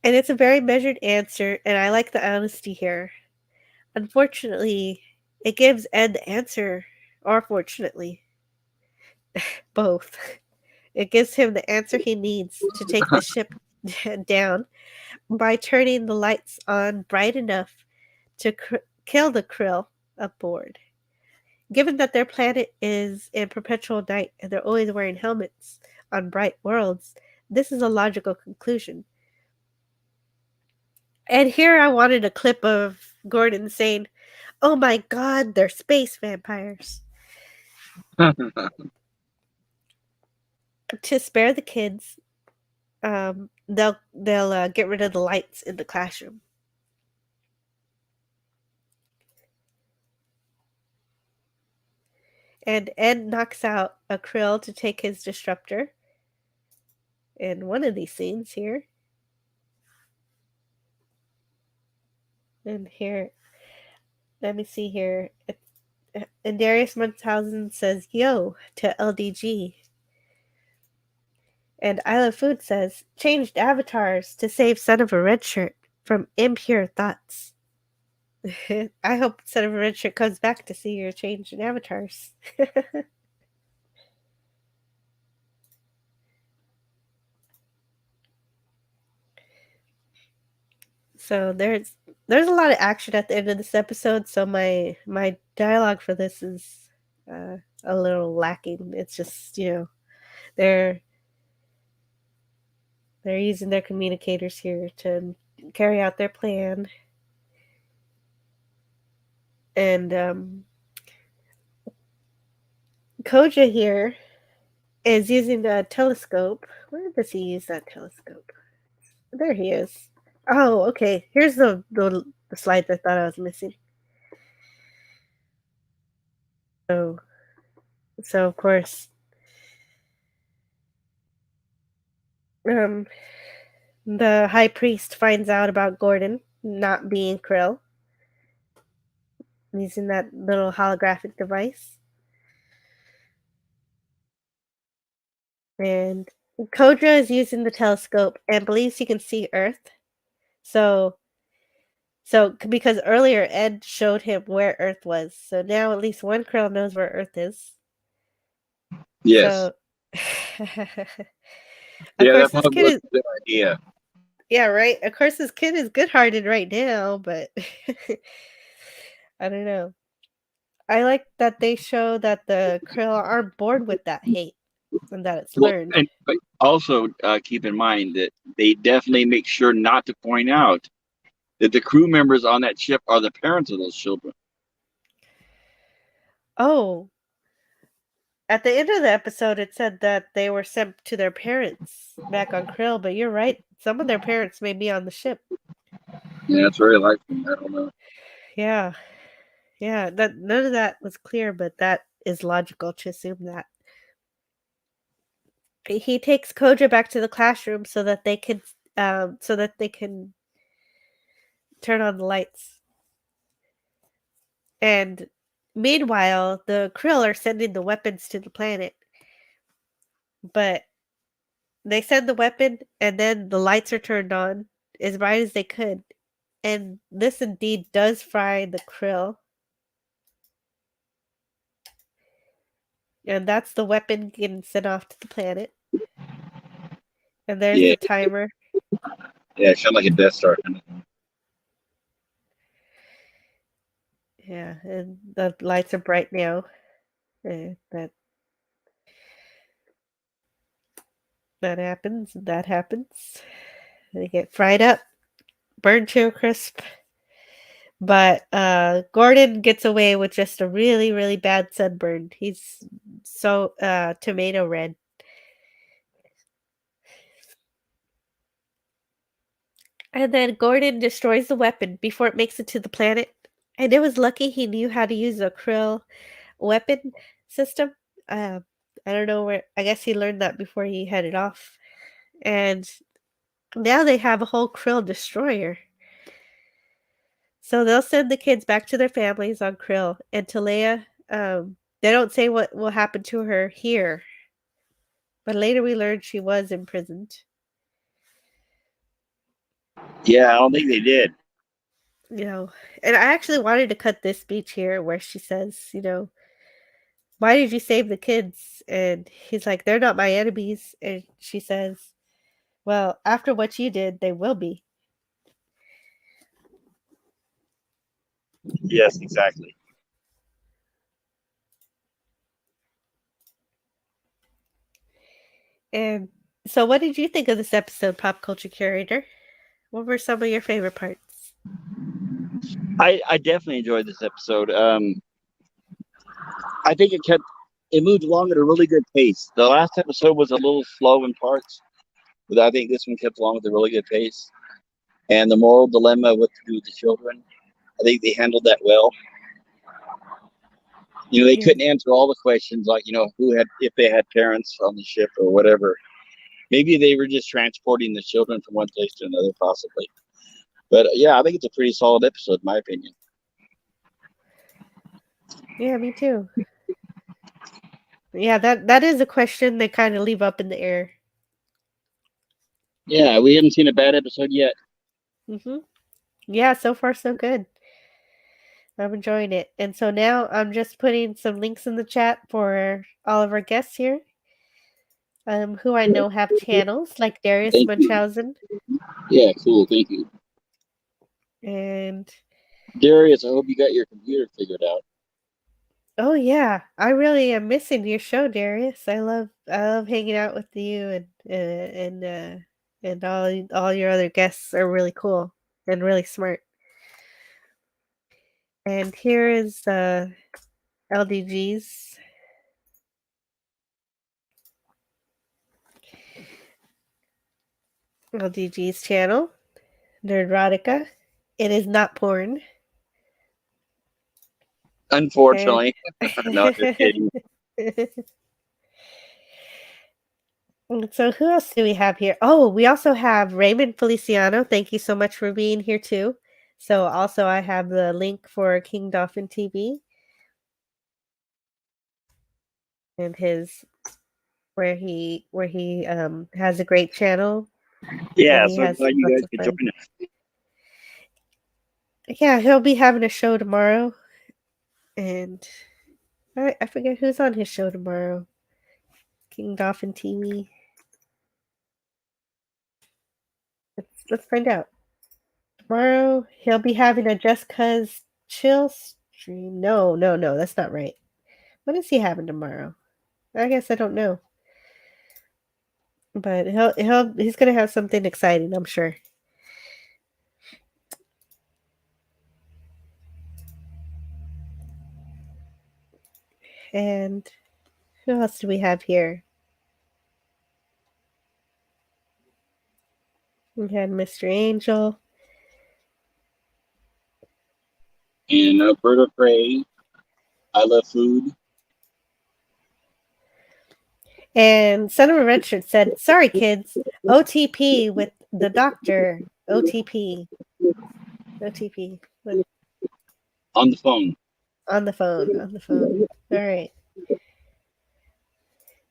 Speaker 1: And it's a very measured answer, and I like the honesty here. Unfortunately, it gives Ed the answer, or fortunately, both. It gives him the answer he needs to take the ship down by turning the lights on bright enough to kill the Krill aboard. Given that their planet is in perpetual night and they're always wearing helmets on bright worlds, this is a logical conclusion. And here I wanted a clip of Gordon saying, "Oh my god, they're space vampires." To spare the kids, they'll get rid of the lights in the classroom. And Ed knocks out a Krill to take his disruptor in one of these scenes here. And here, let me see here. And Darius Munchausen says "yo" to LDG. And I Love Food says, "changed avatars to save son of a red shirt." from impure thoughts. I hope instead of Richard comes back to see your change in avatars. So there's a lot of action at the end of this episode. So my dialogue for this is a little lacking. It's just they're using their communicators here to carry out their plan, and Koja here is using a telescope. Where does he use that telescope? There he is. Oh, okay. Here's the slides I thought I was missing. So of course, the high priest finds out about Gordon not being Krill, using that little holographic device, and Kodra is using the telescope and believes he can see Earth. So because earlier Ed showed him where Earth was, so now at least one Krill knows where Earth is.
Speaker 2: Yes.
Speaker 1: So,
Speaker 2: Yeah,
Speaker 1: course,
Speaker 2: that probably was a good idea.
Speaker 1: Yeah, right. Of course, this kid is good-hearted right now, but I don't know. I like that they show that the Krill aren't bored with that hate and that it's learned.
Speaker 2: But also keep in mind that they definitely make sure not to point out that the crew members on that ship are the parents of those children.
Speaker 1: Oh, at the end of the episode, it said that they were sent to their parents back on Krill, but you're right. Some of their parents may be on the ship.
Speaker 2: Yeah, it's very likely. I don't know.
Speaker 1: Yeah. Yeah, that none of that was clear, but that is logical to assume that. He takes Koja back to the classroom so that they can turn on the lights. And meanwhile, the Krill are sending the weapons to the planet. But they send the weapon and then the lights are turned on as bright as they could. And this indeed does fry the Krill. And that's the weapon getting sent off to the planet. And there's the timer.
Speaker 2: Yeah, it sounded like a Death Star.
Speaker 1: Yeah, and the lights are bright now. That happens. That happens. They get fried up, burned to a crisp. But Gordon gets away with just a really, really bad sunburn. He's so tomato red. And then Gordon destroys the weapon before it makes it to the planet. And it was lucky he knew how to use a Krill weapon system. I don't know where. I guess he learned that before he headed off. And now they have a whole Krill destroyer. So they'll send the kids back to their families on Krill. And Talea, they don't say what will happen to her here. But later we learned she was imprisoned.
Speaker 2: Yeah, I don't think they did.
Speaker 1: And I actually wanted to cut this speech here where she says, why did you save the kids? And he's like, they're not my enemies. And she says, well, after what you did, they will be.
Speaker 2: Yes, exactly.
Speaker 1: And so what did you think of this episode, Pop Culture Curator? What were some of your favorite parts?
Speaker 2: I definitely enjoyed this episode. I think it moved along at a really good pace. The last episode was a little slow in parts, but I think this one kept along with a really good pace. And the moral dilemma, what to do with the children, I think they handled that well. They couldn't answer all the questions, like if they had parents on the ship or whatever. Maybe they were just transporting the children from one place to another, possibly. But yeah, I think it's a pretty solid episode, in my opinion.
Speaker 1: Yeah, me too. Yeah, that is a question they kind of leave up in the air.
Speaker 2: Yeah, we haven't seen a bad episode yet.
Speaker 1: Mm-hmm. Yeah, so far so good. I'm enjoying it. And so now I'm just putting some links in the chat for all of our guests here, who I know have channels like Darius
Speaker 2: Thank you.
Speaker 1: Munchausen
Speaker 2: Yeah, cool. Thank you.
Speaker 1: and
Speaker 2: Darius, I hope you got your computer figured out.
Speaker 1: oh yeah, I really am missing your show, Darius. I love hanging out with you and all your other guests are really cool and really smart. And here is LDG's LDG's channel, Nerdrotica. It is not porn.
Speaker 2: Unfortunately. No, just kidding.
Speaker 1: So who else do we have here? Oh, we also have Raymond Feliciano. Thank you so much for being here too. So also I have the link for King Dolphin TV and his where he has a great channel and
Speaker 2: Yeah,
Speaker 1: he
Speaker 2: so I'm
Speaker 1: has
Speaker 2: glad you
Speaker 1: lots
Speaker 2: guys
Speaker 1: of
Speaker 2: could
Speaker 1: fun.
Speaker 2: join us.
Speaker 1: Yeah, he'll be having a show tomorrow and I forget who's on his show tomorrow. King Dolphin TV. Let's find out. Tomorrow he'll be having a Just Cuz chill stream. No, that's not right. What is he having tomorrow? I guess I don't know. But he's gonna have something exciting, I'm sure. And who else do we have here? We had Mr. Angel.
Speaker 2: And Bird of Prey, I Love Food.
Speaker 1: And Son of a Red Shirt said, sorry kids, OTP with the doctor. OTP. OTP.
Speaker 2: On the phone.
Speaker 1: On the phone. On the phone. All right.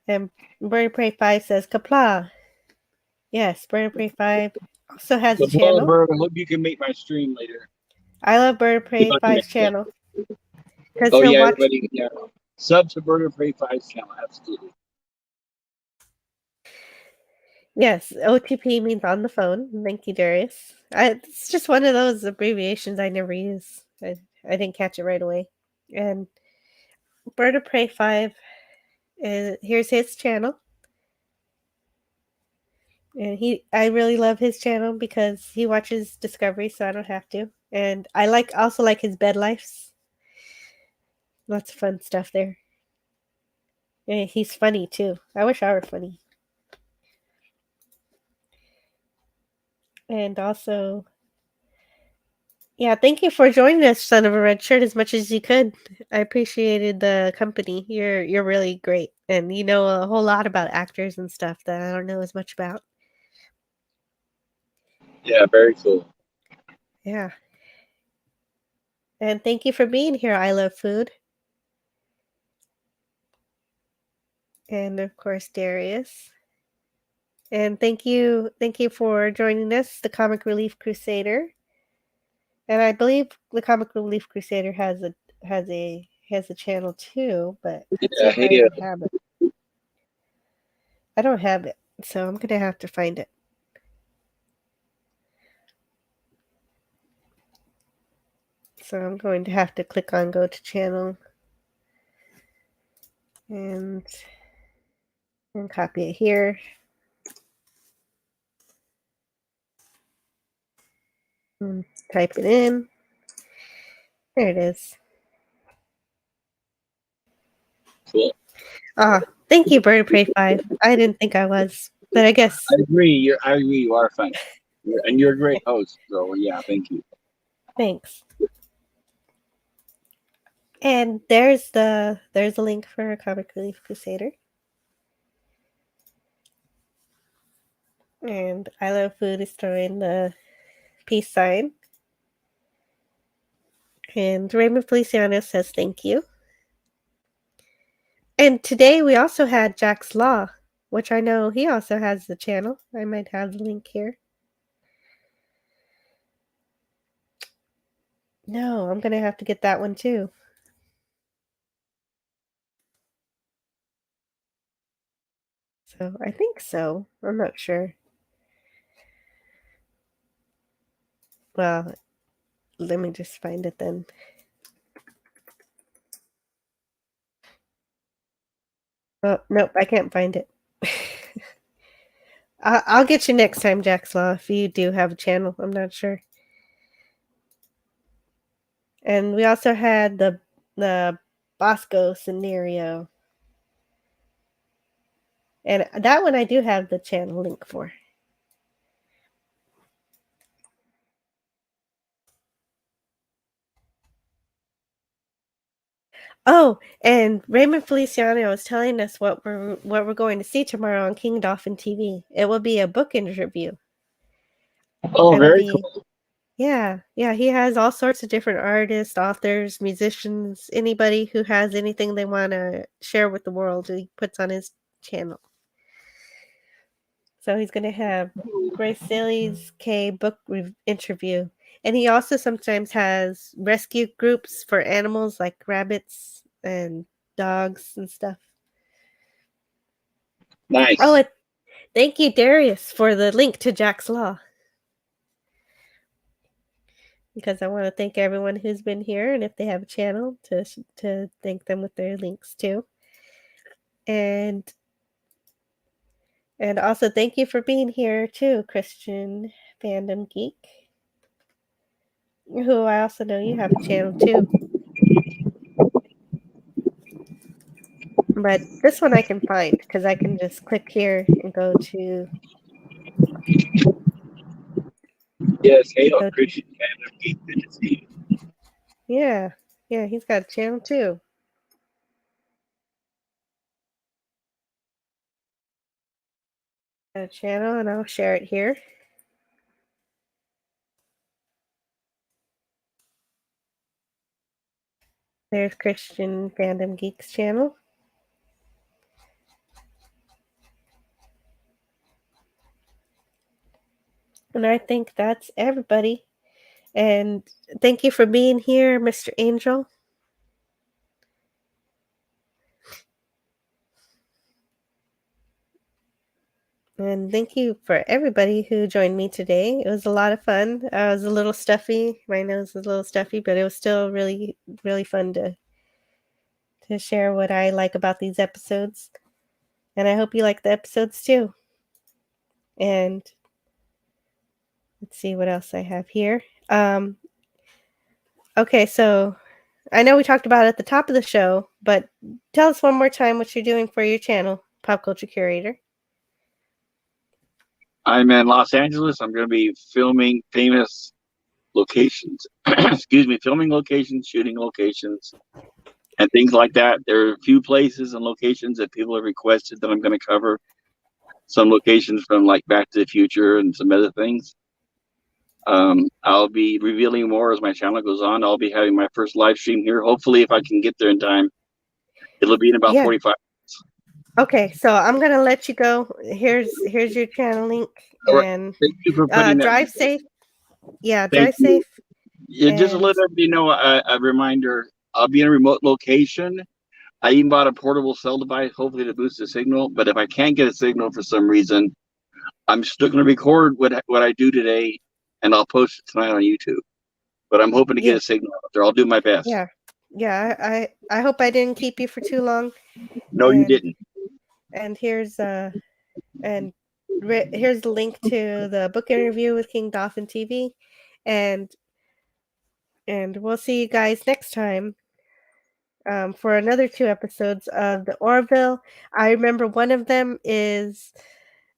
Speaker 1: And Bird of Prey 5 says, Kapla. Yes, Bird of Prey 5 also has a
Speaker 2: So, Paula
Speaker 1: channel.
Speaker 2: Bird, I hope you can make my stream later.
Speaker 1: I love Bird of Prey
Speaker 2: Keep on
Speaker 1: 5's
Speaker 2: it, yeah.
Speaker 1: channel. Because
Speaker 2: Oh,
Speaker 1: he'll
Speaker 2: yeah,
Speaker 1: watch.
Speaker 2: everybody. Yeah. Sub to Bird of Prey 5's channel. Absolutely.
Speaker 1: Yes, OTP means on the phone. Thank you, Darius. It's just one of those abbreviations I never use. I didn't catch it right away. And Bird of Prey 5, here's his channel. And I really love his channel because he watches Discovery, so I don't have to. And I also like his bed lives. Lots of fun stuff there. And he's funny too. I wish I were funny. And also, yeah, thank you for joining us, Son of a Red Shirt, as much as you could. I appreciated the company. You're really great, and you know a whole lot about actors and stuff that I don't know as much about.
Speaker 2: Yeah, very cool.
Speaker 1: Yeah, and thank you for being here. I love food, and of course Darius. And thank you for joining us, the Comic Relief Crusader. And I believe the Comic Relief Crusader has a channel too, but let's see
Speaker 2: Yeah,
Speaker 1: if I
Speaker 2: hey,
Speaker 1: even have it. I don't have it, so I'm gonna have to find it. So I'm going to have to click on go to channel and copy it here. And type it in. There it is.
Speaker 2: cool.
Speaker 1: Thank you, Bird of Prey 5. I didn't think I was, but I guess.
Speaker 2: I agree. I agree. You are funny. And you're a great host. So, yeah, thank you.
Speaker 1: Thanks. And there's a link for Comic Relief Crusader. And I Love Food is throwing the peace sign. And Raymond Feliciano says thank you. And today we also had Jack's Law, which I know he also has the channel. I might have the link here. No, I'm gonna have to get that one too. So I think so. I'm not sure. Well, let me just find it then. Oh, nope, I can't find it. I'll get you next time, Jackslaw, if you do have a channel. I'm not sure. And we also had the Bosco scenario. And that one I do have the channel link for. Oh, and Raymond Feliciano was telling us what we're going to see tomorrow on King Dolphin TV. It will be a book interview.
Speaker 2: Oh,
Speaker 1: It'll
Speaker 2: very
Speaker 1: be
Speaker 2: cool.
Speaker 1: Yeah, he has all sorts of different artists, authors, musicians, anybody who has anything they want to share with the world, he puts on his channel. So he's going to have Grace Saley's K book interview. And he also sometimes has rescue groups for animals like rabbits and dogs and stuff.
Speaker 2: Nice.
Speaker 1: Oh, and thank you, Darius, for the link to Jack's Law. Because I want to thank everyone who's been here, and if they have a channel, to thank them with their links too. And also thank you for being here too, Christian Fandom Geek, who I also know you have a channel too. But this one I can find because I can just click here and go to
Speaker 2: Yes, Halo Christian Fandom Geek. Good to see you.
Speaker 1: yeah, he's got a channel too. Got a channel, and I'll share it here. There's Christian Fandom Geek's channel. And I think that's everybody. And thank you for being here, Mr. Angel. And thank you for everybody who joined me today. It was a lot of fun. I was a little stuffy. My nose was a little stuffy, but it was still really, really fun to share what I like about these episodes. And I hope you like the episodes too. And let's see what else I have here. Okay, so I know we talked about it at the top of the show, but tell us one more time what you're doing for your channel, Pop Culture Curator.
Speaker 2: I'm in Los Angeles. I'm going to be filming famous locations. Excuse me, filming locations, shooting locations, and things like that. There are a few places and locations that people have requested that I'm going to cover. Some locations from like Back to the Future and some other things. I'll be revealing more as my channel goes on. I'll be having my first live stream here. Hopefully, if I can get there in time, it'll be in about 45 minutes.
Speaker 1: Okay, so I'm gonna let you go. Here's your channel link, and
Speaker 2: thank you for putting
Speaker 1: drive safe. Yeah,
Speaker 2: Thank
Speaker 1: drive
Speaker 2: you.
Speaker 1: safe.
Speaker 2: Yeah, just to let everybody know, a reminder, I'll be in a remote location. I even bought a portable cell device, hopefully to boost the signal. But if I can't get a signal for some reason, I'm still going to record what I do today, and I'll post it tonight on YouTube. But I'm hoping to get a signal out there. I'll do my best.
Speaker 1: Yeah. I hope I didn't keep you for too long.
Speaker 2: No, you didn't.
Speaker 1: And here's here's the link to the book interview with King Dolphin TV, and we'll see you guys next time. For another 2 episodes of the Orville. I remember one of them is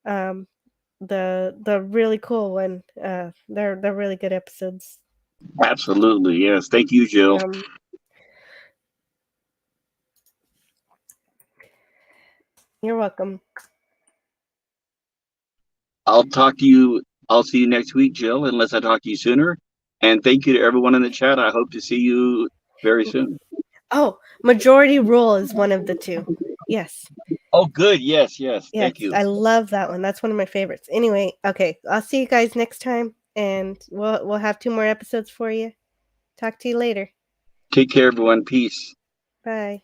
Speaker 1: the really cool one. They're really good episodes.
Speaker 2: Absolutely, yes. Thank you, Jill.
Speaker 1: You're welcome.
Speaker 2: I'll see you next week, Jill, unless I talk to you sooner. And thank you to everyone in the chat. I hope to see you very soon.
Speaker 1: Oh, Majority Rule is one of the 2. Yes.
Speaker 2: Oh, good. Yes. Thank you.
Speaker 1: I love that one. That's one of my favorites. Anyway, okay. I'll see you guys next time, and we'll have 2 more episodes for you. Talk to you later.
Speaker 2: Take care, everyone. Peace.
Speaker 1: Bye.